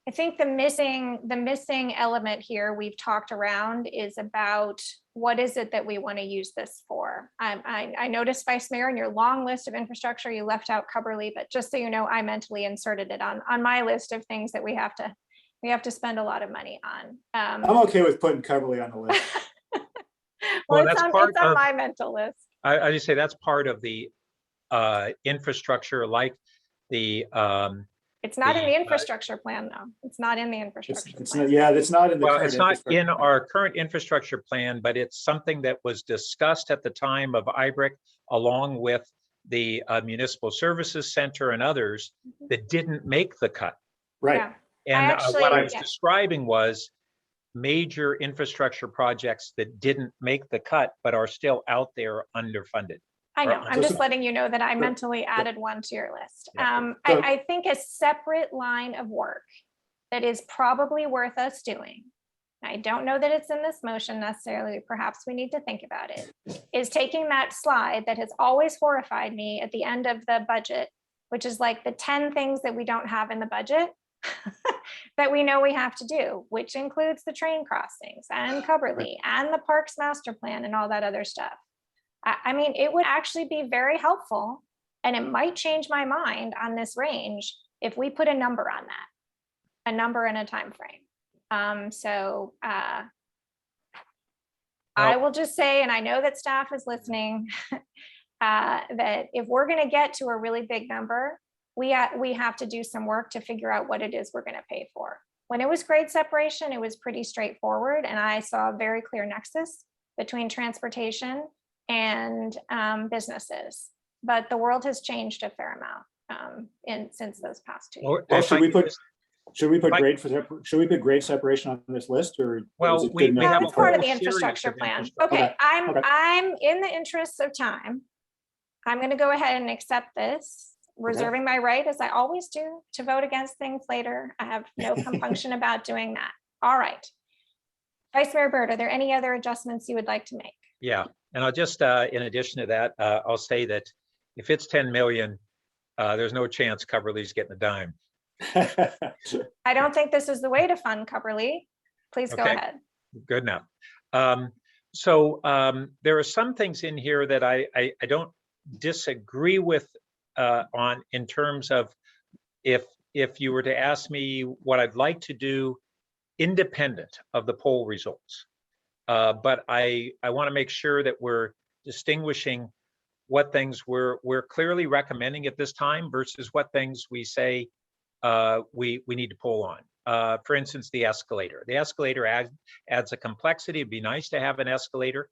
I think the missing element here we've talked around is about what is it that we want to use this for. I noticed, Vice Mayor, in your long list of infrastructure, you left out Cubberley, but just so you know, I mentally inserted it on my list of things that we have We have to spend a lot of money on. I'm okay with putting Coverly on the list. Well, that's it's part on of- my mental list. I just say that's part of the infrastructure, like the It's not in the, the infrastructure plan, though. It's not in the infrastructure It's plan. not, yeah, that's not in the well, current it's not in infrastructure. our current infrastructure plan, but it's something that was discussed at the time of IBRIC, along with the Municipal Services Center and others that didn't make the cut. Right. Yeah. And what I was yeah. describing was major infrastructure projects that didn't make the cut, but are still out there underfunded. I know. Or- I'm just letting you know that I mentally added one to your list. Yeah. So- I think a separate line of work that is probably worth us doing, I don't know that it's in this motion necessarily, perhaps we need to think about it, is taking that slide that has always horrified me at the end of the budget, which is like the 10 things that we don't have in the budget that we know we have to do, which includes the train crossings and Coverly and the Parks Master Plan and all that other stuff. I mean, it would actually be very helpful, and it might change my mind on this range if we put a number on that, a number and a time frame. I will just say, and I know that staff is listening, that if we're going to get to a really big number, we have to do some work to figure out what it is we're going to pay for. When it was grade separation, it was pretty straightforward, and I saw a very clear nexus between transportation and businesses. But the world has changed a fair amount since those past 2 years. Or Well, if I should we could put just- grade separation on this list, or? Well, is it we good enough have No, a it's part of whole the series infrastructure of plan. infrastructure. Okay, Okay, okay. I'm in the interest of time. I'm going to go ahead and accept this, reserving my right, as I always do, to vote against things later. I have no compunction about doing that. All right. Vice Mayor Byrd, are there any other adjustments you would like to make? Yeah, and I'll just, in addition to that, I'll say that if it's 10 million, there's no chance Coverly's getting a dime. I don't think this is the way to fund Coverly. Please go Okay. ahead. Good enough. There are some things in here that I don't disagree with on, in terms of if you were to ask me what I'd like to do independent of the poll results. But I want to make sure that we're distinguishing what things we're clearly recommending at this time versus what things we say we need to poll on. For instance, the escalator. The escalator adds a complexity. It'd be nice to have an escalator,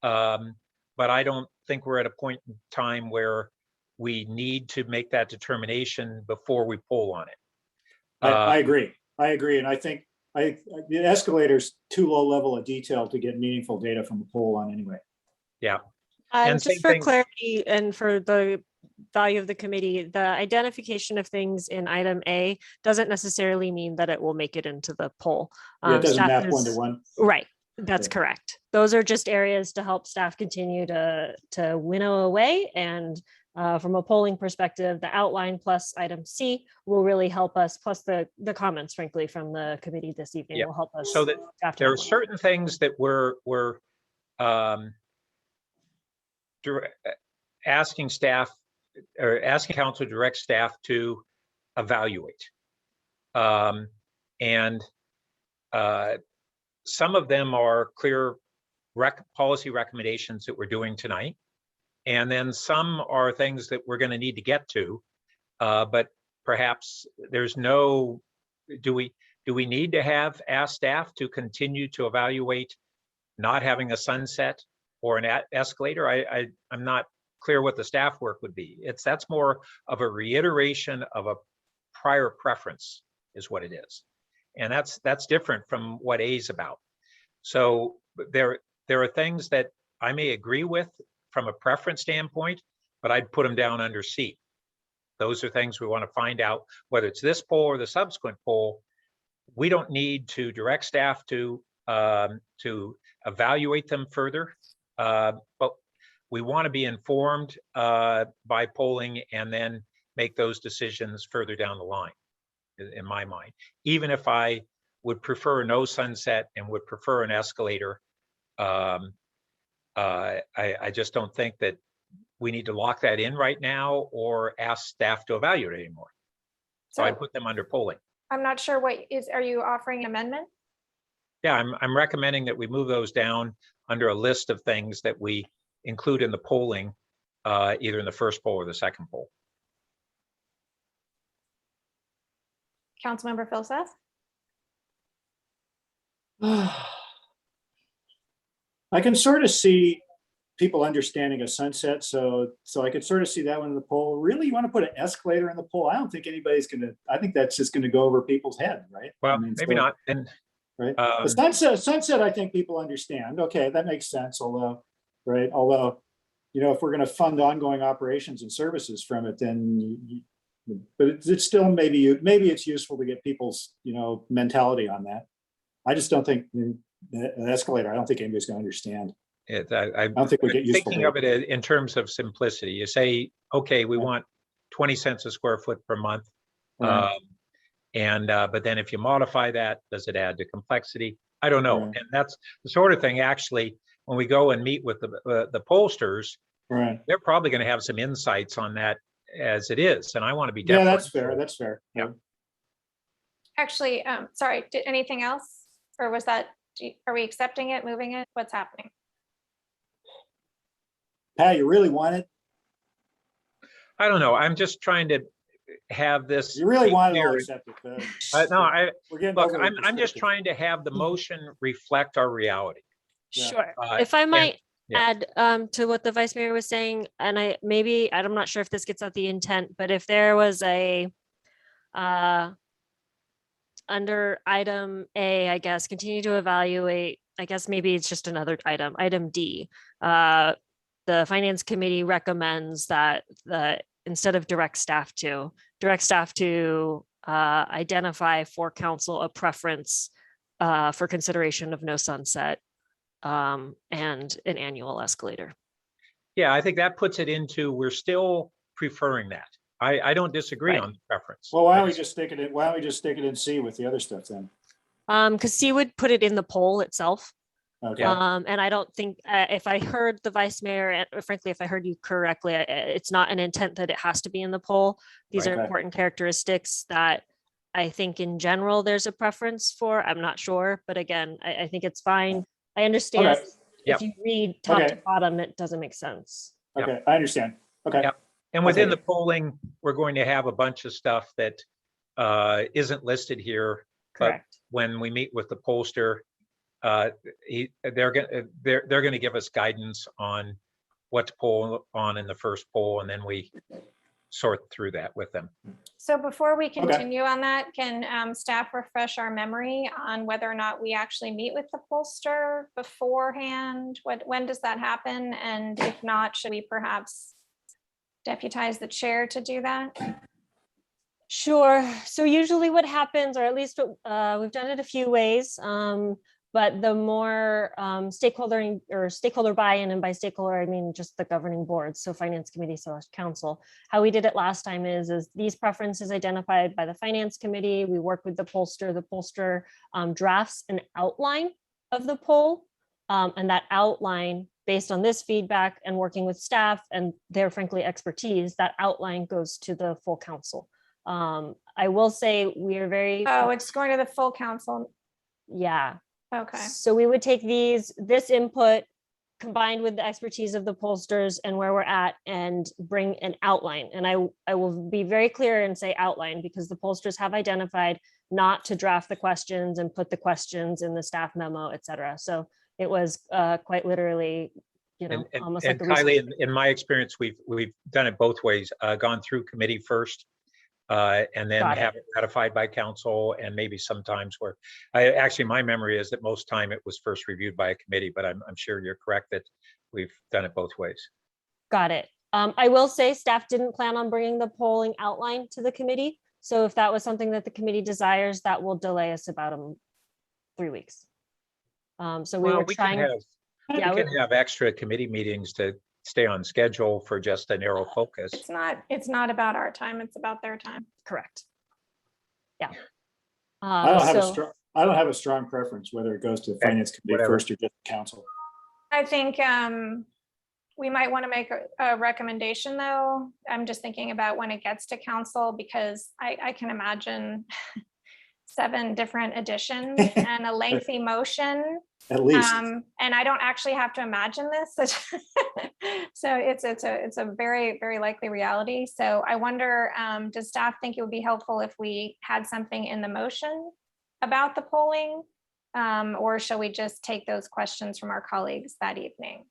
but I don't think we're at a point in time where we need to make that determination before we poll on it. I agree. And I think the escalator's too low level of detail to get meaningful data from a poll on anyway. Yeah. And same Just for thing- clarity and for the value of the committee, the identification of things in item A doesn't necessarily mean that it will make it into the poll. Yeah, it doesn't Staff map is- 1-to-1. Right, that's Yeah. correct. Those are just areas to help staff continue to winnow away. And from a polling perspective, the outline plus item C will really help us, plus the comments, frankly, from the committee this evening Yeah. will help us. So that staff to there are have one. certain things that we're asking staff or asking council to direct staff to evaluate. And some of them are clear policy recommendations that we're doing tonight. And then some are things that we're going to need to get to, but perhaps there's no, do we need to ask staff to continue to evaluate not having a sunset or an escalator? I'm not clear what the staff work would be. That's more of a reiteration of a prior preference is what it is. And that's different from what A is about. So there are things that I may agree with from a preference standpoint, but I'd put them down under C. Those are things we want to find out, whether it's this poll or the subsequent poll. We don't need to direct staff to evaluate them further, but we want to be informed by polling and then make those decisions further down the line, in my mind. Even if I would prefer no sunset and would prefer an escalator, I just don't think that we need to lock that in right now or ask staff to evaluate anymore. So I'd put them under polling. I'm not sure are you offering an amendment? Yeah, I'm recommending that we move those down under a list of things that we include in the polling, either in the first poll or the second poll. Councilmember Phil Seth? I can sort of see people understanding a sunset, so I could sort of see that one in the poll. Really, you want to put an escalator in the poll? I don't think anybody's gonna, I think that's just gonna go over people's head, right? Well, I mean, maybe so- not. And Right, the sunset, I think people understand. Okay, that makes sense, although, right, if we're gonna fund ongoing operations and services from it, then but it's still maybe it's useful to get people's, mentality on that. I just don't think an escalator, I don't think anybody's gonna understand. I don't think we get useful thinking to of it in terms of simplicity. You say, okay, we want 20 cents a square foot per month. Right. But then if you modify that, does it add to complexity? I don't know. Right. And that's the sort of thing, actually, when we go and meet with the pollsters, Right. they're probably going to have some insights on that as it is. And I want to be Yeah, that's deferential. fair. That's fair. Yeah. Actually, sorry, did anything else? Or was that, are we accepting it, moving it? What's happening? Pat, you really want it? I don't know. I'm just trying to have this. You really be want it, clear. I'll accept it. No, We're getting look, overly I'm just prescriptive. trying to have the motion reflect our reality. Yeah. Sure. Uh, If I might yeah. add to what the vice mayor was saying, and I'm not sure if this gets at the intent, but if there was a under item A, I guess, continue to evaluate, I guess maybe it's just another item D. The finance committee recommends that instead of direct staff to identify for council a preference for consideration of no sunset and an annual escalator. Yeah, I think that puts it into, we're still preferring that. I don't disagree Right. on the preference. Well, why don't we just stick it in? Why don't we just stick it in C with the other stuff then? Because C would put it in the poll itself. Okay. And I don't think, if I heard the vice mayor, and frankly, if I heard you correctly, it's not an intent that it has to be in the poll. These Right. are important characteristics that I think in general, there's a preference for. I'm not sure, but again, I think it's fine. I understand Okay. Yep. if you read top to Okay. bottom, it doesn't make sense. Okay, I understand. Okay. Yep. And within the Okay. polling, we're going to have a bunch of stuff that isn't listed here. But Correct. when we meet with the pollster, they're going to give us guidance on what to poll on in the first poll, and then we sort through that with them. So before we continue on that, can staff refresh our memory on whether or not we actually meet with the pollster beforehand? When does that happen? And if not, should we perhaps deputize the chair to do that? Sure. So usually what happens, or at least we've done it a few ways, but the more stakeholder buy-in, and by stakeholder, I mean just the governing board, so finance committee / council. How we did it last time is these preferences identified by the finance committee. We work with the pollster. The pollster drafts an outline of the poll, and that outline, based on this feedback and working with staff and their frankly expertise, that outline goes to the full council. I will say we are very. Oh, it's going to the full council. Yeah. Okay. So we would take this input combined with the expertise of the pollsters and where we're at and bring an outline. And I will be very clear and say outline, because the pollsters have identified not to draft the questions and put the questions in the staff memo, et cetera. So it was quite literally, almost like a Kylie, in my experience, we've done it both ways, gone through committee first, and then have it ratified by council, and maybe sometimes where my memory is that most time it was first reviewed by a committee, but I'm sure you're correct that we've done it both ways. Got it. I will say staff didn't plan on bringing the polling outline to the committee. So if that was something that the committee desires, that will delay us about 3 weeks. So we were trying. We can have extra committee meetings to stay on schedule for just a narrow focus. It's not about our time, it's about their time. Correct. Yeah. I don't have a strong preference whether it goes to the finance committee first or just council. I think we might want to make a recommendation, though. I'm just thinking about when it gets to council, because I can imagine 7 different additions and a lengthy motion. At least. And I don't actually have to imagine this. So it's a very, very likely reality. So I wonder, does staff think it would be helpful if we had something in the motion about the polling? Or shall we just take those questions from our colleagues that evening?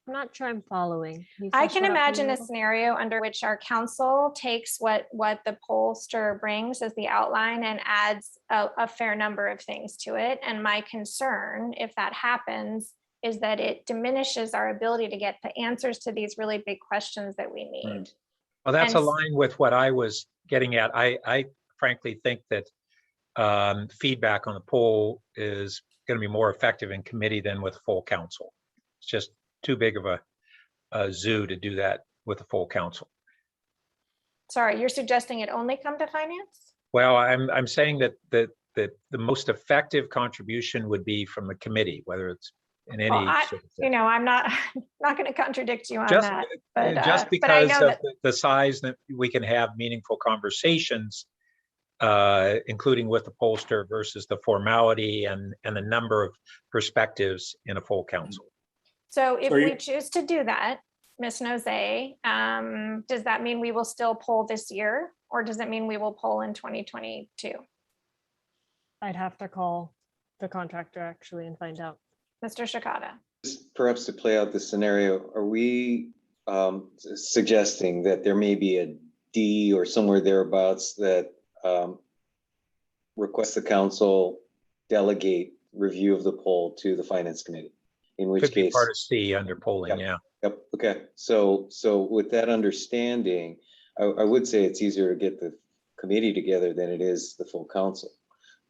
I'm not sure I'm following. you I flesh can that out for me imagine a little? scenario under which our council takes what the pollster brings as the outline and adds a fair number of things to it. And my concern, if that happens, is that it diminishes our ability to get the answers to these really big questions that we need. Well, that's And- aligned with what I was getting at. I frankly think that feedback on the poll is going to be more effective in committee than with full council. It's just too big of a zoo to do that with a full council. Sorry, you're suggesting it only come to finance? Well, I'm saying that the most effective contribution would be from the committee, whether it's in any. Well, sort of thing. I'm not going to contradict you on Just, that. But, just but I because know of that the size that we can have meaningful conversations, including with the pollster versus the formality and the number of perspectives in a full council. So if So we you- choose to do that, Ms. Nozay, does that mean we will still poll this year? Or does it mean we will poll in 2022? I'd have to call the contractor actually and find out. Mr. Shikata? Perhaps to play out the scenario, are we suggesting that there may be a D or somewhere thereabouts that requests the council delegate review of the poll to the finance committee? In which Could be case, part of C under polling, Yep. yeah. yep, okay. So with that understanding, I would say it's easier to get the committee together than it is the full council.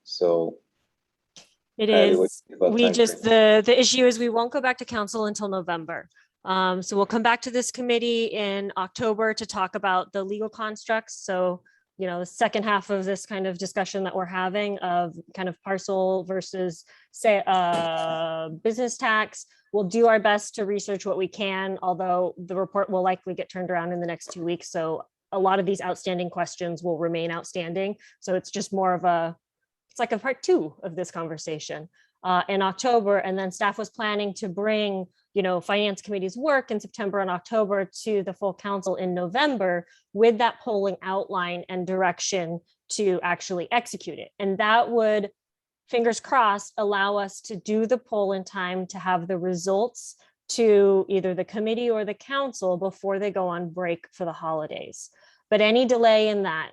So It Patty, what is, do you think about we just, timeframe? the issue is we won't go back to council until November. So we'll come back to this committee in October to talk about the legal constructs. So, the second half of this kind of discussion that we're having of kind of parcel versus say, business tax. We'll do our best to research what we can, although the report will likely get turned around in the next 2 weeks. So a lot of these outstanding questions will remain outstanding. So it's just more of it's like a part 2 of this conversation in October. And then staff was planning to bring, finance committee's work in September and October to the full council in November with that polling outline and direction to actually execute it. And that would, fingers crossed, allow us to do the poll in time to have the results to either the committee or the council before they go on break for the holidays. But any delay in that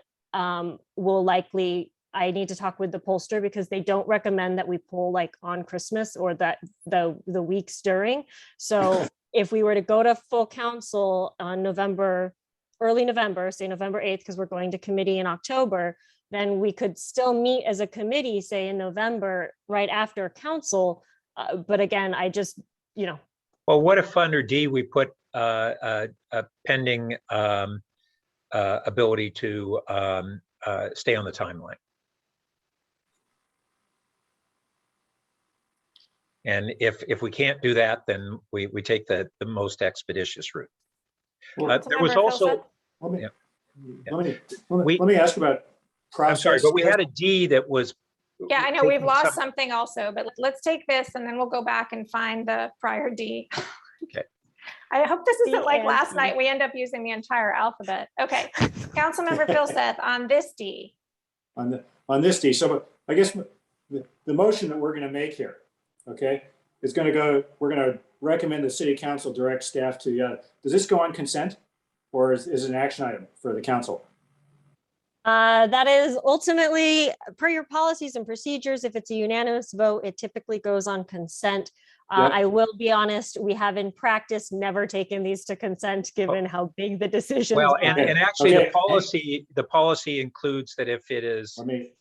will likely, I need to talk with the pollster because they don't recommend that we poll like on Christmas or that the weeks during. So if we were to go to full council on early November, say November 8th, because we're going to committee in October, then we could still meet as a committee, say in November, right after council. But again, I just, Well, what if under D, we put a pending ability to stay on the timeline? And if we can't do that, then we take the most expeditious route. There was Councilmember also, Filsath? Let me, Yeah. let me, We- let me ask about I'm process. sorry, but we here. had a D that was. Yeah, I know we've taking lost some- something also, but let's take this and then we'll go back and find the prior D. Okay. I hope this isn't D like and last E. night. We end up using the entire alphabet. Okay. Councilmember Filsath on this D. On this D. So I guess the motion that we're going to make here, okay, is going to go, we're going to recommend the city council direct staff to, does this go on consent or is it an action item for the council? that is ultimately per your policies and procedures. If it's a unanimous vote, it typically goes on consent. Yep. I will be honest, we have in practice never taken these to consent, given how big the decisions Well, are. and actually Okay. the policy includes that if it is Let me,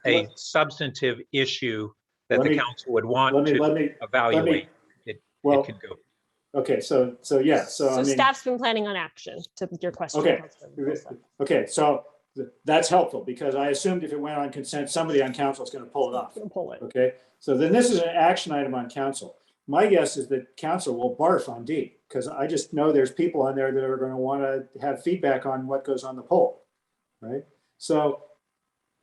a substantive issue that Let the me- council would let want me, to let me, evaluate, it well, can go. okay, so yeah, so I So mean. staff's been planning on action to your question. Okay. Councilmember Vilsack. Okay, so that's helpful because I assumed if it went on consent, somebody on council is going to pull it off. Gonna pull it. Okay, so then this is an action item on council. My guess is that council will barf on D because I just know there's people on there that are going to want to have feedback on what goes on the poll, right? So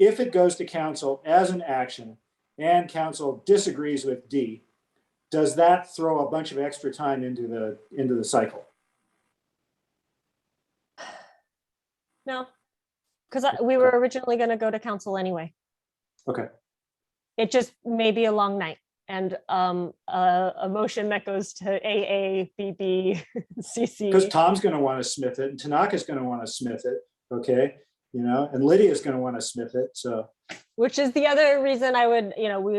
if it goes to council as an action and council disagrees with D, does that throw a bunch of extra time into the cycle? No, because we were originally going to go to council anyway. Okay. It just may be a long night, and a motion that goes to AA, BB, CC. Because Tom's going to want to smith it, and Tanaka's going to want to smith it. Okay. You know, and Lydia's going to want to smith it. So, which is the other reason I would,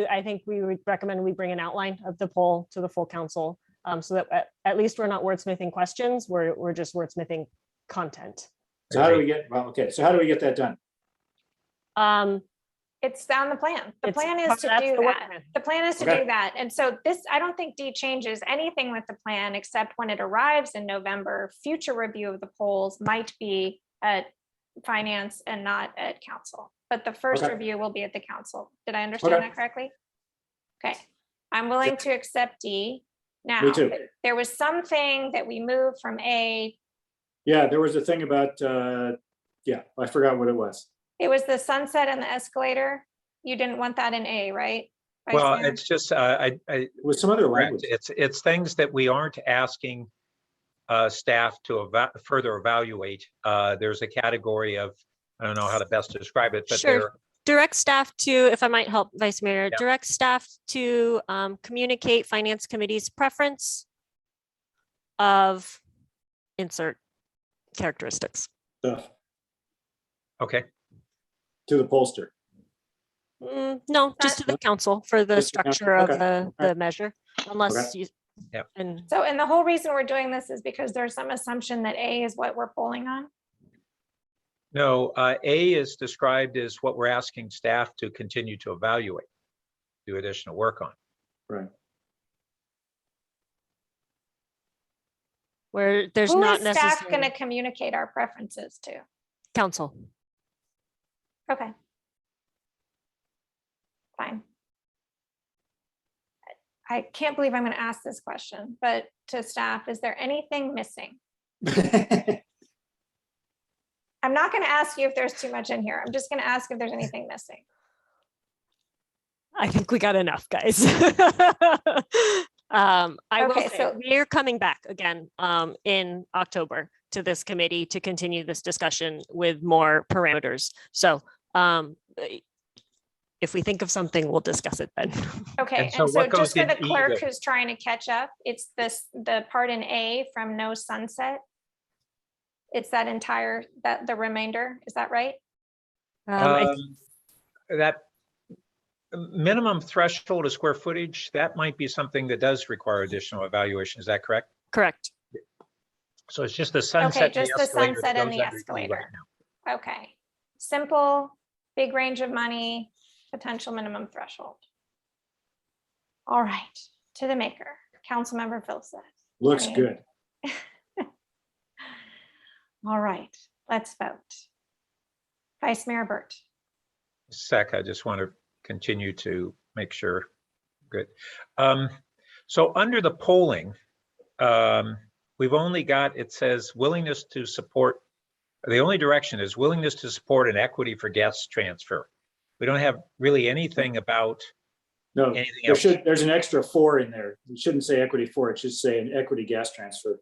I think we would recommend we bring an outline of the poll to the full council, so that at least we're not wordsmithing questions. We're just wordsmithing content. so how do we get? Well, okay. So how do we get that done? It's on the plan. The plan is to that's do the work that. plan. The plan is to Okay. do that. And so this, I don't think D changes anything with the plan, except when it arrives in November, future review of the polls might be at finance and not at council. But the first Okay. review will be at the council. Did I understand Okay. that correctly? Okay, I'm willing to accept D. Now, Me too. there was something that we moved from A. Yeah, there was a thing about, yeah, I forgot what it was. It was the sunset and the escalator. You didn't want that in A, right? Vice Well, Mayor? it's just, It was some other correct. language. It's things that we aren't asking staff to further evaluate. There's a category of, I don't know how to best describe it, but Sure. Direct staff to, if I might help, Vice Mayor, Yeah. direct staff to communicate Finance Committee's preference of insert characteristics. Stuff okay. to the pollster. No, just to the council for the Just the council, structure of okay. the measure, unless you. Yep. And So, and the whole reason we're doing this is because there's some assumption that A is what we're polling on. No, A is described as what we're asking staff to continue to evaluate, do additional work on. Right. where there's Who not is staff going to necessarily communicate our preferences to? council. Okay. Fine. I can't believe I'm going to ask this question, but to staff, is there anything missing? I'm not going to ask you if there's too much in here. I'm just going to ask if there's anything missing. I think we got enough, guys. I will Okay, say, so- we're coming back again in October to this committee to continue this discussion with more parameters. So if we think of something, we'll discuss it then. Okay, And so and so what goes just for in the E clerk then? who's trying to catch up, it's the part in A from no sunset. It's that entire, the remainder, is that right? That minimum threshold of square footage, that might be something that does require additional evaluation. Is that correct? Correct. So it's just the sunset. and just the escalator that sunset and goes the under E escalator. right now. Okay, simple, big range of money, potential minimum threshold. All right, to the maker, Councilmember Philson. Looks Any- good. All right, let's vote. Vice Mayor Burt. Sec, I just want to continue to make sure. Good. So under the polling, we've only got, it says willingness to support, the only direction is willingness to support an equity for gas transfer. We don't have really anything about No, anything else. there's an extra 4 in there. It shouldn't say equity 4, it should say an equity gas transfer.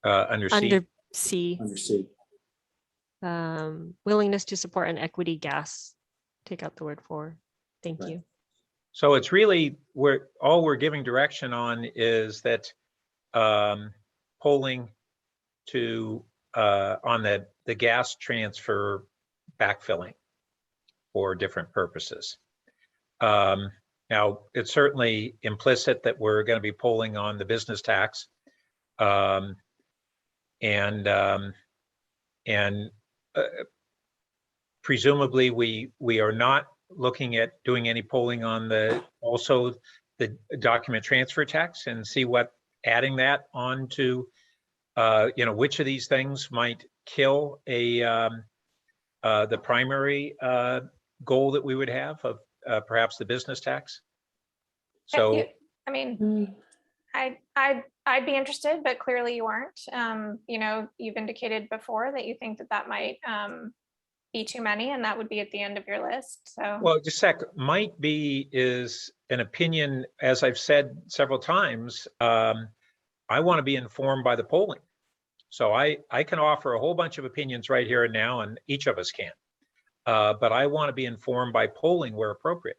Under C. Under C, Under C. willingness to support an equity gas. Take out the word for. Thank Right. you. So it's really, all we're giving direction on is that polling to on the gas transfer backfilling for different purposes. Now, it's certainly implicit that we're going to be polling on the business tax. Presumably we are not looking at doing any polling on the document transfer tax and see what adding that on to which of these things might kill the primary goal that we would have of perhaps the business tax. So I mean, I I'd be interested, but clearly you aren't. You know, you've indicated before that you think that that might be too many, and that would be at the end of your list. So, Well, just a sec, might be is an opinion, as I've said several times. I want to be informed by the polling. So I can offer a whole bunch of opinions right here and now, and each of us can. But I want to be informed by polling where appropriate.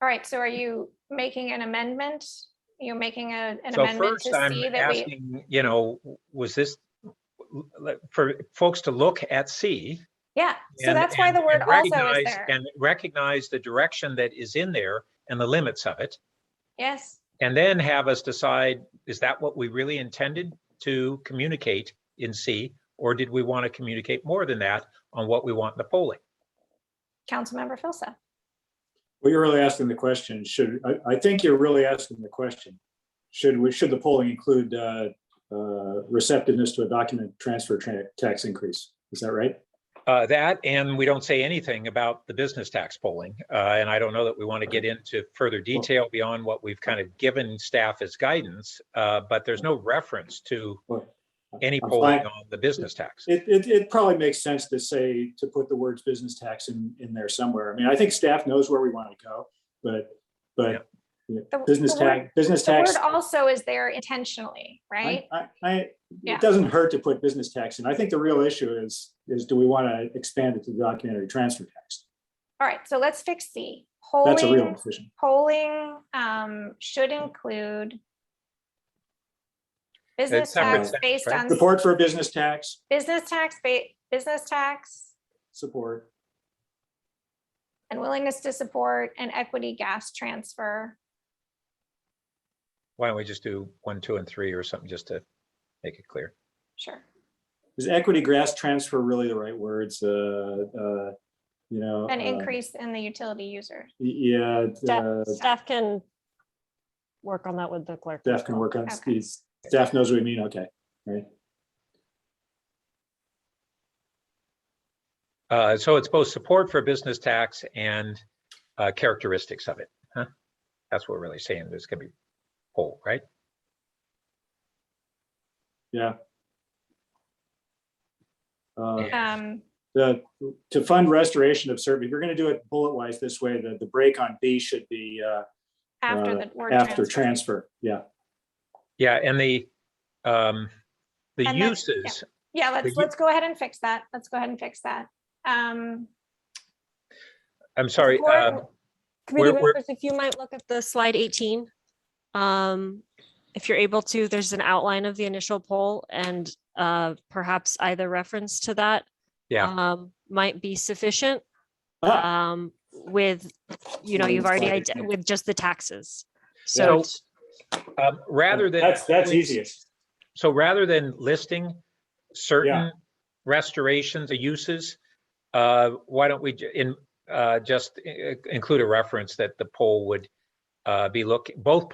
all right. So, are you making an amendment? You're making an So amendment first, to I'm see that we. asking, you know, was this for folks to look at C? Yeah. So and- that's why and- the word and also is recognize- there. And recognize the direction that is in there and the limits of it. Yes. And then have us decide, is that what we really intended to communicate in C? Or did we want to communicate more than that on what we want in the polling? Councilmember Filsa. Well, you're really asking the question, I think you're really asking the question, should the polling include receptiveness to a document transfer tax increase? Is that right? That, and we don't say anything about the business tax polling. And I don't know that we want to get into further detail beyond what we've kind of given staff as guidance, but there's no reference to any I'm polling fine. on the business tax. It probably makes sense to put the words business tax in there somewhere. I mean, I think staff knows where we want to go, but business tax. The word also is there intentionally, right? It doesn't hurt to put business tax in. I think the real issue is do we want to expand it to the documentary transfer tax? All right, so let's fix C. That's a real decision. Polling should include business tax based on Support for a business tax. business tax Support. and willingness to support an equity gas transfer. Why don't we just do 1, 2, and 3 or something just to make it clear? Sure. Is equity gas transfer really the right words? You know, An increase in the utility user. Yeah. Staff can work on that with the clerk. Staff can work on Okay. these. Staff knows what we mean. Okay, right. So it's both support for business tax and characteristics of it. Huh? That's what we're really saying. There's going to be poll, right? Yeah. To fund restoration of certain, if you're going to do it bullet wise this way, the break on B should be after the word after transfer. Yeah. Yeah, and the And then- uses. Yeah, The let's go ahead and fix that. Let's go ahead and fix that. I'm sorry. Committee we're- members, if you might look at the slide 18. If you're able to, there's an outline of the initial poll and perhaps either reference to that might be sufficient with, you know, you've already, with just the taxes. So rather than that's easiest. So rather than listing certain restorations or uses, why don't we just include a reference that the poll would be looking, both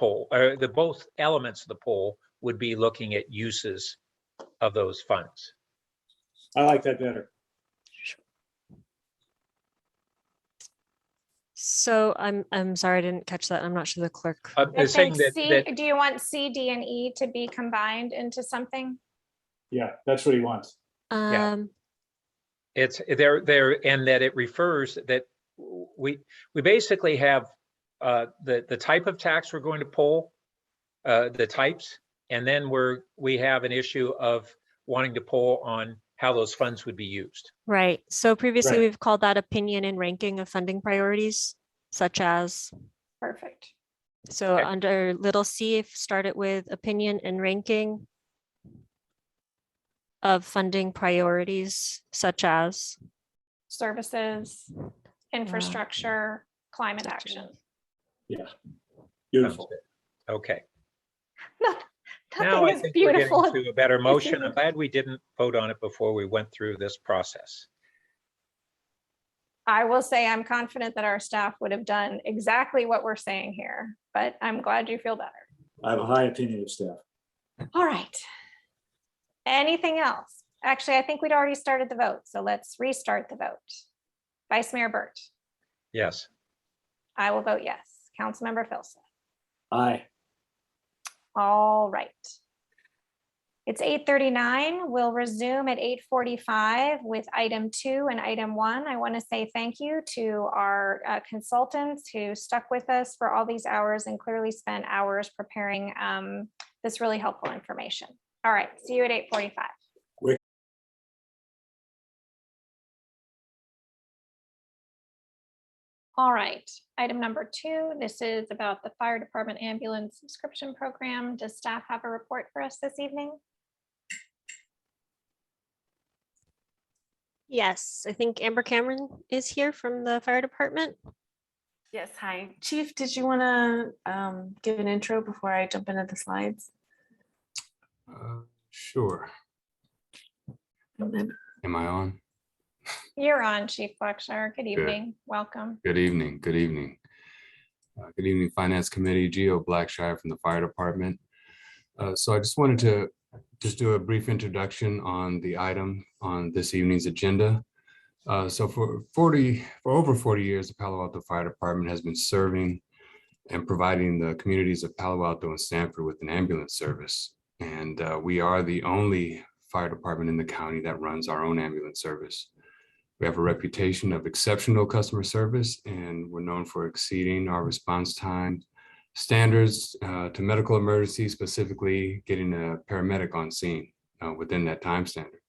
elements of the poll would be looking at uses of those funds. I like that better. So I'm sorry, I didn't catch that. I'm not sure the clerk. I Saying think that, C, do you want C, D, and E to be combined into something? Yeah, that's what he wants. it's there, and that it refers that we basically have the type of tax we're going to poll, the types, and then we have an issue of wanting to poll on how those funds would be used. Right. So previously Right. we've called that opinion and ranking of funding priorities, such as, Perfect. so Okay. under little c, if start it with opinion and ranking of funding priorities, such as. Services, infrastructure, climate action. Yeah. Beautiful. Okay. No, Now nothing I is think we're beautiful. getting to a better motion. I'm isn't. glad we didn't vote on it before we went through this process. I will say I'm confident that our staff would have done exactly what we're saying here, but I'm glad you feel better. I have a high opinion of staff. All right. Anything else? Actually, I think we'd already started the vote, so let's restart the vote. Vice Mayor Burt, Yes. I will vote yes. Councilmember Filson, Aye. All right. It's 8:39. We'll resume at 8:45 with item 2 and item 1. I want to say thank you to our consultants who stuck with us for all these hours and clearly spent hours preparing this really helpful information. All right, see you at 8:45. All right, item number 2, this is about the fire department ambulance subscription program. Does staff have a report for us this evening? Yes, I think Amber Cameron is here from the fire department. Yes, hi. Chief, did you want to give an intro before I jump into the slides? Sure. Am I on? You're on, Chief Blackshire. Good evening. Welcome. Good evening. Good evening. Good evening, Finance Committee. Geo Blackshire from the Fire Department. So I just wanted to do a brief introduction on the item on this evening's agenda. So for over 40 years, the Palo Alto Fire Department has been serving and providing the communities of Palo Alto and Sanford with an ambulance service. And we are the only fire department in the county that runs our own ambulance service. We have a reputation of exceptional customer service, and we're known for exceeding our response time standards to medical emergencies, specifically getting a paramedic on scene within that time standard.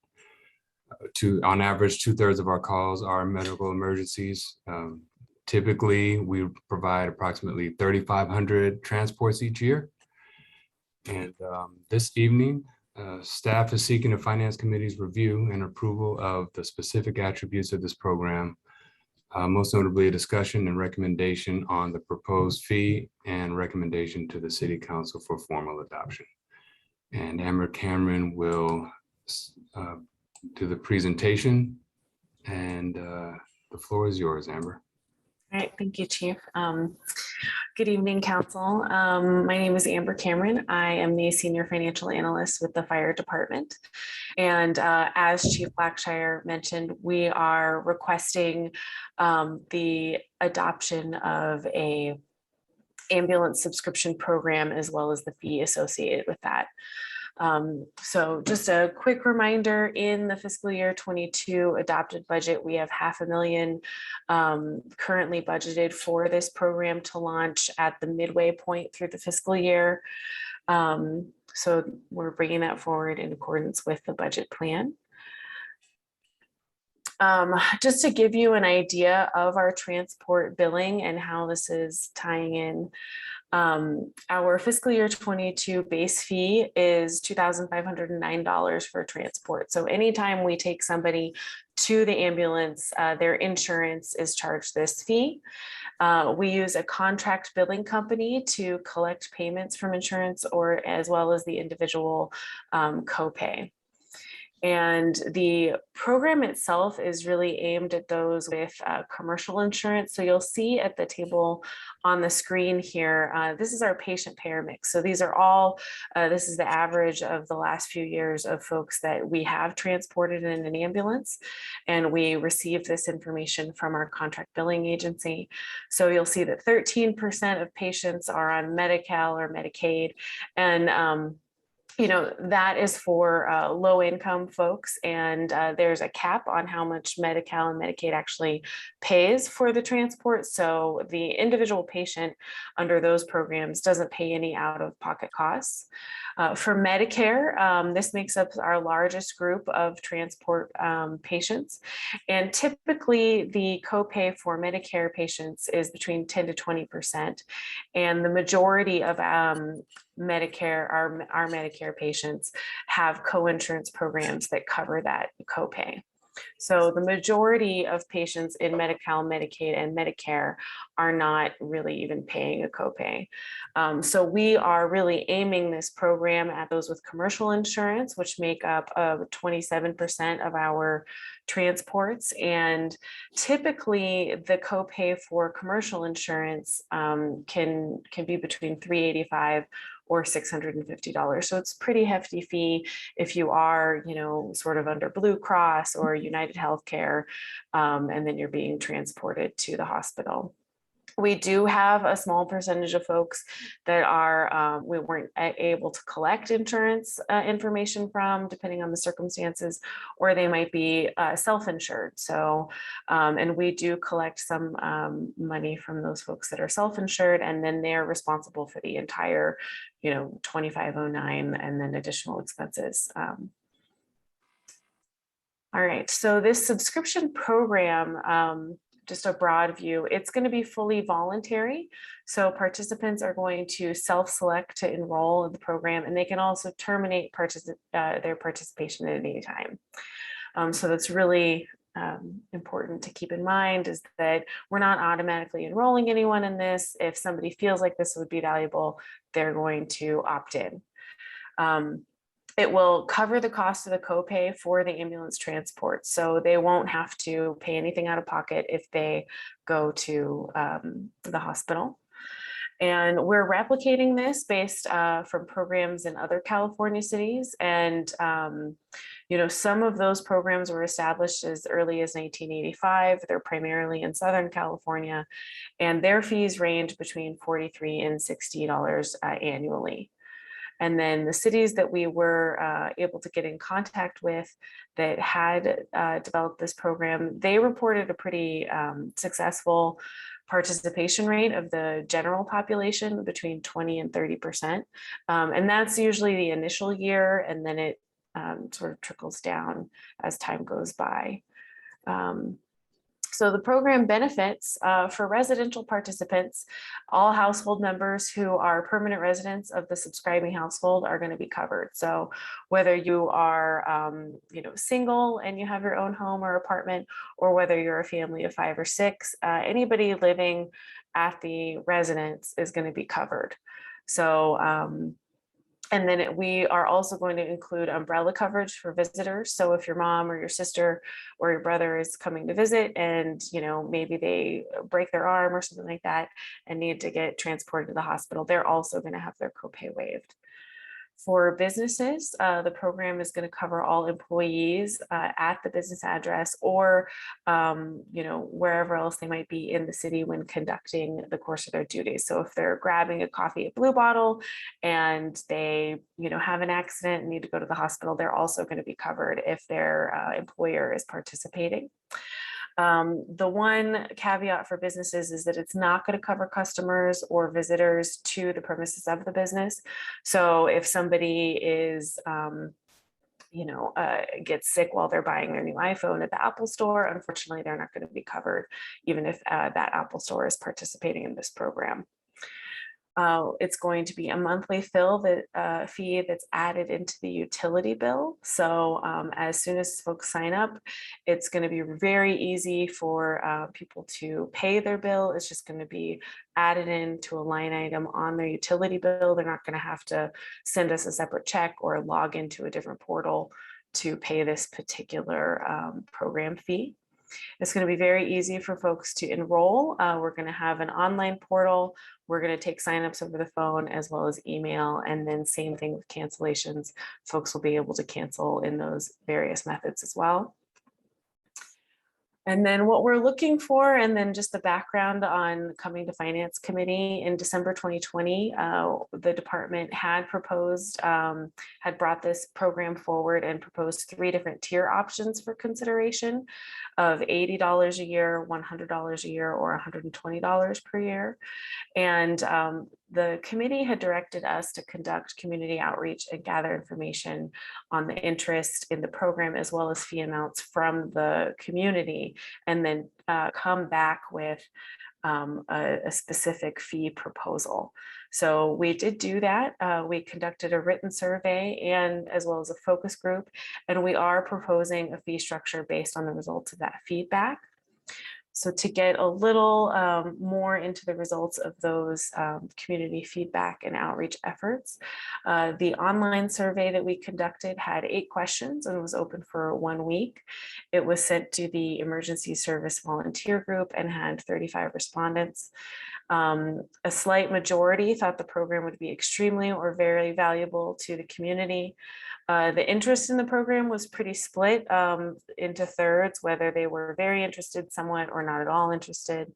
On average, 2/3 of our calls are medical emergencies. Typically, we provide approximately 3,500 transports each year. And this evening, staff is seeking the Finance Committee's review and approval of the specific attributes of this program, most notably a discussion and recommendation on the proposed fee and recommendation to the City Council for formal adoption. And Amber Cameron will do the presentation, and the floor is yours, Amber. All right, thank you, Chief. Good evening, Council. My name is Amber Cameron. I am the Senior Financial Analyst with the Fire Department. And as Chief Blackshire mentioned, we are requesting the adoption of a ambulance subscription program as well as the fee associated with that. So just a quick reminder, in the fiscal year 22 adopted budget, we have $500,000 currently budgeted for this program to launch at the midway point through the fiscal year. So we're bringing that forward in accordance with the budget plan. Just to give you an idea of our transport billing and how this is tying in, our fiscal year 22 base fee is $2,509 for transport. So anytime we take somebody to the ambulance, their insurance is charged this fee. We use a contract billing company to collect payments from insurance, or as well as the individual copay. And the program itself is really aimed at those with commercial insurance. So you'll see at the table on the screen here, this is our patient payer mix. So these are all, this is the average of the last few years of folks that we have transported in an ambulance. And we receive this information from our contract billing agency. So you'll see that 13% of patients are on Medi-Cal or Medicaid. And you know, that is for low income folks, and there's a cap on how much Medi-Cal and Medicaid actually pays for the transport. So the individual patient under those programs doesn't pay any out-of-pocket costs. For Medicare, this makes up our largest group of transport patients. And typically the copay for Medicare patients is between 10 to 20%. And the majority of Medicare, our Medicare patients have co-insurance programs that cover that copay. So the majority of patients in Medi-Cal, Medicaid, and Medicare are not really even paying a copay. So we are really aiming this program at those with commercial insurance, which make up 27% of our transports. And typically the copay for commercial insurance can be between $385 or $650. So it's a pretty hefty fee if you are, you know, sort of under Blue Cross or United Healthcare, and then you're being transported to the hospital. We do have a small percentage of folks that are, we weren't able to collect insurance information from, depending on the circumstances, or they might be self-insured. So, and we do collect some money from those folks that are self-insured, and then they're responsible for the entire, 2509 and then additional expenses. All right, so this subscription program, just a broad view, it's going to be fully voluntary. So participants are going to self-select to enroll in the program, and they can also terminate their participation at any time. So that's really important to keep in mind, is that we're not automatically enrolling anyone in this. If somebody feels like this would be valuable, they're going to opt in. It will cover the cost of the copay for the ambulance transport. So they won't have to pay anything out of pocket if they go to the hospital. And we're replicating this based from programs in other California cities. And, some of those programs were established as early as 1985. They're primarily in Southern California, and their fees range between $43 and $60 annually. And then the cities that we were able to get in contact with that had developed this program, they reported a pretty successful participation rate of the general population between 20 and 30%. And that's usually the initial year, and then it sort of trickles down as time goes by. So the program benefits for residential participants. All household members who are permanent residents of the subscribing household are going to be covered. So whether you are, single and you have your own home or apartment, or whether you're a family of 5 or 6, anybody living at the residence is going to be covered. So, and then we are also going to include umbrella coverage for visitors. So if your mom or your sister or your brother is coming to visit and, maybe they break their arm or something like that and need to get transported to the hospital, they're also going to have their copay waived. For businesses, the program is going to cover all employees at the business address or, wherever else they might be in the city when conducting the course of their duties. So if they're grabbing a coffee at Blue Bottle and they, have an accident and need to go to the hospital, they're also going to be covered if their employer is participating. The one caveat for businesses is that it's not going to cover customers or visitors to the premises of the business. So if somebody is, gets sick while they're buying their new iPhone at the Apple store, unfortunately, they're not going to be covered, even if that Apple store is participating in this program. It's going to be a monthly fee that's added into the utility bill. So as soon as folks sign up, it's going to be very easy for people to pay their bill. It's just going to be added into a line item on their utility bill. They're not going to have to send us a separate check or log into a different portal to pay this particular program fee. It's going to be very easy for folks to enroll. We're going to have an online portal. We're going to take signups over the phone as well as email. And then same thing with cancellations. Folks will be able to cancel in those various methods as well. And then what we're looking for, and then just the background on coming to Finance Committee. In December 2020, the department had brought this program forward and proposed 3 different tier options for consideration of $80 a year, $100 a year, or $120 per year. And the committee had directed us to conduct community outreach and gather information on the interest in the program, as well as fee amounts from the community, and then come back with a specific fee proposal. So we did do that. We conducted a written survey and as well as a focus group, and we are proposing a fee structure based on the results of that feedback. So to get a little more into the results of those community feedback and outreach efforts, the online survey that we conducted had 8 questions and was open for 1 week. It was sent to the emergency service volunteer group and had 35 respondents. A slight majority thought the program would be extremely or very valuable to the community. The interest in the program was pretty split into thirds, whether they were very interested, somewhat, or not at all interested.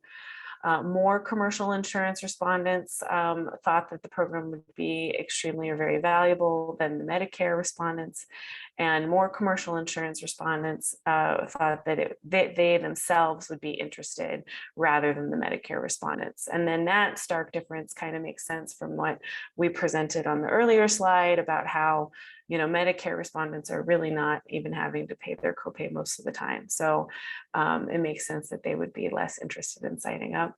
More commercial insurance respondents thought that the program would be extremely or very valuable than the Medicare respondents. And more commercial insurance respondents thought that they themselves would be interested rather than the Medicare respondents. And then that stark difference kind of makes sense from what we presented on the earlier slide about how, you know, Medicare respondents are really not even having to pay their copay most of the time. So it makes sense that they would be less interested in signing up.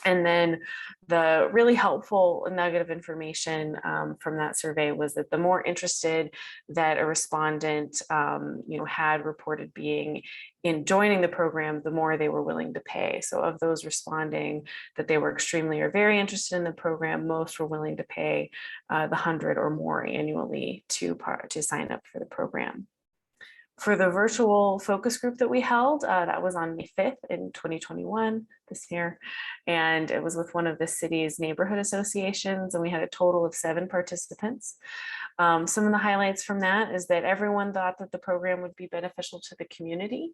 And then the really helpful nugget of information from that survey was that the more interested that a respondent you know, had reported being in joining the program, the more they were willing to pay. So of those responding that they were extremely or very interested in the program, most were willing to pay the 100 or more annually to sign up for the program. For the virtual focus group that we held, that was on May 5th in 2021, this year, and it was with one of the city's neighborhood associations, and we had a total of 7 participants. Some of the highlights from that is that everyone thought that the program would be beneficial to the community.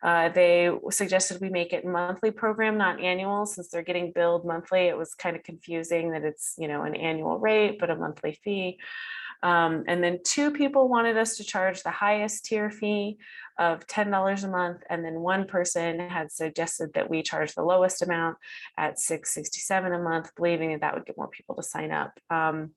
They suggested we make it a monthly program, not annual, since they're getting billed monthly. It was kind of confusing that it's, you know, an annual rate, but a monthly fee. And then 2 people wanted us to charge the highest tier fee of $10 a month. And then 1 person had suggested that we charge the lowest amount at $6.67 a month, believing that that would get more people to sign up. And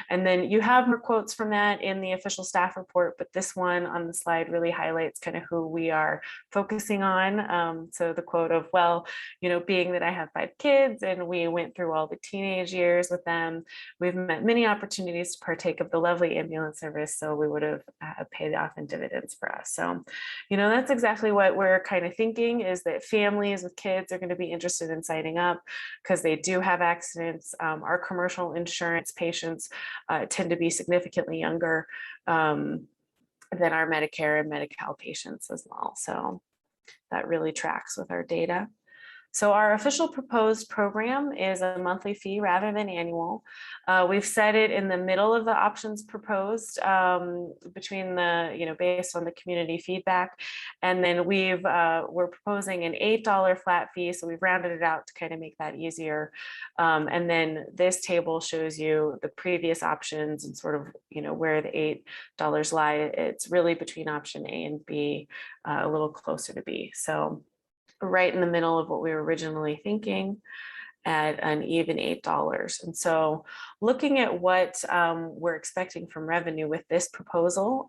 then you have more quotes from that in the official staff report, but this one on the slide really highlights kind of who we are focusing on. So the quote of, well, you know, being that I have 5 kids and we went through all the teenage years with them, we've met many opportunities to partake of the lovely ambulance service, so we would have paid off in dividends for us. So, you know, that's exactly what we're kind of thinking, is that families with kids are going to be interested in signing up because they do have accidents. Our commercial insurance patients tend to be significantly younger than our Medicare and Medi-Cal patients as well. So that really tracks with our data. So our official proposed program is a monthly fee rather than annual. We've set it in the middle of the options proposed between the, you know, based on the community feedback. And then we're proposing an $8 flat fee. So we've rounded it out to kind of make that easier. And then this table shows you the previous options and sort of, you know, where the $8 lie. It's really between option A and B, a little closer to B. So right in the middle of what we were originally thinking at an even $8. And so looking at what we're expecting from revenue with this proposal,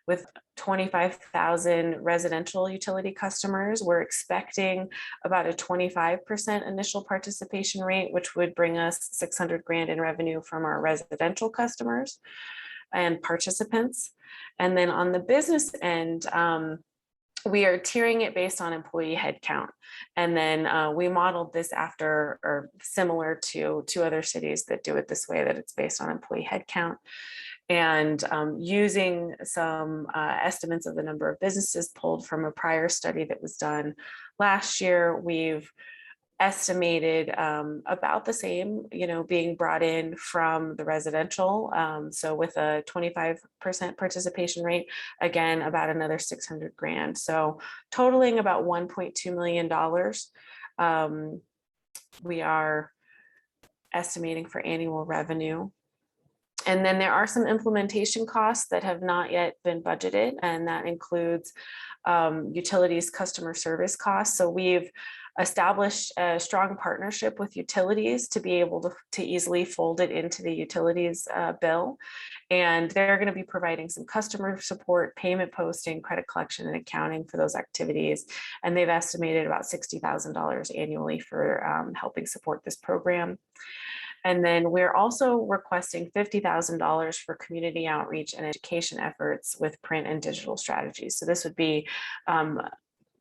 with 25,000 residential utility customers, we're expecting about a 25% initial participation rate, which would bring us 600 grand in revenue from our residential customers and participants. And then on the business end, we are tiering it based on employee headcount. And then we modeled this after, or similar to 2 other cities that do it this way, that it's based on employee headcount. And using some estimates of the number of businesses pulled from a prior study that was done last year, we've estimated about the same, you know, being brought in from the residential. So with a 25% participation rate, again, about another 600 grand. So totaling about $1.2 million. We are estimating for annual revenue. And then there are some implementation costs that have not yet been budgeted, and that includes utilities customer service costs. So we've established a strong partnership with utilities to be able to easily fold it into the utilities bill. And they're going to be providing some customer support, payment posting, credit collection, and accounting for those activities. And they've estimated about $60,000 annually for helping support this program. And then we're also requesting $50,000 for community outreach and education efforts with print and digital strategies. So this would be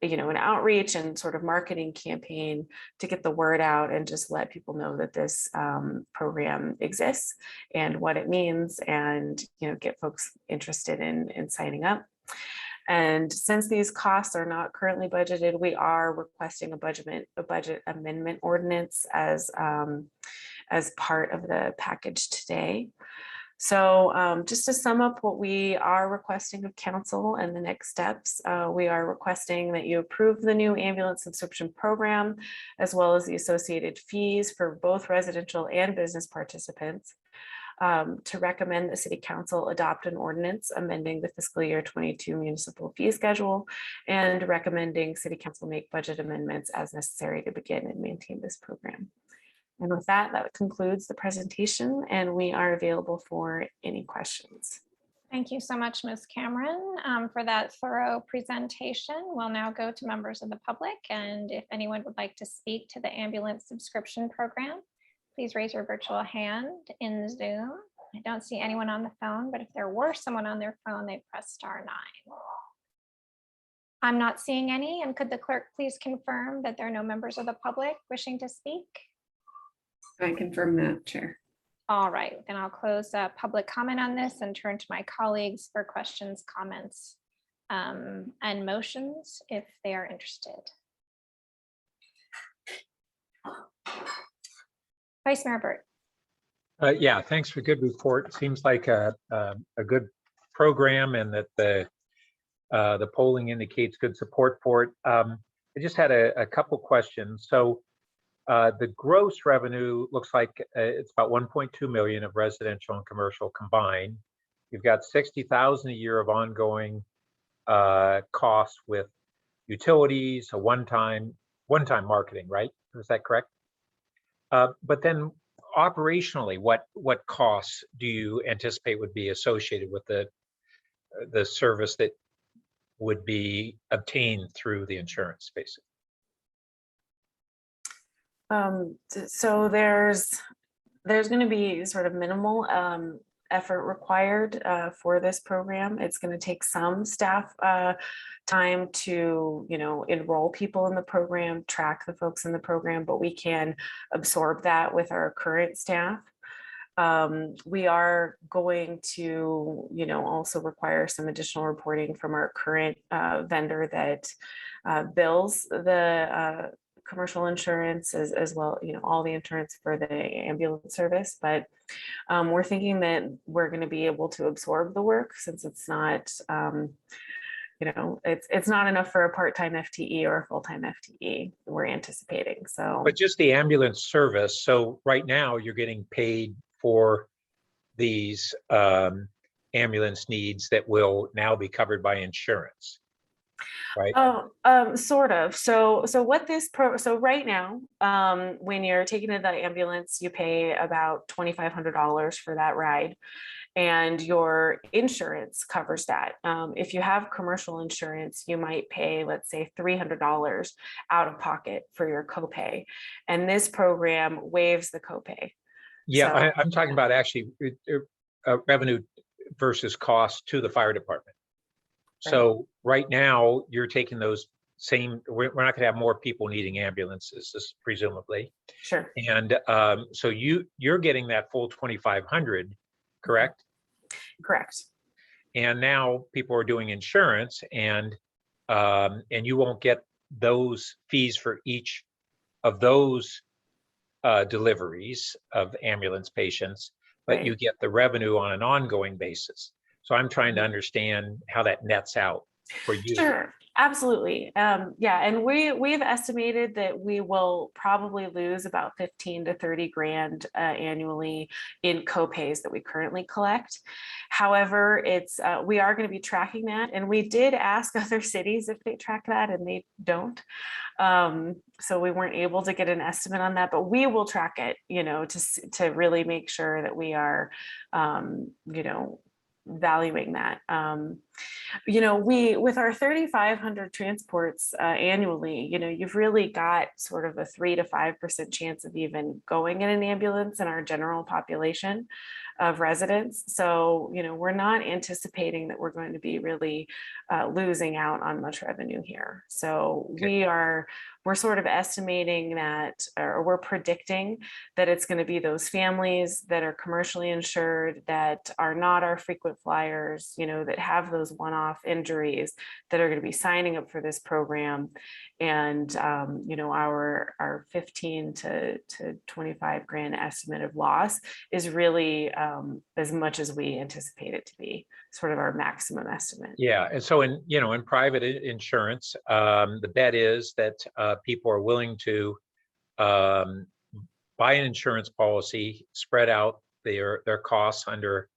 you know, an outreach and sort of marketing campaign to get the word out and just let people know that this program exists and what it means, and, you know, get folks interested in signing up. And since these costs are not currently budgeted, we are requesting a budget amendment ordinance as part of the package today. So just to sum up what we are requesting of council and the next steps, we are requesting that you approve the new ambulance subscription program, as well as the associated fees for both residential and business participants. To recommend the city council adopt an ordinance amending the fiscal year 22 municipal fee schedule, and recommending city council make budget amendments as necessary to begin and maintain this program. And with that, that concludes the presentation, and we are available for any questions. Thank you so much, Ms. Cameron, for that thorough presentation. We'll now go to members of the public, and if anyone would like to speak to the ambulance subscription program, please raise your virtual hand in Zoom. I don't see anyone on the phone, but if there were someone on their phone, they'd press *9. I'm not seeing any, and could the clerk please confirm that there are no members of the public wishing to speak? I confirm that, Chair. All right, then I'll close public comment on this and turn to my colleagues for questions, comments, and motions if they are interested. Vice Mayor Burt. Yeah, thanks for a good report. Seems like a good program, and that the polling indicates good support for it. I just had a couple questions. So the gross revenue looks like it's about 1.2 million of residential and commercial combined. You've got 60,000 a year of ongoing costs with utilities, a one-time marketing, right? Is that correct? But then operationally, what costs do you anticipate would be associated with the service that would be obtained through the insurance, basically? So there's going to be sort of minimal effort required for this program. It's going to take some staff time to, enroll people in the program, track the folks in the program, but we can absorb that with our current staff. We are going to, also require some additional reporting from our current vendor that bills the commercial insurance as well, all the insurance for the ambulance service. But we're thinking that we're going to be able to absorb the work, since it's not, it's not enough for a part-time FTE or a full-time FTE we're anticipating. So, but just the ambulance service. So right now you're getting paid for these ambulance needs that will now be covered by insurance, right? Sort of. So what this so right now, when you're taking to the ambulance, you pay about $2,500 for that ride, and your insurance covers that. If you have commercial insurance, you might pay, let's say, $300 out of pocket for your copay, and this program waives the copay. Yeah, So, I'm talking about actually revenue versus cost to the fire department. So right now you're taking those same, we're not going to have more people needing ambulances, presumably. sure. And so you're getting that full 2,500, correct? Correct. And now people are doing insurance, and you won't get those fees for each of those deliveries of ambulance patients, but Right. you get the revenue on an ongoing basis. So I'm trying to understand how that nets out for you. Sure, absolutely. Yeah, and we've estimated that we will probably lose about 15 to 30 grand annually in copays that we currently collect. However, we are going to be tracking that, and we did ask other cities if they track that, and they don't. So we weren't able to get an estimate on that, but we will track it, to really make sure that we are, valuing that. We, with our 3,500 transports annually, you've really got sort of a 3 to 5% chance of even going in an ambulance in our general population of residents. So, we're not anticipating that we're going to be really losing out on much revenue here. So Okay. we're sort of estimating that, or we're predicting that it's going to be those families that are commercially insured, that are not our frequent flyers, that have those those one-off injuries that are going to be signing up for this program. And, you know, our 15 to 25 grand estimate of loss is really as much as we anticipate it to be, sort of our maximum estimate. Yeah, and so in, you know, in private insurance, the bet is that people are willing to buy an insurance policy, spread out their costs under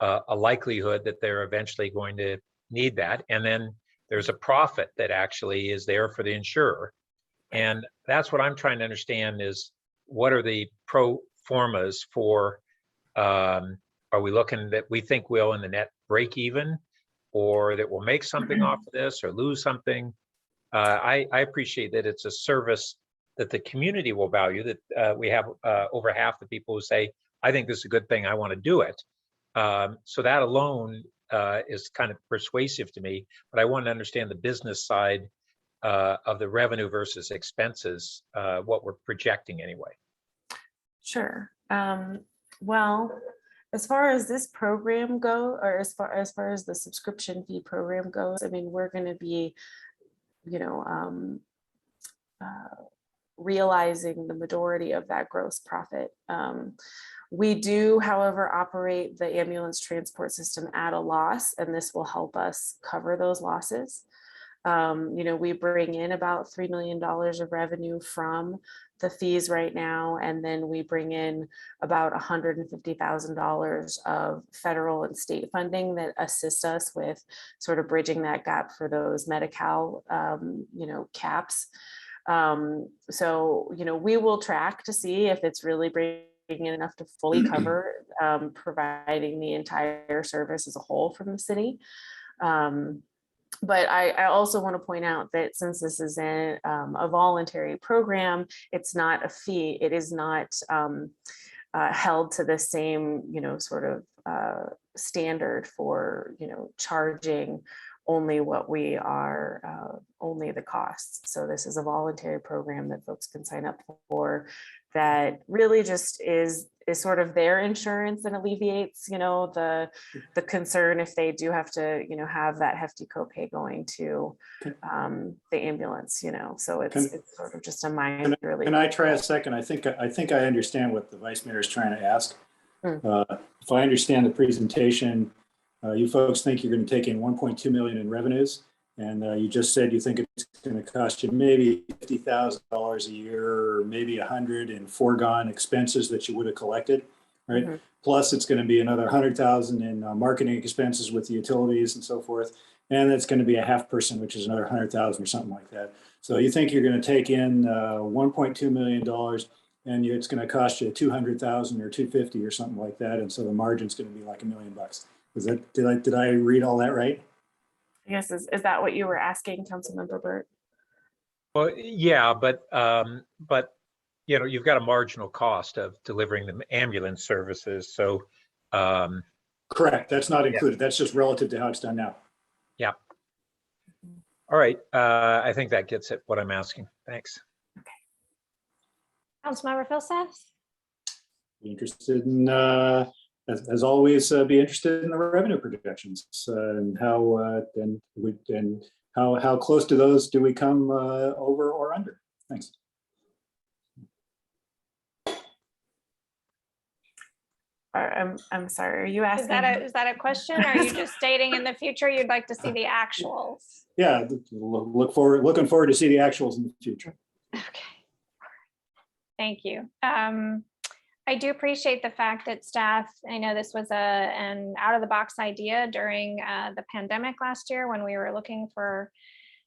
a likelihood that they're eventually going to need that. And then there's a profit that actually is there for the insurer. And that's what I'm trying to understand is what are the pro formas for, are we looking that we think we'll in the net break even, or that we'll make something off of this or lose something? I appreciate that it's a service that the community will value, that we have over half the people who say, I think this is a good thing, I want to do it. So that alone is kind of persuasive to me, but I want to understand the business side of the revenue versus expenses, what we're projecting anyway. Sure. Well, as far as this program goes, or as far as the subscription fee program goes, I mean, we're going to be, you know, realizing the majority of that gross profit. We do, however, operate the ambulance transport system at a loss, and this will help us cover those losses. You know, we bring in about $3 million of revenue from the fees right now, and then we bring in about $150,000 of federal and state funding that assists us with sort of bridging that gap for those Medi-Cal, you know, caps. So, you know, we will track to see if it's really bringing in enough to fully cover providing the entire service as a whole from the city. But I also want to point out that since this is a voluntary program, it's not a fee. It is not held to the same, you know, sort of standard for, you know, charging only what we are, only the costs. So this is a voluntary program that folks can sign up for that really just is sort of their insurance and alleviates, you know, the concern if they do have to, you know, have that hefty copay going to the ambulance, you know, so it's sort of just a mind relief. Can I try a second? I think I understand what the Vice Mayor is trying to ask. If I understand the presentation, you folks think you're going to take in 1.2 million in revenues, and you just said you think it's going to cost you maybe $50,000 a year, or maybe 100 in foregone expenses that you would have collected, right? Mm-hmm. Plus, it's going to be another 100,000 in marketing expenses with the utilities and so forth, and it's going to be a half person, which is another 100,000 or something like that. So you think you're going to take in $1.2 million, and it's going to cost you 200,000 or 250 or something like that, and so the margin's going to be like $1 million. Is that, did I read all that right? Yes, is that what you were asking, Councilmember Burt? Well, yeah, but you know, you've got a marginal cost of delivering the ambulance services, so correct. That's not included. Yeah. That's just relative to how it's done now. Yeah. All right. I think that gets at what I'm asking. Thanks. Okay. Councilmember Philseth? Be interested in. As always, be interested in the revenue projections and how how close to those do we come over or under? Thanks. I'm sorry. Are you asking? Is that a question? Or are you just stating in the future you'd like to see the actuals? Yeah, looking forward to see the actuals in the future. Okay. Thank you. I do appreciate the fact that staff, I know this was an out of the box idea during the pandemic last year when we were looking for,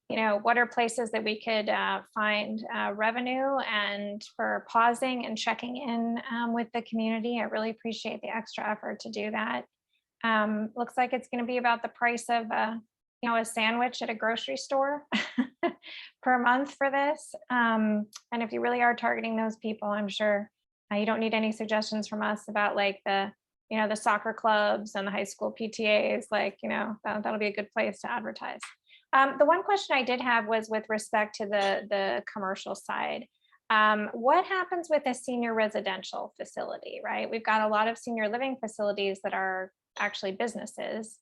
you know, what are places that we could find revenue, and for pausing and checking in with the community. I really appreciate the extra effort to do that. Looks like it's going to be about the price of you know, a sandwich at a grocery store per month for this. And if you really are targeting those people, I'm sure you don't need any suggestions from us about like the, you know, the soccer clubs and the high school PTAs, like, you know, that'll be a good place to advertise. The one question I did have was with respect to the commercial side. What happens with a senior residential facility, right? We've got a lot of senior living facilities that are actually businesses.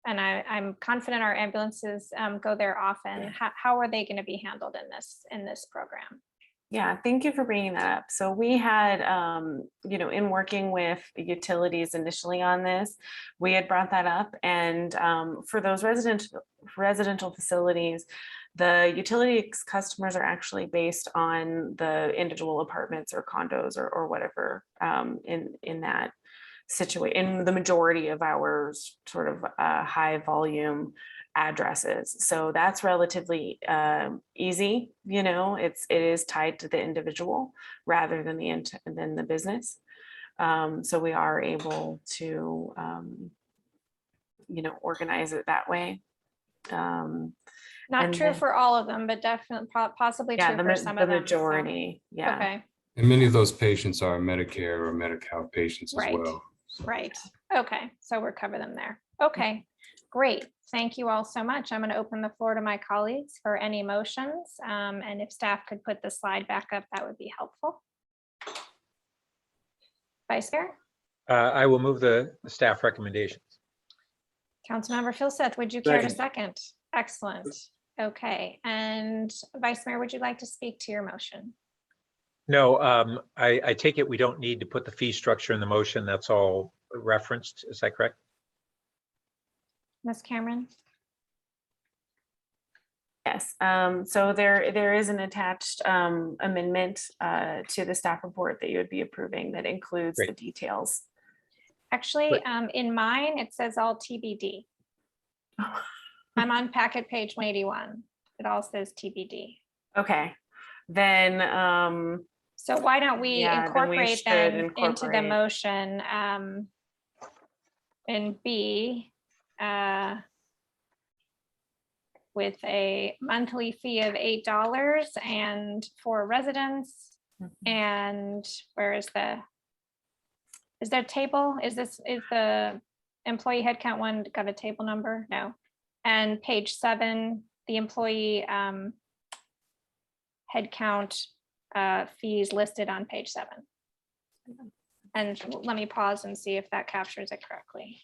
and I'm confident our ambulances go there often. How are they going to be handled in this program? Yeah, thank you for bringing that up. So we had, in working with utilities initially on this, we had brought that up, and for those residential facilities, the utility customers are actually based on the individual apartments or condos or whatever in that situation, in the majority of our sort of high volume addresses. So that's relatively easy. It is tied to the individual rather than the business. So we are able to organize it that way. Not true for all of them, but definitely possibly true for some of them. The majority, yeah. Okay. And many of those patients are Medicare or Medi-Cal patients as well. Right. Okay. So we're cover them there. Okay. Great. Thank you all so much. I'm going to open the floor to my colleagues for any motions. And if staff could put the slide back up, that would be helpful. Vice Chair? I will move the staff recommendations. Councilmember Philseth, would you care to second? Excellent. Okay. And Vice Mayor, would you like to speak to your motion? No, I take it we don't need to put the fee structure in the motion. That's all referenced. Is that correct? Ms. Cameron? Yes. So there is an attached amendment to the staff report that you would be approving that includes the details. Actually, in mine, it says all TBD. I'm on packet page 181. It all says TBD. Okay. Then so why don't we incorporate them into the motion in B with a monthly fee of $8 and for residents. And where is there a table? Is the employee headcount one got a table number? No. And page 7, the employee headcount fees listed on page 7. And let me pause and see if that captures it correctly.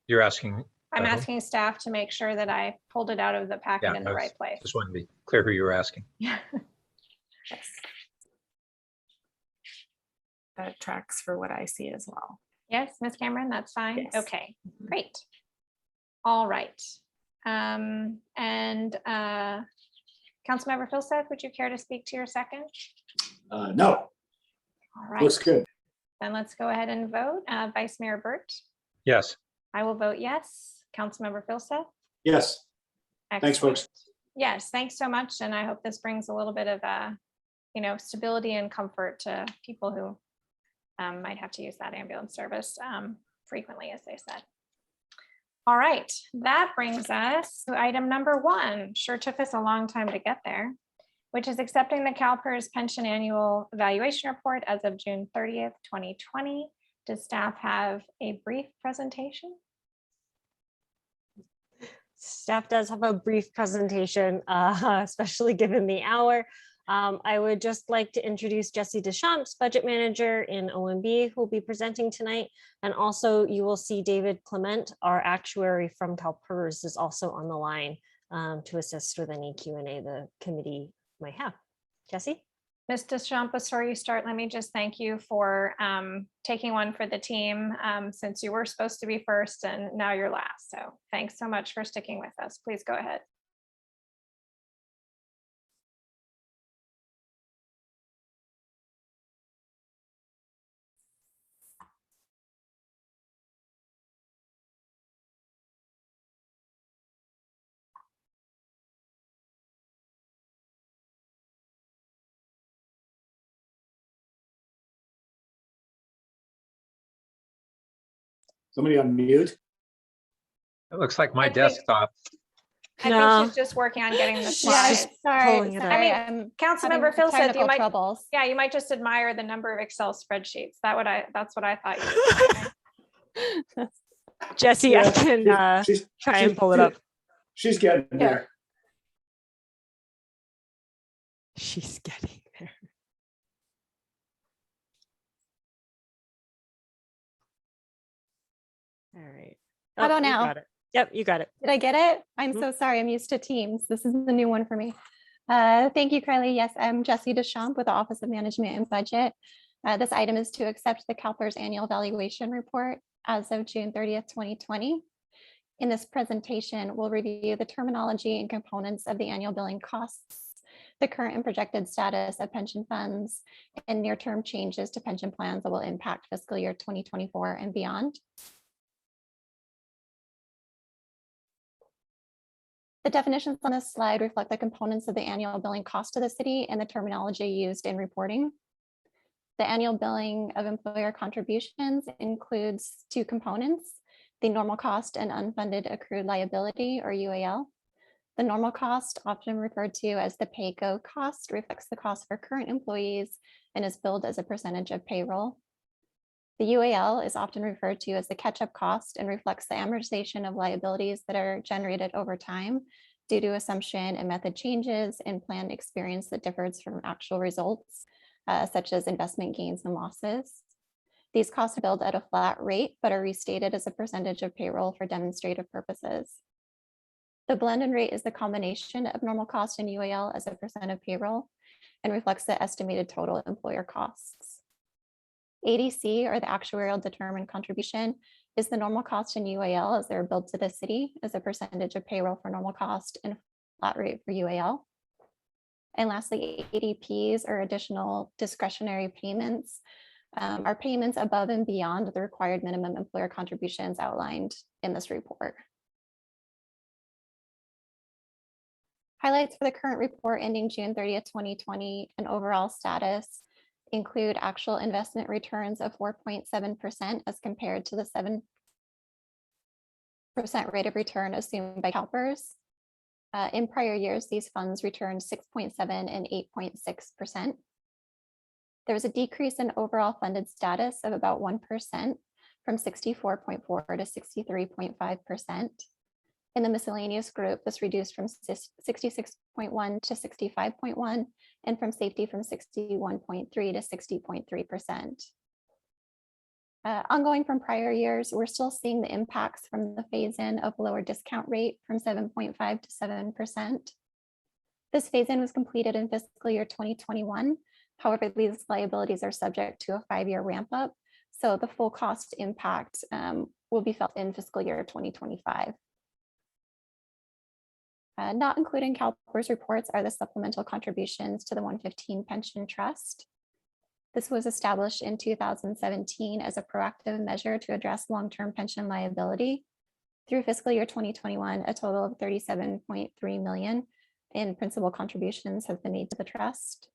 You're asking? I'm asking staff to make sure that I pulled it out of the packet in the right place. Just want to be clear who you were asking. Yes. That tracks for what I see as well. Yes, Ms. Cameron, that's fine. Yes. Okay, great. All right. And Councilmember Philseth, would you care to speak to your second? No. All right. Looks good. Then let's go ahead and vote. Vice Mayor Burt? Yes. I will vote yes. Councilmember Philseth? Yes. Excellent. Thanks, folks. Yes, thanks so much. And I hope this brings a little bit of stability and comfort to people who might have to use that ambulance service frequently, as they said. All right, that brings us to item number 1. Sure took us a long time to get there, which is accepting the CalPERS pension annual evaluation report as of June 30th, 2020. Does staff have a brief presentation? Staff does have a brief presentation, especially given the hour. I would just like to introduce Jesse Deschamps, budget manager in OMB, who will be presenting tonight. And also you will see David Clement, our actuary from CalPERS, is also on the line to assist with any Q&A the committee might have. Jesse? Ms. Deschamps, before you start, let me just thank you for taking one for the team since you were supposed to be first and now you're last. So thanks so much for sticking with us. Please go ahead. Somebody on mute? It looks like my desktop. I think she's just working on getting the slides. Sorry. I mean, Councilmember Philseth, you might, troubles. yeah, you might just admire the number of Excel spreadsheets. That's what I thought you were doing. Jesse, I can try and pull it up. She's getting there. She's getting there. Oh, about you now? got it. Yep, you got it. Did I get it? I'm Mhm. so sorry. I'm used to Teams. This is the new one for me. Thank you, Kylie. Yes, I'm Jessie Deschamps with the Office of Management and Budget. This item is to accept the CalPERS annual valuation report as of June 30th, 2020. In this presentation, we'll review the terminology and components of the annual billing costs, the current and projected status of pension funds, and near-term changes to pension plans that will impact fiscal year 2024 and beyond. The definitions on this slide reflect the components of the annual billing cost of the city and the terminology used in reporting. The annual billing of employer contributions includes two components, the normal cost and unfunded accrued liability, or UAL. The normal cost, often referred to as the pay-go cost, reflects the cost for current employees and is billed as a percentage of payroll. The UAL is often referred to as the catch-up cost and reflects the amortization of liabilities that are generated over time due to assumption and method changes and planned experience that differs from actual results, such as investment gains and losses. These costs are billed at a flat rate, but are restated as a percentage of payroll for demonstrative purposes. The blended rate is the combination of normal cost and UAL as a percent of payroll and reflects the estimated total employer costs. ADC, or the actuarial determined contribution, is the normal cost in UAL as they're billed to the city as a percentage of payroll for normal cost and flat rate for UAL. And lastly, ADPs, or additional discretionary payments, are payments above and beyond the required minimum employer contributions outlined in this report. Highlights for the current report ending June 30th, 2020 and overall status include actual investment returns of 4.7% as compared to the 7% rate of return assumed by CalPERS. In prior years, these funds returned 6.7 and 8.6%. There was a decrease in overall funded status of about 1% from 64.4 to 63.5%. In the miscellaneous group, this reduced from 66.1 to 65.1, and from safety from 61.3 to 60.3%. Ongoing from prior years, we're still seeing the impacts from the phase-in of lower discount rate from 7.5 to 7%. This phase-in was completed in fiscal year 2021. However, these liabilities are subject to a 5-year ramp up, so the full cost impact will be felt in fiscal year 2025. Not including CalPERS reports are the supplemental contributions to the 115 Pension Trust. This was established in 2017 as a proactive measure to address long-term pension liability. Through fiscal year 2021, a total of $37.3 million in principal contributions have been made to the trust.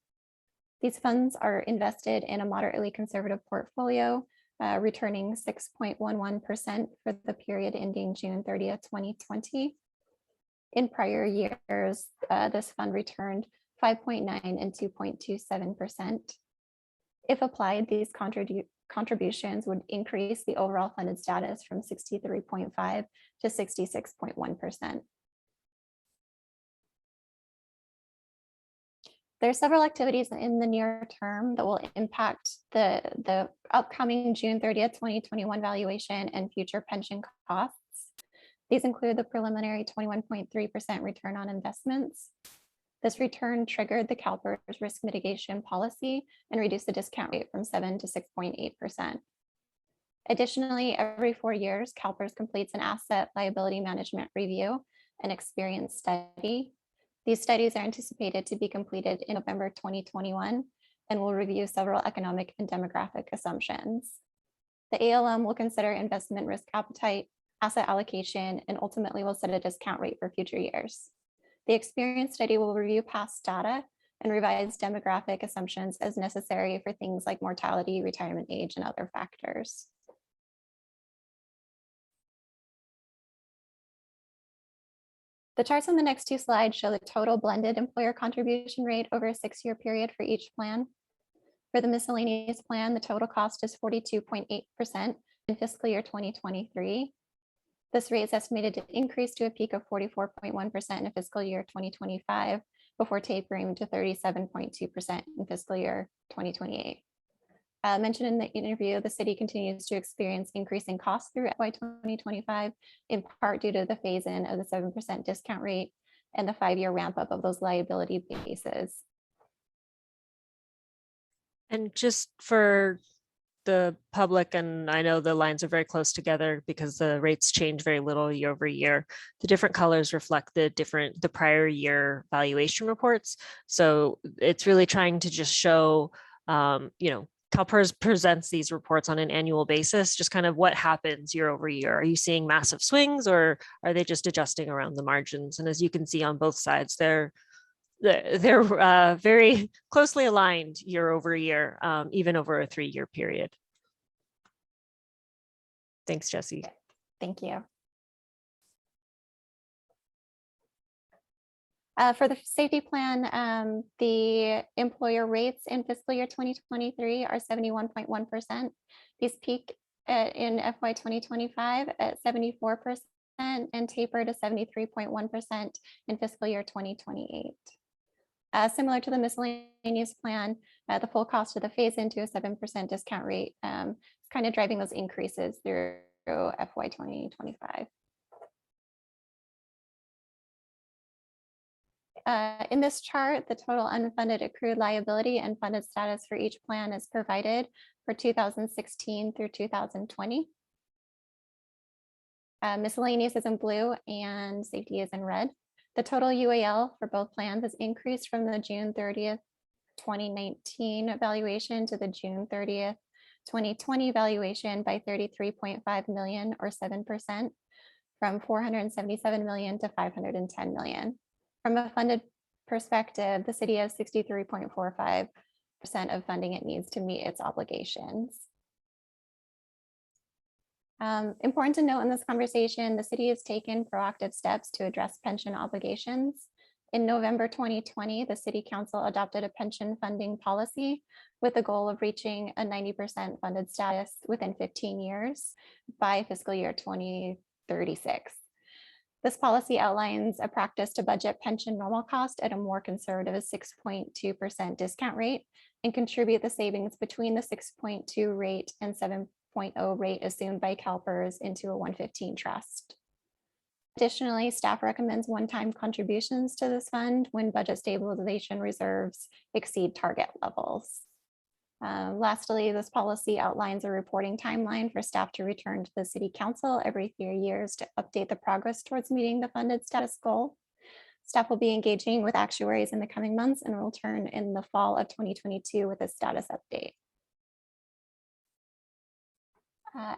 These funds are invested in a moderately conservative portfolio, returning 6.11% for the period ending June 30th, 2020. In prior years, this fund returned 5.9 and 2.27%. If applied, these contributions would increase the overall funded status from 63.5 to 66.1%. There are several activities in the near term that will impact the upcoming June 30th, 2021 valuation and future pension costs. These include the preliminary 21.3% return on investments. This return triggered the CalPERS risk mitigation policy and reduced the discount rate from 7 to 6.8%. Additionally, every 4 years, CalPERS completes an asset liability management review and experience study. These studies are anticipated to be completed in November 2021 and will review several economic and demographic assumptions. The ALM will consider investment risk appetite, asset allocation, and ultimately will set a discount rate for future years. The experience study will review past data and revise demographic assumptions as necessary for things like mortality, retirement age, and other factors. The charts on the next 2 slides show the total blended employer contribution rate over a 6-year period for each plan. For the miscellaneous plan, the total cost is 42.8% in fiscal year 2023. This rate is estimated to increase to a peak of 44.1% in fiscal year 2025 before tapering to 37.2% in fiscal year 2028. Mentioned in the interview, the city continues to experience increasing costs through FY 2025, in part due to the phase-in of the 7% discount rate and the 5-year ramp-up of those liability bases. And just for the public, and I know the lines are very close together because the rates change very little year over year. The different colors reflect the prior year valuation reports. So it's really trying to just show, CalPERS presents these reports on an annual basis, just kind of what happens year over year. Are you seeing massive swings, or are they just adjusting around the margins? And as you can see on both sides, they're very closely aligned year over year, even over a 3-year period. Thanks, Jesse. Thank you. For the safety plan, the employer rates in fiscal year 2023 are 71.1%. These peak in FY 2025 at 74% and taper to 73.1% in fiscal year 2028. Similar to the miscellaneous plan, the full cost of the phase into a 7% discount rate is kind of driving those increases through FY 2025. In this chart, the total unfunded accrued liability and funded status for each plan is provided for 2016 through 2020. Miscellaneous is in blue and safety is in red. The total UAL for both plans has increased from the June 30th, 2019 valuation to the June 30th, 2020 valuation by 33.5 million or 7%, from 477 million to 510 million. From a funded perspective, the city has 63.45% of funding it needs to meet its obligations. Important to note in this conversation, the city has taken proactive steps to address pension obligations. In November 2020, the City Council adopted a pension funding policy with the goal of reaching a 90% funded status within 15 years by fiscal year 2036. This policy outlines a practice to budget pension normal cost at a more conservative 6.2% discount rate and contribute the savings between the 6.2 rate and 7.0 rate assumed by CalPERS into a 115 trust. Additionally, staff recommends one-time contributions to this fund when budget stabilization reserves exceed target levels. Lastly, this policy outlines a reporting timeline for staff to return to the City Council every 3 years to update the progress towards meeting the funded status goal. Staff will be engaging with actuaries in the coming months and will return in the fall of 2022 with a status update.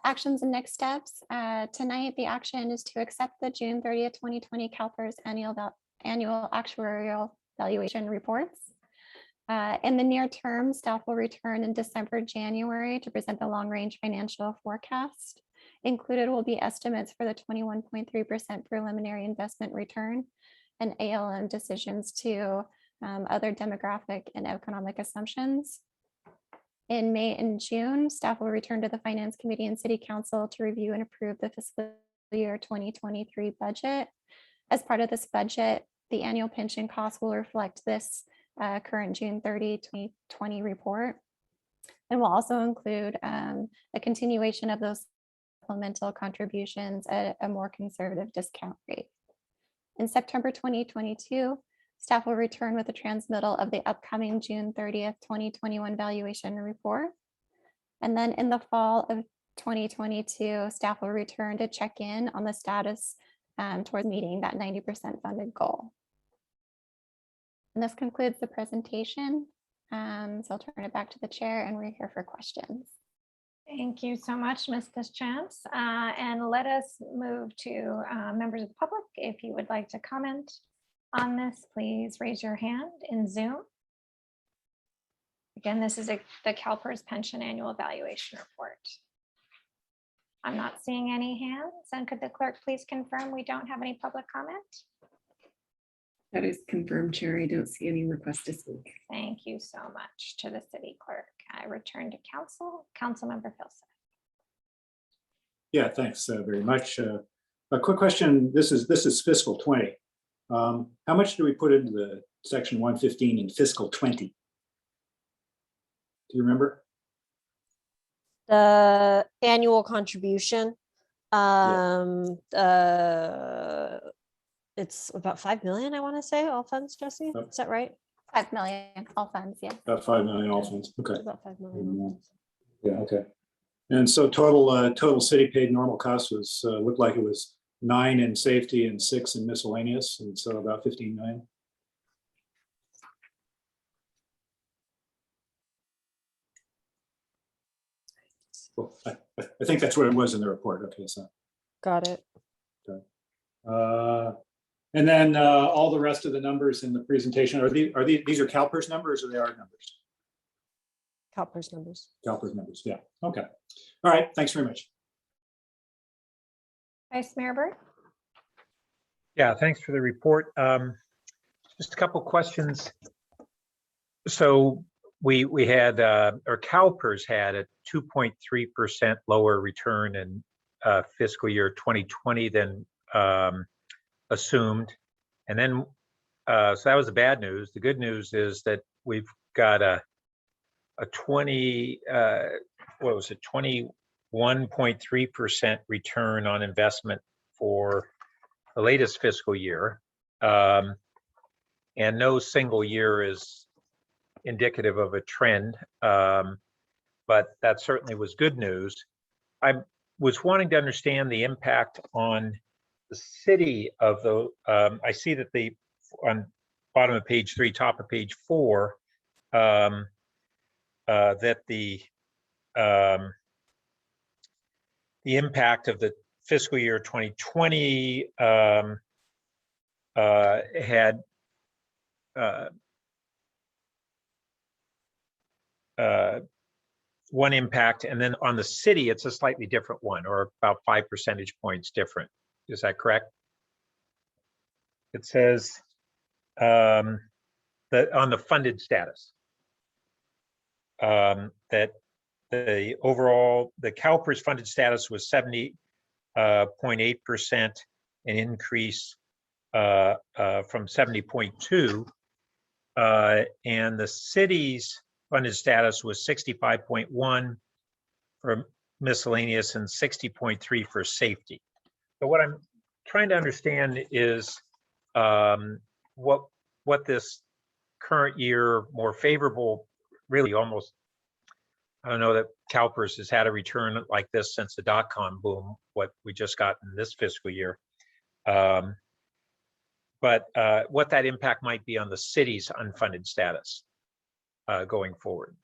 Actions and next steps. Tonight, the action is to accept the June 30th, 2020 CalPERS annual actuarial valuation reports. In the near term, staff will return in December, January to present the long-range financial forecast. Included will be estimates for the 21.3% preliminary investment return and ALM decisions to other demographic and economic assumptions. In May and June, staff will return to the Finance Committee and City Council to review and approve the fiscal year 2023 budget. As part of this budget, the annual pension cost will reflect this current June 30, 2020 report. And will also include a continuation of those supplemental contributions at a more conservative discount rate. In September 2022, staff will return with a transmittal of the upcoming June 30th, 2021 valuation report. And then in the fall of 2022, staff will return to check in on the status towards meeting that 90% funded goal. And this concludes the presentation. So I'll turn it back to the chair and we're here for questions. Thank you so much, Ms. Deschamps. And let us move to members of the public. If you would like to comment on this, please raise your hand in Zoom. Again, this is the CalPERS pension annual evaluation report. I'm not seeing any hands. And could the clerk please confirm we don't have any public comment? That is confirmed, Chair. I don't see any requests to speak. Thank you so much to the city clerk. I return to Councilmember Filson. Yeah, thanks very much. A quick question. This is fiscal 20. How much do we put into the section 115 in fiscal 20? Do you remember? The annual contribution, it's about 5 million, I want to say, all funds, Jesse, Yep. is that right? 5 million, all funds, yeah. About 5 million all funds. Okay. About 5 million. all funds. Yeah, okay. And so total city paid normal costs was, looked like it was 9 in safety and 6 in miscellaneous, and so about 15 million. Well, I think that's what it was in the report. Okay, so. Got it. And then all the rest of the numbers in the presentation, these are CalPERS numbers or they are numbers? CalPERS numbers. CalPERS numbers, yeah, okay. All right, thanks very much. Vice Mayor Byrd? Yeah, thanks for the report. Just a couple questions. So we had, or CalPERS had a 2.3% lower return in fiscal year 2020 than assumed. And then, so that was the bad news. The good news is that we've got a 21.3% return on investment for the latest fiscal year. And no single year is indicative of a trend, but that certainly was good news. I was wanting to understand the impact on the city of the, I see that on bottom of page 3, top of page 4, that the impact of the fiscal year 2020 had one impact, and then on the city, it's a slightly different one, or about 5 percentage points different. Is that correct? It says that on the funded status, that the overall, the CalPERS funded status was 70.8%, an increase from 70.2, and the city's funded status was 65.1 for miscellaneous and 60.3 for safety. So what I'm trying to understand is what this current year more favorable, really almost, I don't know that CalPERS has had a return like this since the dot-com boom, what we just got in this fiscal year. But what that impact might be on the city's unfunded status going forward.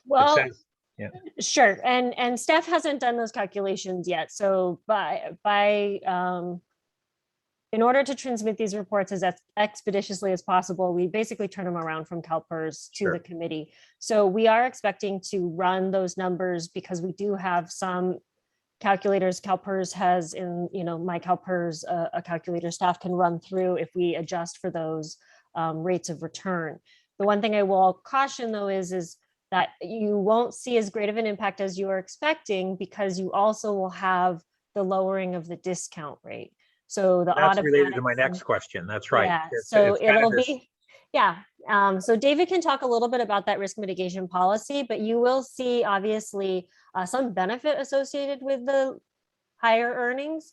Well, says, yeah. Sure, and staff hasn't done those calculations yet. So in order to transmit these reports as expeditiously as possible, we basically turn them around from CalPERS to the committee. So we are expecting to run those numbers because we do have some calculators CalPERS has in, my CalPERS, a calculator staff can run through if we adjust for those rates of return. The one thing I will caution though is that you won't see as great of an impact as you are expecting because you also will have the lowering of the discount rate. So that's related to my next question. That's right. Yeah, so it'll be, yeah. So David can talk a little bit about that risk mitigation policy, but you will see obviously some benefit associated with the higher earnings.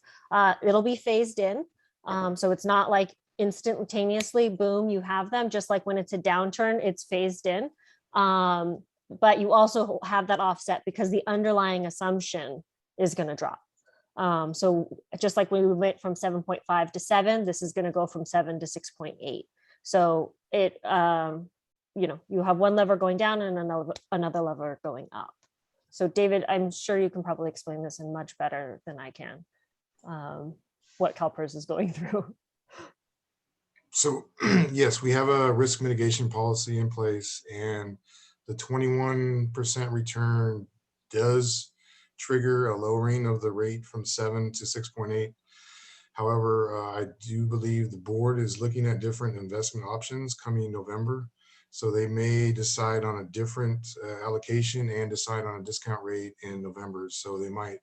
It'll be phased in. So it's not like instantaneously, boom, you have them. Just like when it's a downturn, it's phased in. But you also have that offset because the underlying assumption is going to drop. So just like we went from 7.5 to 7, this is going to go from 7 to 6.8. So it, you have one lever going down and another lever going up. So David, I'm sure you can probably explain this in much better than I can, what CalPERS is going through. So yes, we have a risk mitigation policy in place, and the 21% return does trigger a lowering of the rate from 7 to 6.8. However, I do believe the board is looking at different investment options coming November. So they may decide on a different allocation and decide on a discount rate in November. So they might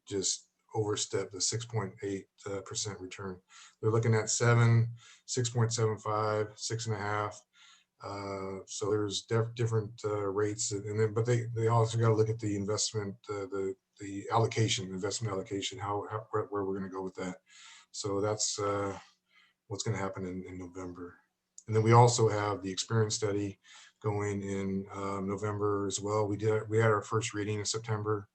just overstep the 6.8% return. They're looking at 7, 6.75, 6.5. So there's different rates, and then but they also got to look at the investment, the allocation, investment allocation, where we're going to go with that. So that's what's going to happen in November. And then we also have the experience study going in November as well. We had our first reading in September.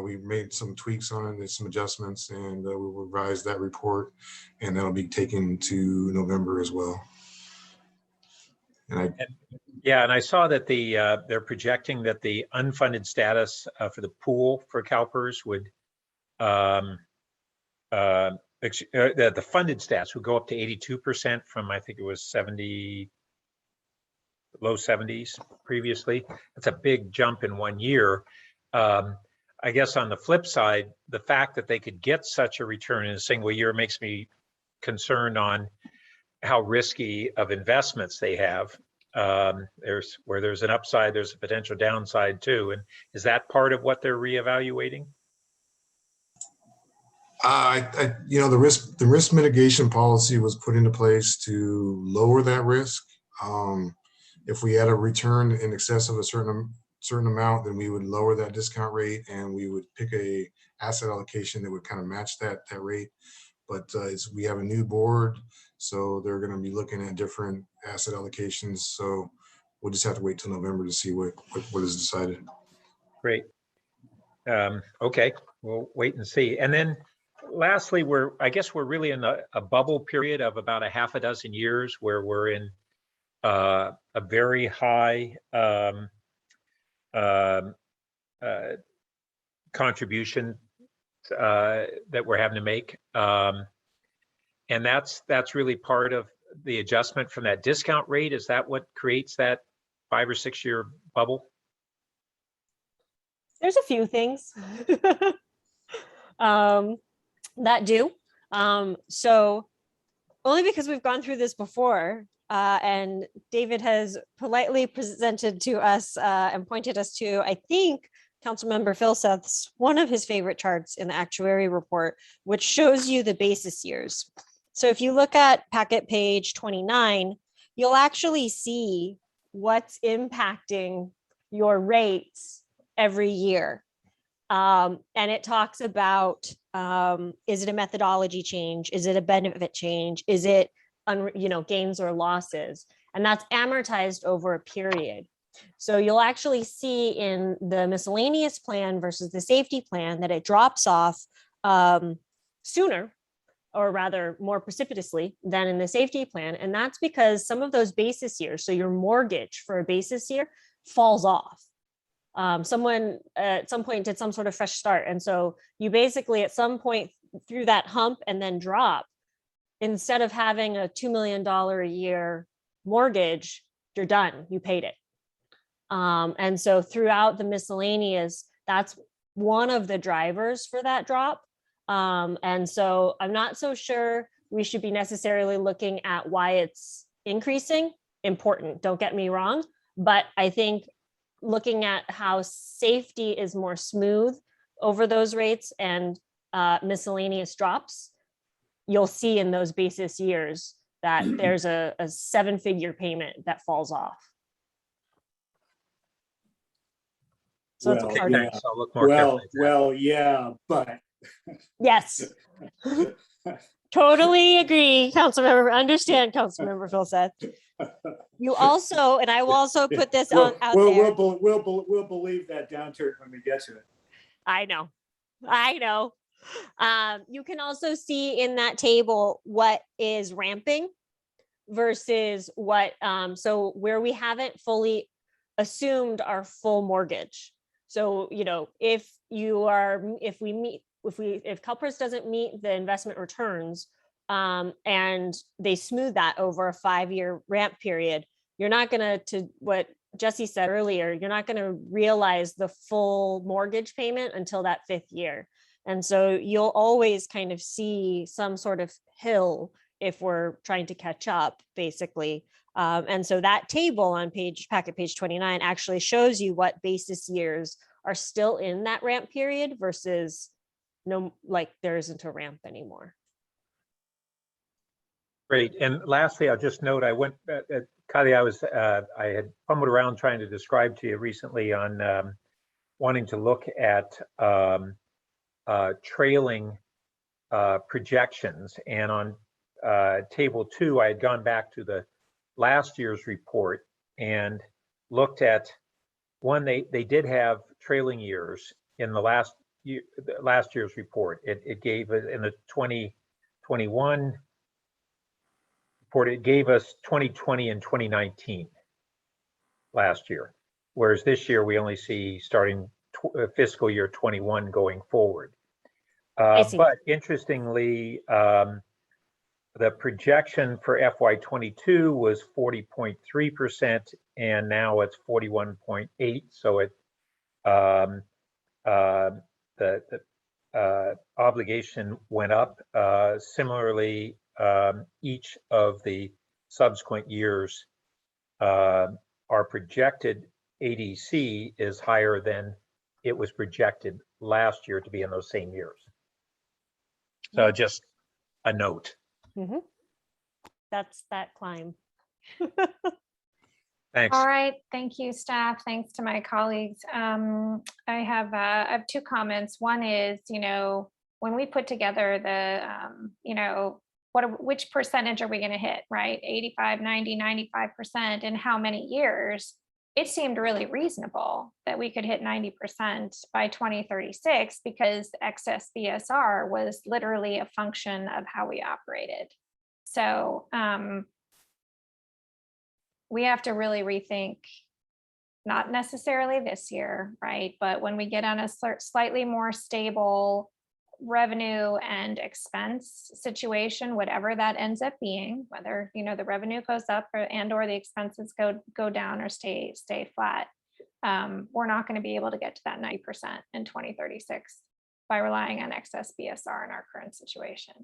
We made some tweaks on it, there's some adjustments, and we'll revise that report, and that'll be taken to November as well. And I saw that they're projecting that the unfunded status for the pool for CalPERS would the funded stats would go up to 82% from, I think it was 70, low 70s previously. That's a big jump in 1 year. I guess on the flip side, the fact that they could get such a return in a single year makes me concerned on how risky of investments they have. Where there's an upside, there's a potential downside too. And is that part of what they're reevaluating? The risk mitigation policy was put into place to lower that risk. If we had a return in excess of a certain amount, then we would lower that discount rate, and we would pick a asset allocation that would kind of match that rate. But we have a new board, so they're going to be looking at different asset allocations. So we'll just have to wait till November to see what is decided. Great. Okay, we'll wait and see. And then lastly, I guess we're really in a bubble period of about a half a dozen years where we're in a very high contribution that we're having to make. And that's really part of the adjustment from that discount rate. Is that what creates that 5 or 6 year bubble? There's a few things that do. So only because we've gone through this before, and David has politely presented to us and pointed us to, I think, Councilmember Philseth's one of his favorite charts in the actuary report, which shows you the basis years. So if you look at packet page 29, you'll actually see what's impacting your rates every year. And it talks about, is it a methodology change? Is it a benefit change? Is it, gains or losses? And that's amortized over a period. So you'll actually see in the miscellaneous plan versus the safety plan that it drops off sooner, or rather more precipitously than in the safety plan. And that's because some of those basis years, so your mortgage for a basis year falls off. Someone at some point did some sort of fresh start. And so you basically at some point through that hump and then drop, instead of having a $2 million a year mortgage, you're done, you paid it. And so throughout the miscellaneous, that's one of the drivers for that drop. And so I'm not so sure we should be necessarily looking at why it's increasing. Important, don't get me wrong, but I think looking at how safety is more smooth over those rates and miscellaneous drops, you'll see in those basis years that there's a 7-figure payment that falls off. So it's a part of it. I'll look more carefully at that. Well, yeah, but. Yes. Totally agree, Councilmember. Understand, Councilmember Philseth. You also, and I will also put this out there. We'll believe that downturn when we get to it. I know. You can also see in that table what is ramping versus what, so where we haven't fully assumed our full mortgage. So, if CalPERS doesn't meet the investment returns, and they smooth that over a 5-year ramp period, you're not going to what Jesse said earlier, you're not going to realize the full mortgage payment until that 5th year. And so you'll always kind of see some sort of hill if we're trying to catch up, basically. And so that table on packet page 29 actually shows you what basis years are still in that ramp period versus there isn't a ramp anymore. Great. And lastly, I'll just note, I went Kylie, I had fumbled around trying to describe to you recently on wanting to look at trailing projections, and on table 2, I had gone back to the last year's report and looked at one. They did have trailing years in the last year's report. It gave in the 2021 report, it gave us 2020 and 2019 last year, whereas this year we only see starting fiscal year 21 going forward. But interestingly, the projection for FY22 was 40.3%, and now it's 41.8%. So the obligation went up. Similarly, each of the subsequent years, our projected ADC is higher than it was projected last year to be in those same years. So just a note. That's that climb. Thanks. All right, thank you, staff. Thanks to my colleagues. I have 2 comments. One is, when we put together the, which percentage are we going to hit, right? 85, 90, 95%, in how many years? It seemed really reasonable that we could hit 90% by 2036 because excess BSR was literally a function of how we operated. So we have to really rethink, not necessarily this year, right? But when we get on a slightly more stable revenue and expense situation, whatever that ends up being, whether the revenue goes up or the expenses go down or stay flat, we're not going to be able to get to that 90% in 2036 by relying on excess BSR in our current situation.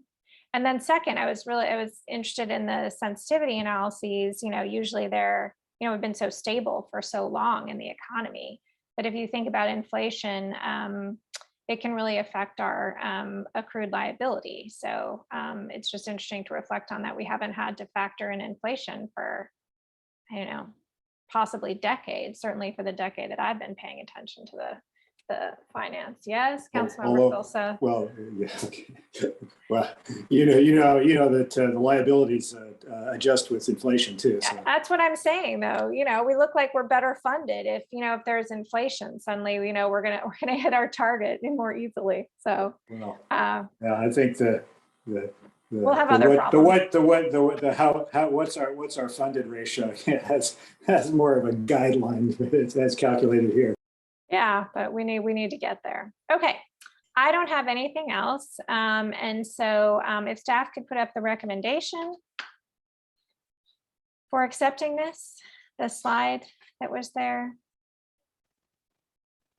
And then second, I was interested in the sensitivity analyses. Usually we've been so stable for so long in the economy, but if you think about inflation, it can really affect our accrued liability. So it's just interesting to reflect on that. We haven't had to factor in inflation for, possibly decades, certainly for the decade that I've been paying attention to the finance. Yes, Councilmember Filsa. Well, yeah, okay. Well, you know that the liabilities adjust with inflation too. So. That's what I'm saying, though. We look like we're better funded if there's inflation. Suddenly, we're gonna hit our target more easily. So, well, yeah, I think we'll have other problems. What's our funded ratio has more of a guideline that's calculated here. Yeah, but we need to get there. Okay, I don't have anything else. And so if staff could put up the recommendation for accepting the slide that was there.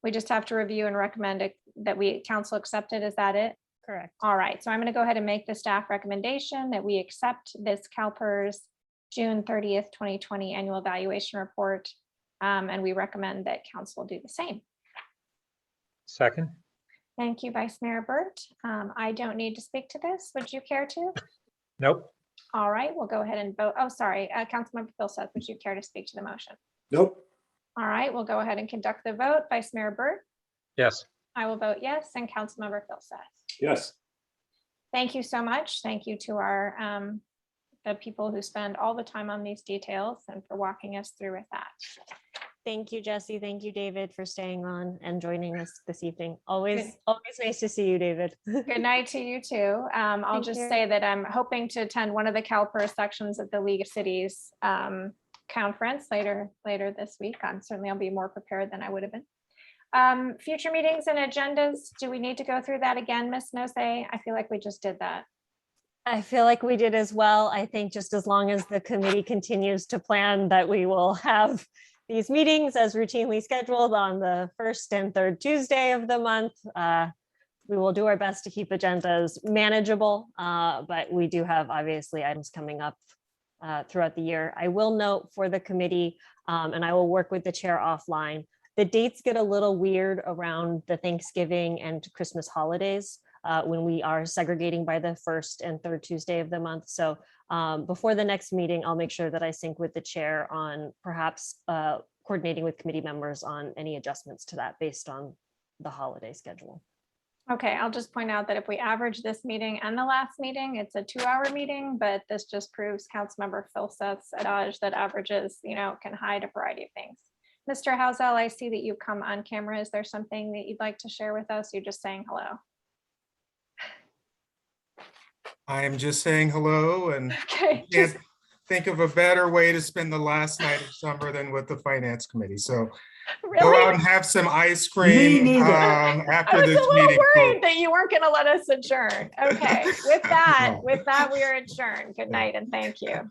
We just have to review and recommend it, that council accept it. Is that it? Correct. All right, so I'm going to go ahead and make the staff recommendation that we accept this CalPERS June 30th, 2020 annual evaluation report. And we recommend that council do the same. Second. Thank you, Vice Mayor Burt. I don't need to speak to this. Would you care to? Nope. All right, we'll go ahead and vote. Oh, sorry, Councilmember Filsa, would you care to speak to the motion? Nope. All right, we'll go ahead and conduct the vote. Vice Mayor Burt? Yes. I will vote yes, and Councilmember Filsa. Yes. Thank you so much. Thank you to our the people who spend all the time on these details and for walking us through with that. Thank you, Jesse. Thank you, David, for staying on and joining us this evening. Always nice to see you, David. Good night to you too. I'll just say that I'm hoping to attend one of the CalPERS sections of the League of Cities conference later this week. I'll be more prepared than I would have been. Future meetings and agendas. Do we need to go through that again, Ms. Nose? I feel like we just did that. I feel like we did as well. I think just as long as the committee continues to plan that we will have these meetings as routinely scheduled on the first and third Tuesday of the month, we will do our best to keep agendas manageable, but we do have obviously items coming up throughout the year. I will note for the committee, and I will work with the chair offline, the dates get a little weird around the Thanksgiving and Christmas holidays. when we are segregating by the first and third Tuesday of the month. So before the next meeting, I'll make sure that I sync with the chair on perhaps coordinating with committee members on any adjustments to that based on the holiday schedule. Okay, I'll just point out that if we average this meeting and the last meeting, it's a 2-hour meeting, but this just proves Councilmember Philsett's adage that averages, can hide a variety of things. Mr. Hausel, I see that you come on camera. Is there something that you'd like to share with us? You're just saying hello. I am just saying hello, and Okay. can't think of a better way to spend the last night of summer than with the Finance Committee. So go out and have some ice cream after this meeting. I was a little worried that you weren't going to let us adjourn. Okay, with that, we are adjourned. Good night and thank you.